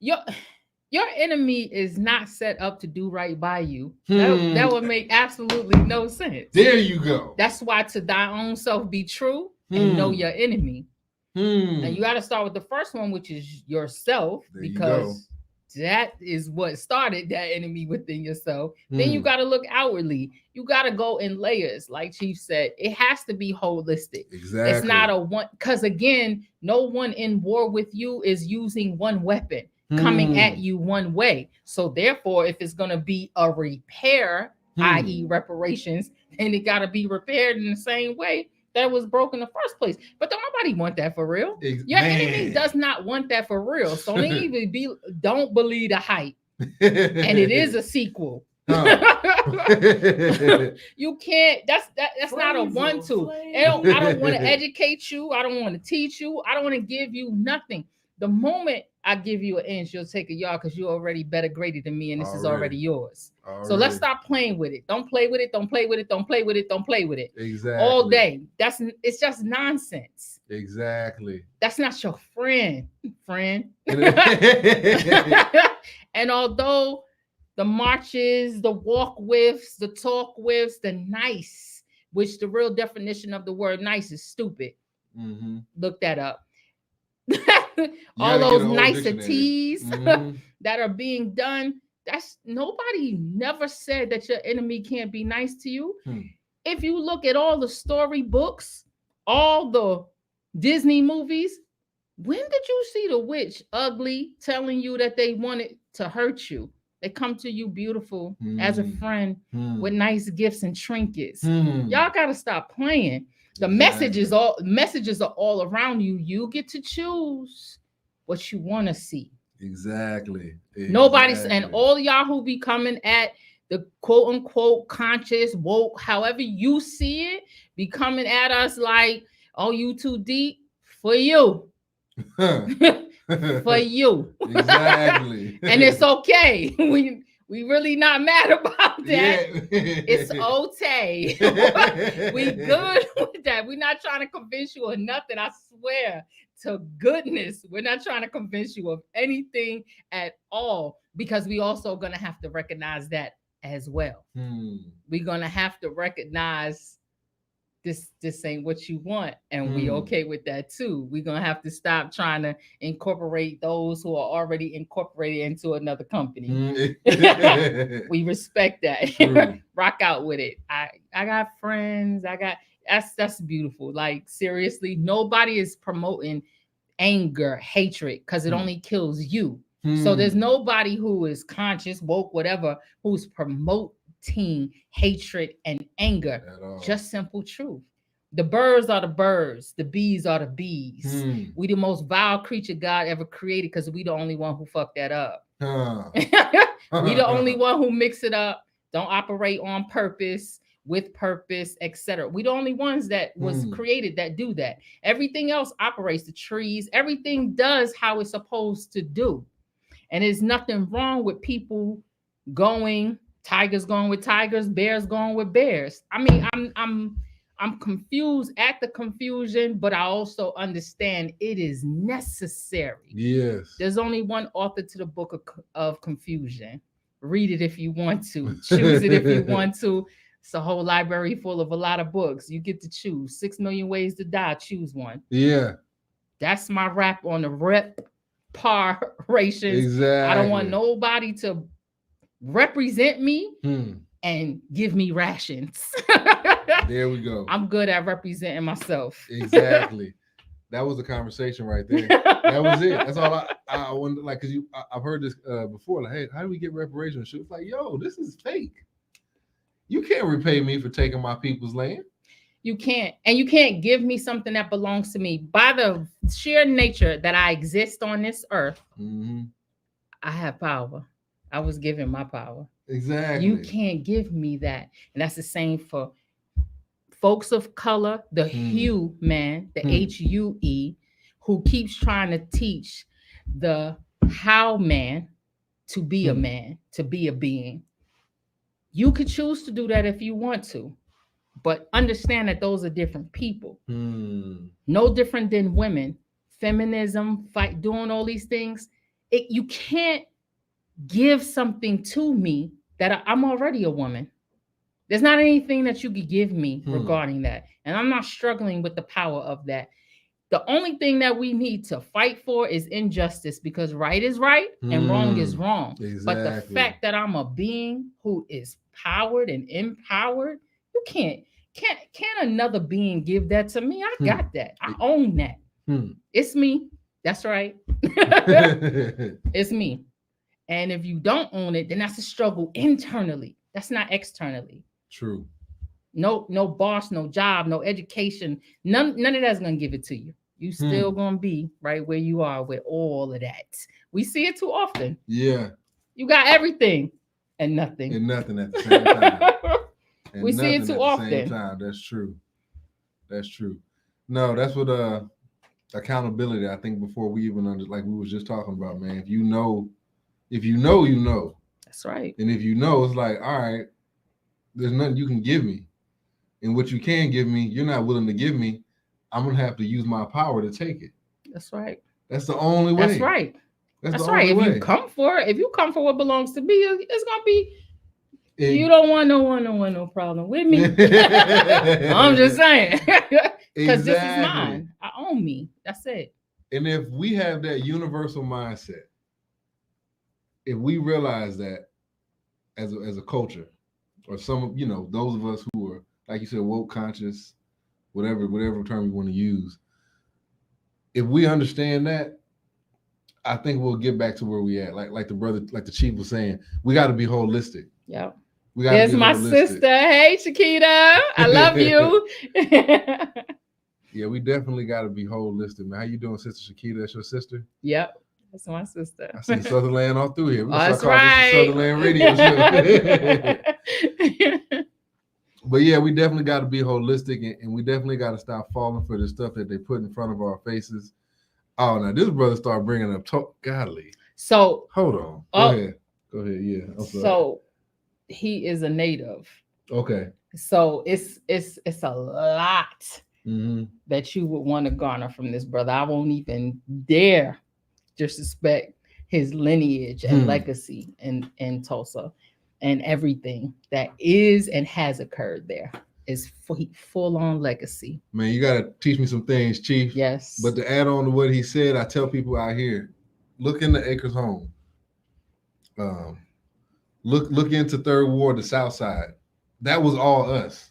Your enemy is not set up to do right by you. That would make absolutely no sense. There you go. That's why to thy own self be true and know your enemy. And you got to start with the first one, which is yourself, because that is what started that enemy within yourself. Then you got to look outwardly. You got to go in layers. Like Chief said, it has to be holistic. Exactly. It's not a one, because again, no one in war with you is using one weapon coming at you one way. So therefore, if it's going to be a repair, i.e. reparations, then it got to be repaired in the same way that was broken in the first place. But don't nobody want that for real. Your enemy does not want that for real. So don't believe the hype. And it is a sequel. You can't, that's not a 1-2. I don't want to educate you. I don't want to teach you. I don't want to give you nothing. The moment I give you an inch, you'll take a yard because you're already better graded than me, and this is already yours. So let's stop playing with it. Don't play with it. Don't play with it. Don't play with it. Don't play with it. Exactly. All day. It's just nonsense. Exactly. That's not your friend. And although the marches, the walk withs, the talk withs, the nice, which the real definition of the word nice is stupid. Look that up. All those niceties that are being done, that's nobody never said that your enemy can't be nice to you. If you look at all the storybooks, all the Disney movies, when did you see the witch ugly telling you that they wanted to hurt you? They come to you beautiful as a friend with nice gifts and trinkets. Y'all gotta stop playing. The messages are all around you. You get to choose what you want to see. Exactly. Nobody's, and all y'all who be coming at the quote unquote conscious, woke, however you see it, be coming at us like, oh, you too deep for you. For you. Exactly. And it's okay. We really not mad about that. Yeah. It's okay. We good with that. We're not trying to convince you of nothing. I swear to goodness, we're not trying to convince you of anything at all, because we also going to have to recognize that as well. We're going to have to recognize this ain't what you want, and we okay with that too. We're gonna have to stop trying to incorporate those who are already incorporated into another company. We respect that. Rock out with it. I got friends. That's beautiful. Like seriously, nobody is promoting anger, hatred, because it only kills you. So there's nobody who is conscious, woke, whatever, who's promoting hatred and anger. Just simple truth. The birds are the birds, the bees are the bees. We the most vile creature God ever created, because we the only one who fucked that up. We the only one who mix it up, don't operate on purpose, with purpose, etc. We the only ones that was created that do that. Everything else operates, the trees, everything does how it's supposed to do. And there's nothing wrong with people tigers going with tigers, bears going with bears. I mean, I'm confused at the confusion, but I also understand it is necessary. Yes. There's only one author to the book of confusion. Read it if you want to. Choose it if you want to. It's a whole library full of a lot of books. You get to choose. 6 million ways to die. Choose one. Yeah. That's my rap on the reparations. Exactly. I don't want nobody to represent me and give me rations. There we go. I'm good at representing myself. Exactly. That was the conversation right there. That was it. That's all I wanted. Like, because I've heard this before. Like, hey, how do we get reparations? She was like, yo, this is fake. You can't repay me for taking my people's land. You can't. And you can't give me something that belongs to me. By the sheer nature that I exist on this earth, I have power. I was given my power. Exactly. You can't give me that. And that's the same for folks of color, the hue man, the HUE, who keeps trying to teach the how man to be a man, to be a being. You could choose to do that if you want to, but understand that those are different people. No different than women. Feminism, fight, doing all these things. You can't give something to me that I'm already a woman. There's not anything that you could give me regarding that. And I'm not struggling with the power of that. The only thing that we need to fight for is injustice, because right is right and wrong is wrong. Exactly. But the fact that I'm a being who is powered and empowered, you can't another being give that to me. I got that. I own that. It's me. That's right. It's me. And if you don't own it, then that's a struggle internally. That's not externally. True. No boss, no job, no education. None of that's gonna give it to you. You still gonna be right where you are with all of that. We see it too often. Yeah. You got everything and nothing. And nothing at the same time. We see it too often. Same time. That's true. That's true. No, that's what accountability. I think before we even like we was just talking about, man. If you know, you know. That's right. And if you know, it's like, all right, there's nothing you can give me. And what you can give me, you're not willing to give me. I'm gonna have to use my power to take it. That's right. That's the only way. That's right. That's the right. only way. If you come for what belongs to me, it's gonna be. You don't want no problem with me. I'm just saying. Because this is mine. I own me. That's it. And if we have that universal mindset, if we realize that as a culture, or some, those of us who are, like you said, woke conscious, whatever term you want to use, if we understand that, I think we'll get back to where we at. Like the brother, like the chief was saying, we got to be holistic. Yep. There's my sister. Hey, Shakita. I love you. Yeah, we definitely got to be holistic, man. How you doing, Sister Shakita? That's your sister? Yep. That's my sister. I see Sutherland all through here. That's right. This Sutherland radio show. But yeah, we definitely got to be holistic, and we definitely got to stop falling for the stuff that they put in front of our faces. Oh, now this brother started bringing up godly. So hold on. Go ahead. Yeah. I'm sorry. So he is a native. Okay. So it's a lot that you would want to garner from this brother. I won't even dare disrespect his lineage and legacy in Tulsa, and everything that is and has occurred there is full on legacy. Man, you got to teach me some things, Chief. Yes. But to add on to what he said, I tell people out here, look into Acres Home. Look into Third Ward, the South Side. That was all us.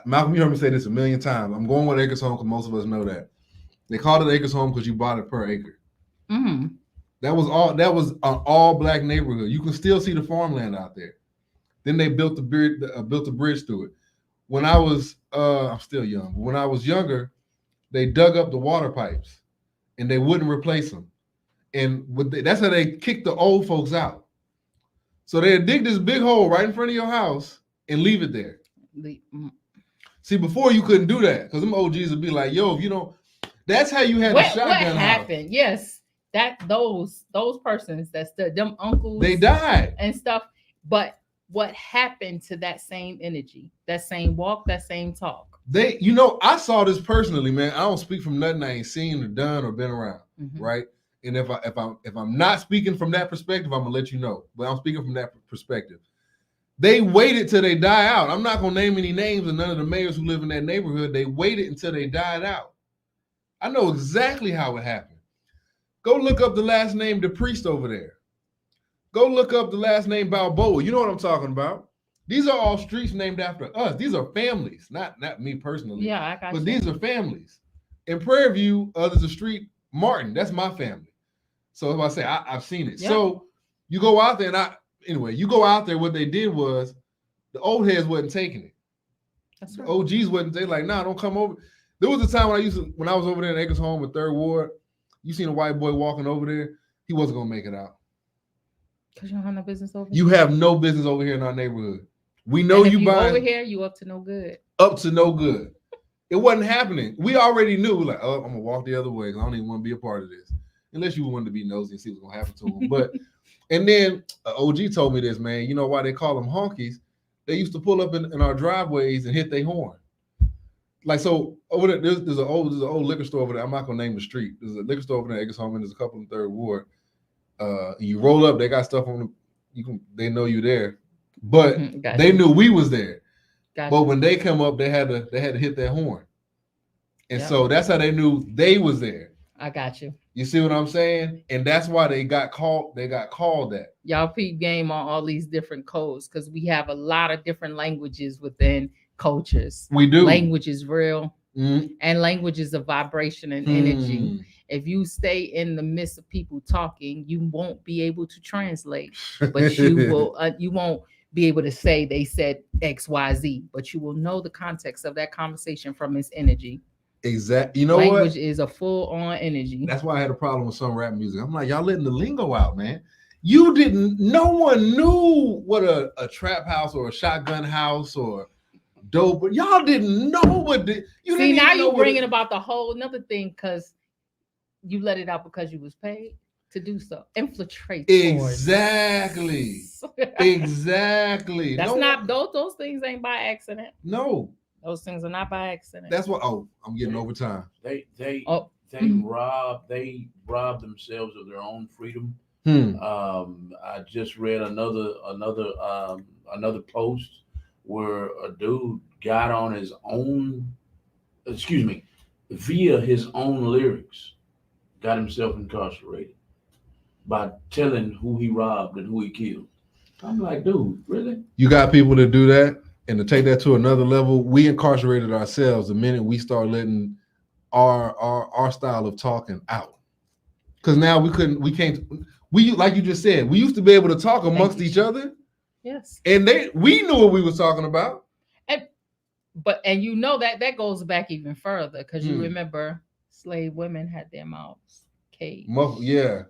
Malcolm, you heard me say this a million times. I'm going with Acres Home because most of us know that. They called it Acres Home because you bought it per acre. That was an all black neighborhood. You can still see the farmland out there. Then they built the bridge through it. When I was I'm still young, but when I was younger, they dug up the water pipes and they wouldn't replace them. And that's how they kicked the old folks out. So they'd dig this big hole right in front of your house and leave it there. See, before you couldn't do that because them OGs would be like, yo, if you don't, that's how you had the shotgun. What happened? House. Yes, that those persons, that's them uncles, they died and stuff. But what happened to that same energy, that same walk, that same talk? I saw this personally, man. I don't speak from nothing I ain't seen or done or been around, right? And if I'm not speaking from that perspective, I'm gonna let you know. But I'm speaking from that perspective. They waited till they die out. I'm not gonna name any names of none of the mayors who live in that neighborhood. They waited until they died out. I know exactly how it happened. Go look up the last name DePriest over there. Go look up the last name Balboa. You know what I'm talking about. These are all streets named after us. These are families, not me personally. Yeah, I got but you. These are families. In Prairie View, there's a street, Martin. That's my family. So if I say I've seen it. Yep. So you go out there you go out there, what they did was the old heads wasn't taking it. That's right. The OGs wasn't, they like, nah, don't come over. There was a time when I was over there in Acres Home with Third Ward, you seen a white boy walking over there. he wasn't gonna make it out. Because you don't have no business over You here. have no business over here in our neighborhood. We know And if you buying over here, you up to no good. up to no good. It wasn't happening. We already knew, like, oh, I'm gonna walk the other way because I don't even want to be a part of this. Unless you wanted to be nosy and see what's gonna happen to him. But and then OG told me this, man. You know why they call them honkies? They used to pull up in our driveways and hit their horn. Like, so over there, there's an old liquor store over there. I'm not gonna name the street. There's a liquor store over there, Eggleston, and there's a couple in the 3rd Ward. You roll up, they got stuff on them. They know you there, but they knew we was there. But when they come up, they had to hit their horn, and so that's how they knew they was there. I got you. You see what I'm saying? And that's why they got called. They got called that. Y'all peep game on all these different codes because we have a lot of different languages within cultures. We do. Language is real, and language is a vibration and energy. If you stay in the midst of people talking, you won't be able to translate, but you will. You won't be able to say they said X, Y, Z, but you will know the context of that conversation from its energy. Exactly. You know Language what? Language is a full-on energy. That's why I had a problem with some rap music. I'm like, y'all letting the lingo out, man. You didn't. No one knew what a trap house or a shotgun house or dope. But y'all didn't know what the. You See, didn't now even know you're what bringing about the whole another thing because you let it out because you was paid to do so. Infiltrate. Exactly. Exactly. That's not those things ain't by accident. No. Those things are not by accident. That's what. Oh, I'm getting overtime. They robbed themselves of their own freedom. I just read another post where a dude got on his own, via his own lyrics, got himself incarcerated by telling who he robbed and who he killed. I'm like, dude, really? You got people that do that, and to take that to another level, we incarcerated ourselves the minute we start letting our style of talking out. Because now we like you just said, we used to be able to talk amongst each other. Yes. And we knew what we was talking about. And you know that goes back even further because you remember slave women had their mouths caged. Yeah.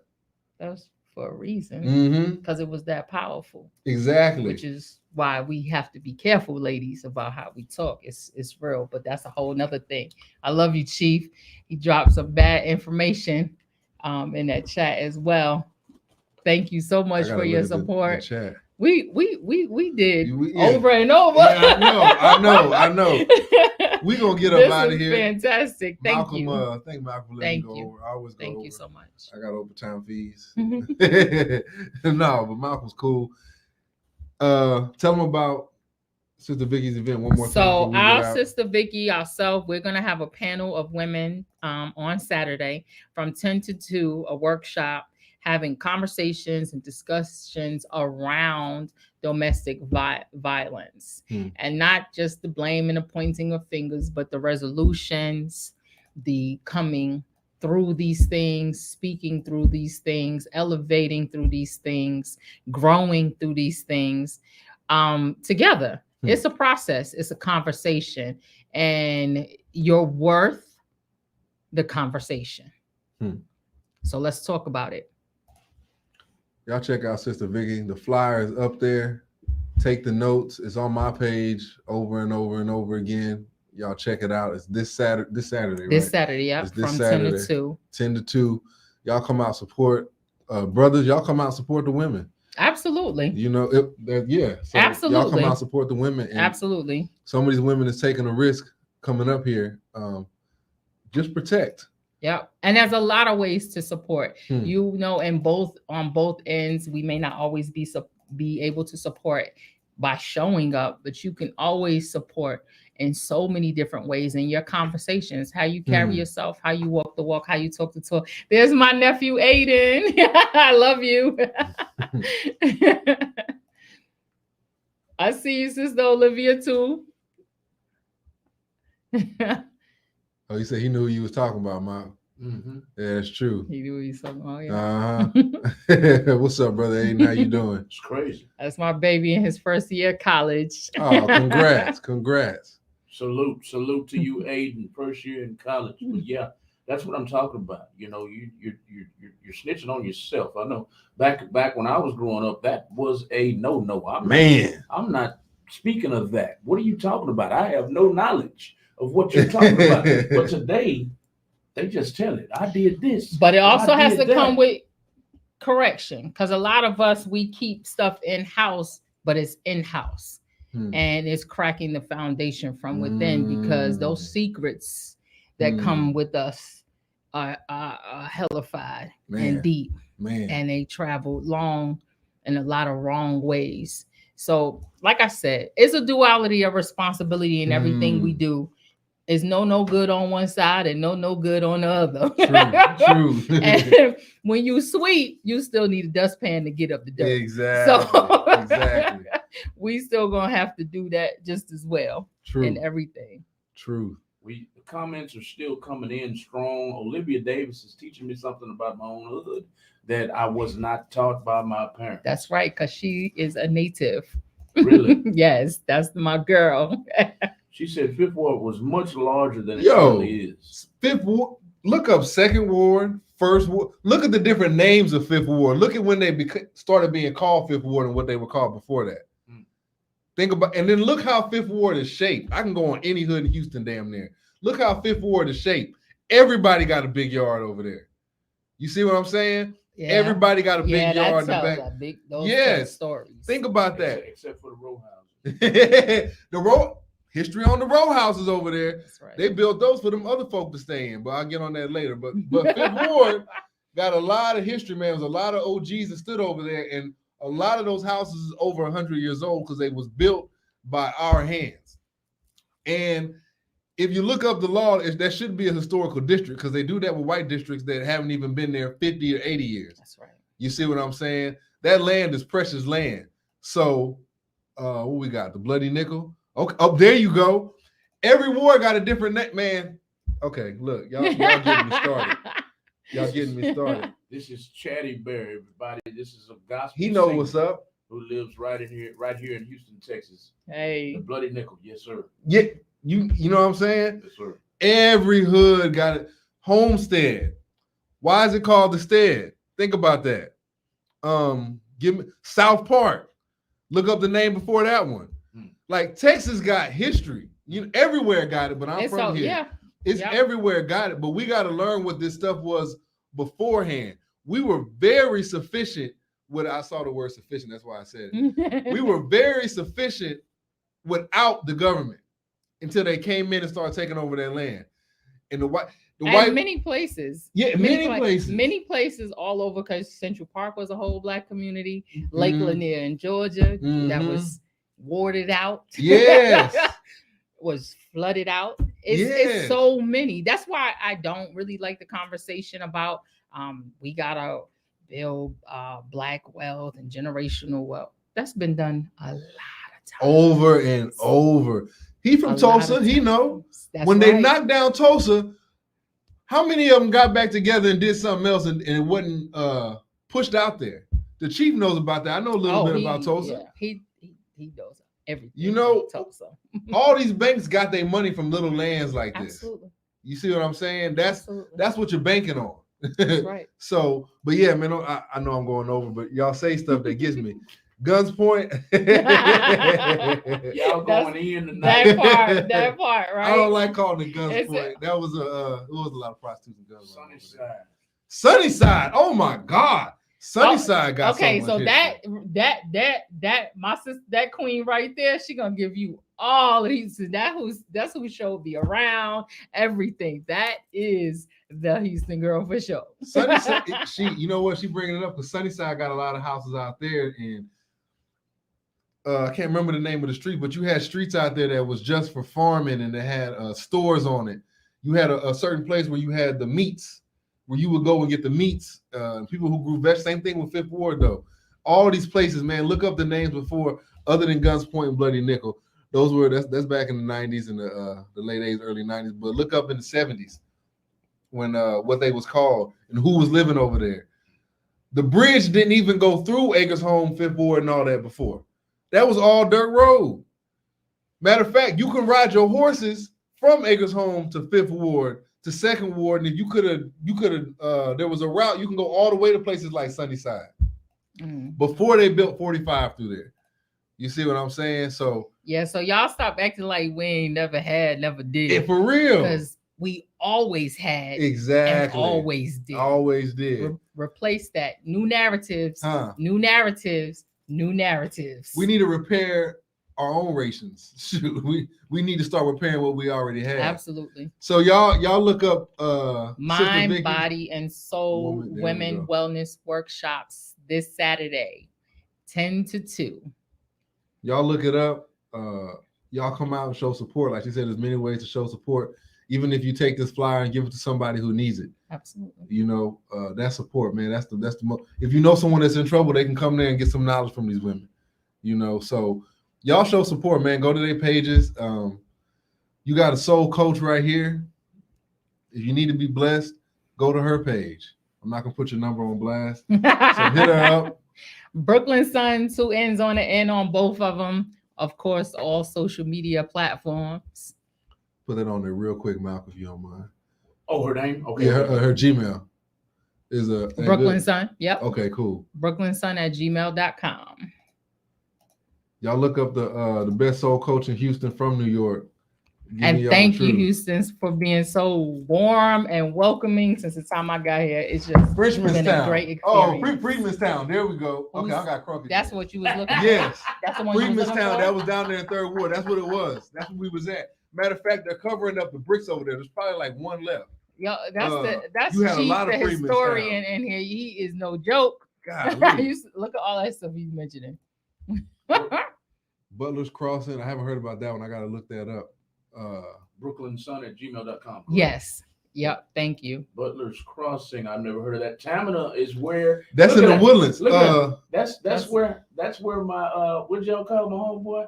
That was for a reason because it was that powerful. Exactly. Which is why we have to be careful, ladies, about how we talk. It's real, but that's a whole nother thing. I love you, Chief. He dropped some bad information in that chat as well. Thank you so much for your support. The chat. We did over and over. Yeah, I know. We gonna get up out of here. Fantastic. Thank you. Thank Malcolm. Thank you. I always go Thank over. you so much. I got overtime fees. No, but Malcolm's cool. Tell them about Sister Vicky's event one more time. So our Sister Vicky, ourselves, we're gonna have a panel of women on Saturday from 10 to 2, a workshop having conversations and discussions around domestic violence, and not just the blame and the pointing of fingers, but the resolutions, the coming through these things, speaking through these things, elevating through these things, growing through these things together. It's a process. It's a conversation, and you're worth the conversation. So let's talk about it. Y'all check out Sister Vicky. The flyer is up there. Take the notes. It's on my page over and over and over again. Y'all check it out. It's this Saturday, right? This Saturday, yeah. From Saturday, 10 to 2. 10 to 2. Y'all come out, support brothers. Y'all come out, support the women. Absolutely. You know, So absolutely. Y'all come out, support the women. And absolutely. Some of these women is taking a risk coming up here. Just protect. Yeah, and there's a lot of ways to support. You know, on both ends, we may not always be able to support by showing up, but you can always support in so many different ways in your conversations, how you carry yourself, how you walk the walk, how you talk the talk. There's my nephew Aiden. I love you. I see you, Sister Olivia, too. Oh, you said he knew who you was talking about, Mom. Yeah, that's true. He knew what he was talking about. Yeah. What's up, brother Aiden? How you doing? It's crazy. That's my baby in his first year of college. Oh, congrats. Salute to you, Aiden, first year in college. But yeah, That's what I'm talking about. You know, you're snitching on yourself. I know back when I was growing up, that was a no. I'm not speaking of that. What are you talking about? I have no knowledge of what you're talking about. But today, they just tell it. I did this. But it also has to that. come with correction, because a lot of us, we keep stuff in house, but it's in house, and it's cracking the foundation from within, because those secrets that come with us are hellified and deep, and they travel long in a lot of wrong ways. So, like I said, it's a duality of responsibility in everything we do. It's no good on one side and no good on the other. True. And when you sweep, you still need a dustpan to get up the dirt. Exactly. So Exactly. we still gonna have to do that just as well. True. In everything. True. The comments are still coming in strong. Olivia Davis is teaching me something about my own hood that I was not taught by my parents. That's right, because she is a native. Really? Yes, that's my girl. She said Fifth Ward was much larger than it really is. Fifth Ward, look up Second Ward, First Ward. Look at the different names of Fifth Ward. Look at when they started being called Fifth Ward and what they were called before that. Think about, and then look how Fifth Ward is shaped. I can go on any hood in Houston damn near. Look how Fifth Ward is shaped. Everybody got a big yard over there. You see what I'm saying? Yeah. Everybody got a big yard in the back. Yes. Stories. Think about that. Except for the row houses. The history on the row houses over there. That's right. They built those for them other folk to stay in, but I'll get on that later. But Fifth Ward got a lot of history, man. There's a lot of OGs that stood over there, and a lot of those houses is over 100 years old because they was built by our hands. And if you look up the law, that should be a historical district, because they do that with white districts that haven't even been there 50 or 80 years. That's right. You see what I'm saying? That land is precious land. So what we got? The Bloody Nickel. Okay, oh, there you go. Every ward got a different name, man. Okay, look, y'all getting me started. Y'all getting me started. This is Chatty Bear, everybody. This is a gospel. He knows what's up. Who lives right here in Houston, Texas. Hey, the Bloody Nickel, yes, sir. Yeah, you know what I'm saying? Yes, sir. Every hood got it. Homestead. Why is it called the Stead? Think about that. Give me South Park. Look up the name before that one. Like Texas got history. Everywhere got it, but I'm from here. Yeah. It's everywhere got it, but we got to learn what this stuff was beforehand. We were very sufficient I saw the word sufficient, that's why I said it. We were very sufficient without the government until they came in and started taking over their land. And many places. Yeah, many places. Many places all over, because Central Park was a whole Black community. Lake Lanier in Georgia, that was warded out. Yes. Was flooded out. It's so many. That's why I don't really like the conversation about we gotta build Black wealth and generational wealth. That's been done a lot of times. Over and over. He from Tulsa, he know. When they knocked down Tulsa, how many of them got back together and did something else and it wasn't pushed out there? The chief knows about that. I know a little bit about Tulsa. Yeah. He knows everything. You know, Tulsa. all these banks got their money from little lands like this. Absolutely. You see what I'm saying? That's what you're banking on. That's right. So, but yeah, man, I know I'm going over, but y'all say stuff that gets me. Guns Point. Y'all going in tonight. That part, right? I don't like calling it Guns Point. That was it was a lot of prostitutes and guns. Sunnyside. Oh my God. Sunnyside got okay. So that my sister, that queen right there, she gonna give you all of these. That's who showed me around everything. That is the Houston girl for sure. Sunnyside, you know what? She bringing it up because Sunnyside got a lot of houses out there, and I can't remember the name of the street, but you had streets out there that was just for farming, and they had stores on it. You had a certain place where you had the meats, where you would go and get the meats. People who grew vegetables. Same thing with Fifth Ward, though. All these places, man. Look up the names before, other than Guns Point and Bloody Nickel. Those were that's back in the 90s and the late 80s, early 90s. But look up in the 70s when what they was called and who was living over there. The bridge didn't even go through Acres Home, Fifth Ward, and all that before. That was all dirt road. Matter of fact, you can ride your horses from Acres Home to 5th Ward to 2nd Ward, and if you could have, there was a route you can go all the way to places like Sunnyside before they built 45 through there. You see what I'm saying? So yeah, so y'all stop acting like we ain't never had, never did. Yeah, for real. Because we always had, exactly, and always did. Always did. Replace that. New narratives. New narratives. New narratives. We need to repair our own rations. Shoot, we need to start repairing what we already have. Absolutely. So y'all look up Mind, Body, and Soul Women Wellness Workshops this Saturday, 10 to 2. Y'all look it up. Y'all come out and show support. Like she said, there's many ways to show support. Even if you take this flyer and give it to somebody who needs it. Absolutely. You know, that's support, man. That's the most. If you know someone that's in trouble, they can come there and get some knowledge from these women. You know, so y'all show support, man. Go to their pages. You got a soul coach right here. If you need to be blessed, go to her page. I'm not gonna put your number on blast. So hit her up. Brooklyn Sun, 2 N's on the end on both of them. Of course, all social media platforms. Put that on there real quick, Malcolm, if you don't mind. Oh, her name? Okay. Yeah, her Gmail is Brooklyn Sun. Yep. Okay, cool. BrooklynSun@gmail.com. Y'all look up the best soul coach in Houston from New York. And thank you, Houston, for being so warm and welcoming since the time I got here. It's just been a great experience. Oh, Freedmanstown. There we go. Okay, I got crunk. That's what you was looking at? Yes. That's the one you was looking Freedmanstown, for? that was down there in 3rd Ward. That's what it was. That's where we was at. Matter of fact, they're covering up the bricks over there. There's probably like one left. Yo, that's you had Chief, a lot of the historian in here. He is no joke. God, look at all that stuff he's mentioning. Butler's Crossing. I haven't heard about that one. I got to look that up. BrooklynSun@gmail.com. Yes. Yep. Thank you. Butler's Crossing. I've never heard of that. Tamina is where. That's in the Woodlands. That's where my what y'all call my homeboy?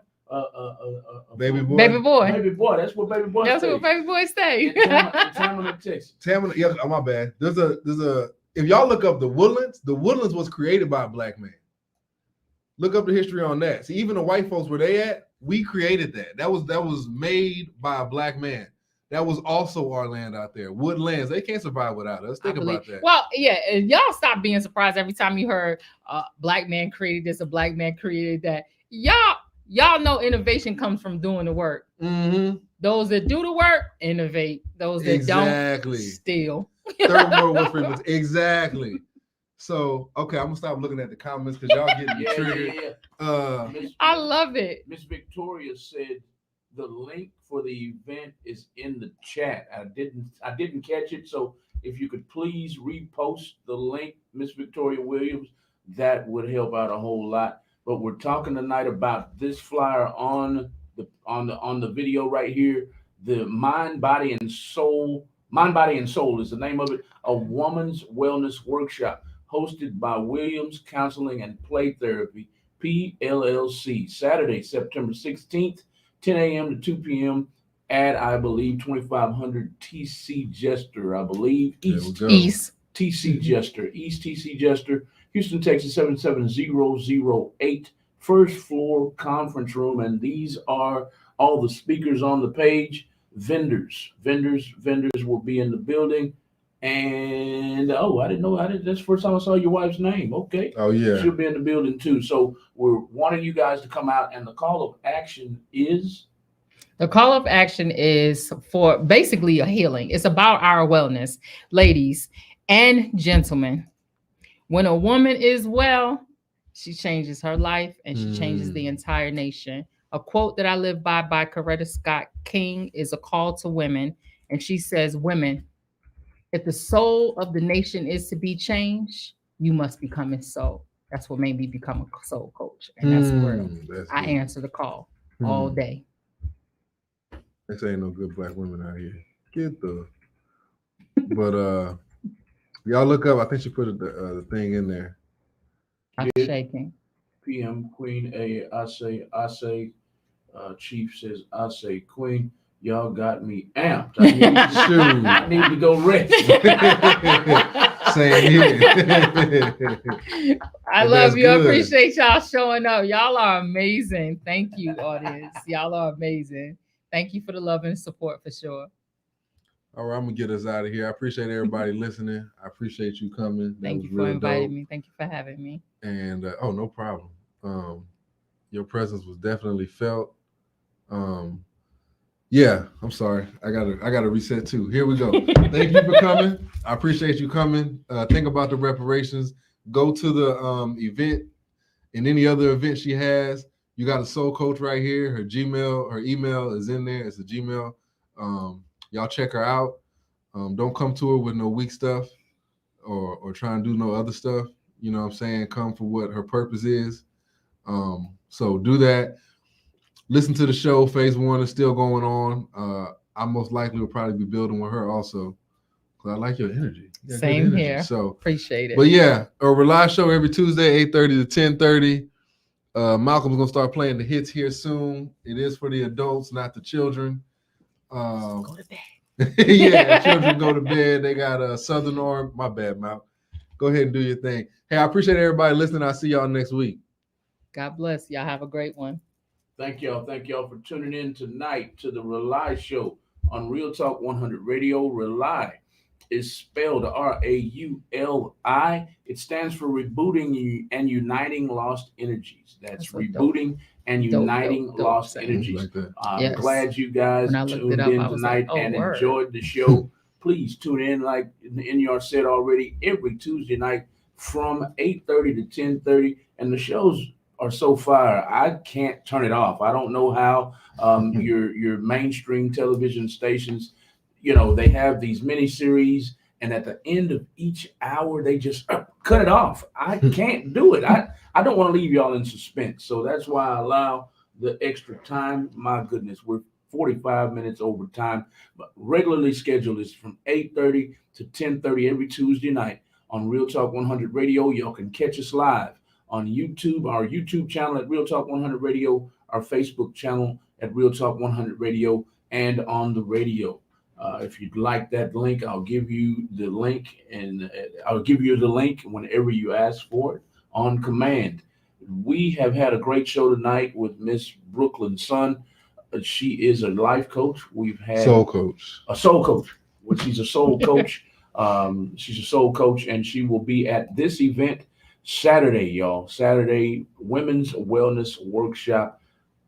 Baby boy. Baby boy. Baby boy. That's where baby boy. That's where baby boy stay. In Tamina, Texas. Tamina. Yeah. Oh, my bad. There's a. If y'all look up the Woodlands was created by a black man. Look up the history on that. See, even the white folks where they at, we created that. That was made by a black man. That was also our land out there. Woodlands. They can't survive without us. Think about that. Well, yeah, and y'all stop being surprised every time you heard a black man created this, a black man created that. Y'all know innovation comes from doing the work. Mm-hmm. Those that do the work, innovate. Those that don't, steal. 3rd World War Freedom. Exactly. So, okay, I'm gonna stop looking at the comments because y'all getting me triggered. I love it. Miss Victoria said the link for the event is in the chat. I didn't catch it, so if you could please repost the link, Miss Victoria Williams, that would help out a whole lot. But we're talking tonight about this flyer on the video right here. The Mind, Body, and Soul is the name of it. A woman's wellness workshop hosted by Williams Counseling and Play Therapy, PLLC, Saturday, September 16th, 10 a.m. to 2 p.m. at, I believe, 2500 TC Jester, I believe. East TC Jester, East TC Jester, Houston, Texas, 77008, first floor conference room. And these are all the speakers on the page. Vendors will be in the building. And I didn't know. That's the first time I saw your wife's name. Okay. Oh yeah. She'll be in the building too. So we're wanting you guys to come out, and the call of action is. The call of action is for basically a healing. It's about our wellness, ladies and gentlemen. When a woman is well, she changes her life and she changes the entire nation. A quote that I live by Coretta Scott King is a call to women, and she says, "Women, if the soul of the nation is to be changed, you must become its soul." That's what made me become a soul coach. And that's where I answer the call all day. This ain't no good black women out here. But y'all look up. I think she put the thing in there. I'm shaking. PM Queen A. I say. Chief says I say Queen. Y'all got me amped. I need to go rest. Same here. I love you. I appreciate y'all showing up. Y'all are amazing. Thank you, audience. Y'all are amazing. Thank you for the love and support for sure. All right, I'm gonna get us out of here. I appreciate everybody listening. I appreciate you coming. That Thank was you for real inviting dope. me. Thank you for having me. And oh, no problem. Your presence was definitely felt. Yeah, I'm sorry. I gotta reset too. Here we go. Thank you for coming. I appreciate you coming. Think about the reparations. Go to the event and any other event she has. You got a soul coach right here. Her email is in there. It's a Gmail. Y'all check her out. Don't come to her with no weak stuff or try and do no other stuff. You know what I'm saying? Come for what her purpose is. So do that. Listen to the show. Phase 1 is still going on. I most likely will probably be building with her also. Cause I like your energy. You got Same good energy. here. So Appreciate it. But yeah, a Rely show every Tuesday, 8:30 to 10:30. Malcolm's gonna start playing the hits here soon. It is for the adults, not the children. Go to bed. Yeah, children go to bed. They got a Southern Arm. My bad, Mal. Go ahead and do your thing. Hey, I appreciate everybody listening. I'll see y'all next week. God bless. Y'all have a great one. Thank y'all. Thank y'all for tuning in tonight to the Rely Show on Real Talk 100 Radio. Rely is spelled Rauli. It stands for Rebooting and Uniting Lost Energies. That's rebooting and uniting lost energies. Like that. I'm Yes. glad you guys tuned in tonight and enjoyed the show. Please tune in, like Inyar said already, every Tuesday night from 8:30 to 10:30. And the shows are so fire, I can't turn it off. I don't know how your mainstream television stations, they have these mini series, and at the end of each hour, they just cut it off. I can't do it. I don't want to leave y'all in suspense. So that's why I allow the extra time. My goodness, we're 45 minutes over time, but regularly scheduled is from 8:30 to 10:30 every Tuesday night on Real Talk 100 Radio. Y'all can catch us live on YouTube, our YouTube channel at Real Talk 100 Radio, our Facebook channel at Real Talk 100 Radio, and on the radio. If you'd like that link, I'll give you the link, and I'll give you the link whenever you ask for it on command. We have had a great show tonight with Miss Brooklyn Sun. She is a life coach. We've had a soul coach. Well, she's a soul coach. She's a soul coach, and she will be at this event Saturday, y'all. Saturday, Women's Wellness Workshop.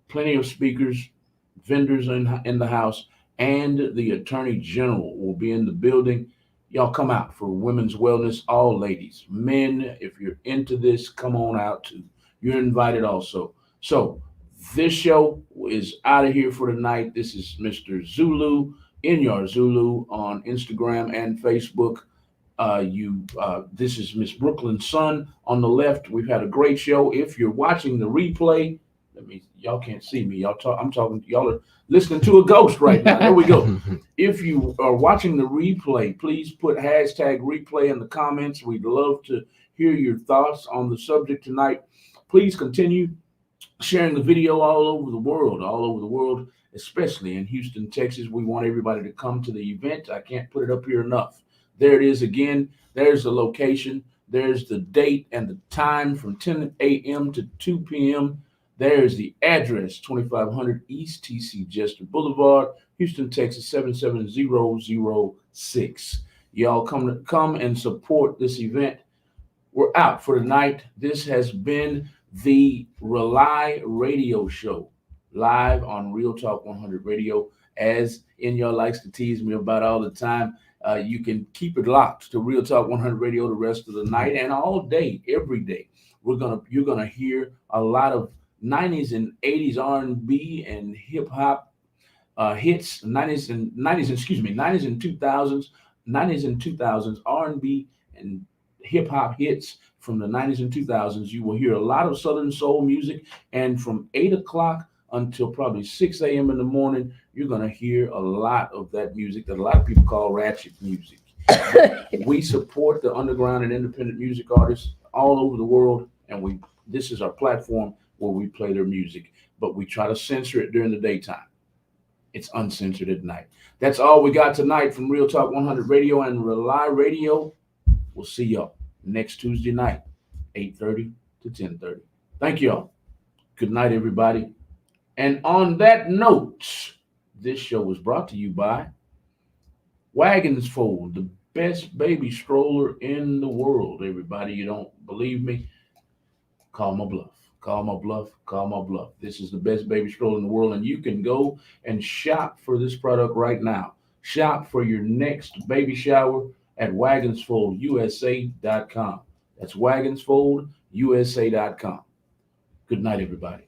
Plenty of speakers, vendors in the house, and the Attorney General will be in the building. Y'all come out for Women's Wellness, all ladies. Men, if you're into this, come on out too. You're invited also. So this show is out of here for tonight. This is Mr. Zulu, Inyar Zulu on Instagram and Facebook. This is Miss Brooklyn Sun on the left. We've had a great show. If you're watching the replay, y'all can't see me. I'm talking. Y'all are listening to a ghost right now. There we go. If you are watching the replay, please put hashtag replay in the comments. We'd love to hear your thoughts on the subject tonight. Please continue sharing the video all over the world, especially in Houston, Texas. We want everybody to come to the event. I can't put it up here enough. There it is again. There's the location. There's the date and the time from 10 a.m. to 2 p.m. There's the address, 2500 East TC Jester Boulevard, Houston, Texas, 77006. Y'all come and support this event. We're out for tonight. This has been the Rely Radio Show, live on Real Talk 100 Radio. As Inyar likes to tease me about all the time, you can keep it locked to Real Talk 100 Radio the rest of the night and all day, every day. You're gonna hear a lot of 90s and 80s R&B and hip hop hits, 90s and 2000s R&B and hip hop hits from the 90s and 2000s. You will hear a lot of Southern soul music, and from 8 o'clock until probably 6 a.m. in the morning, you're going to hear a lot of that music that a lot of people call ratchet music. We support the underground and independent music artists all over the world, and this is our platform where we play their music, but we try to censor it during the daytime. It's uncensored at night. That's all we got tonight from Real Talk 100 Radio and Rely Radio. We'll see y'all next Tuesday night, 8:30 to 10:30. Thank y'all. Good night, everybody. And on that note, This show was brought to you by Wagons Fold, the best baby stroller in the world. Everybody, you don't believe me? Call my bluff. Call my bluff. Call my bluff. This is the best baby stroller in the world, and you can go and shop for this product right now. Shop for your next baby shower at wagonsfoldusa.com. That's wagonsfoldusa.com. Good night, everybody.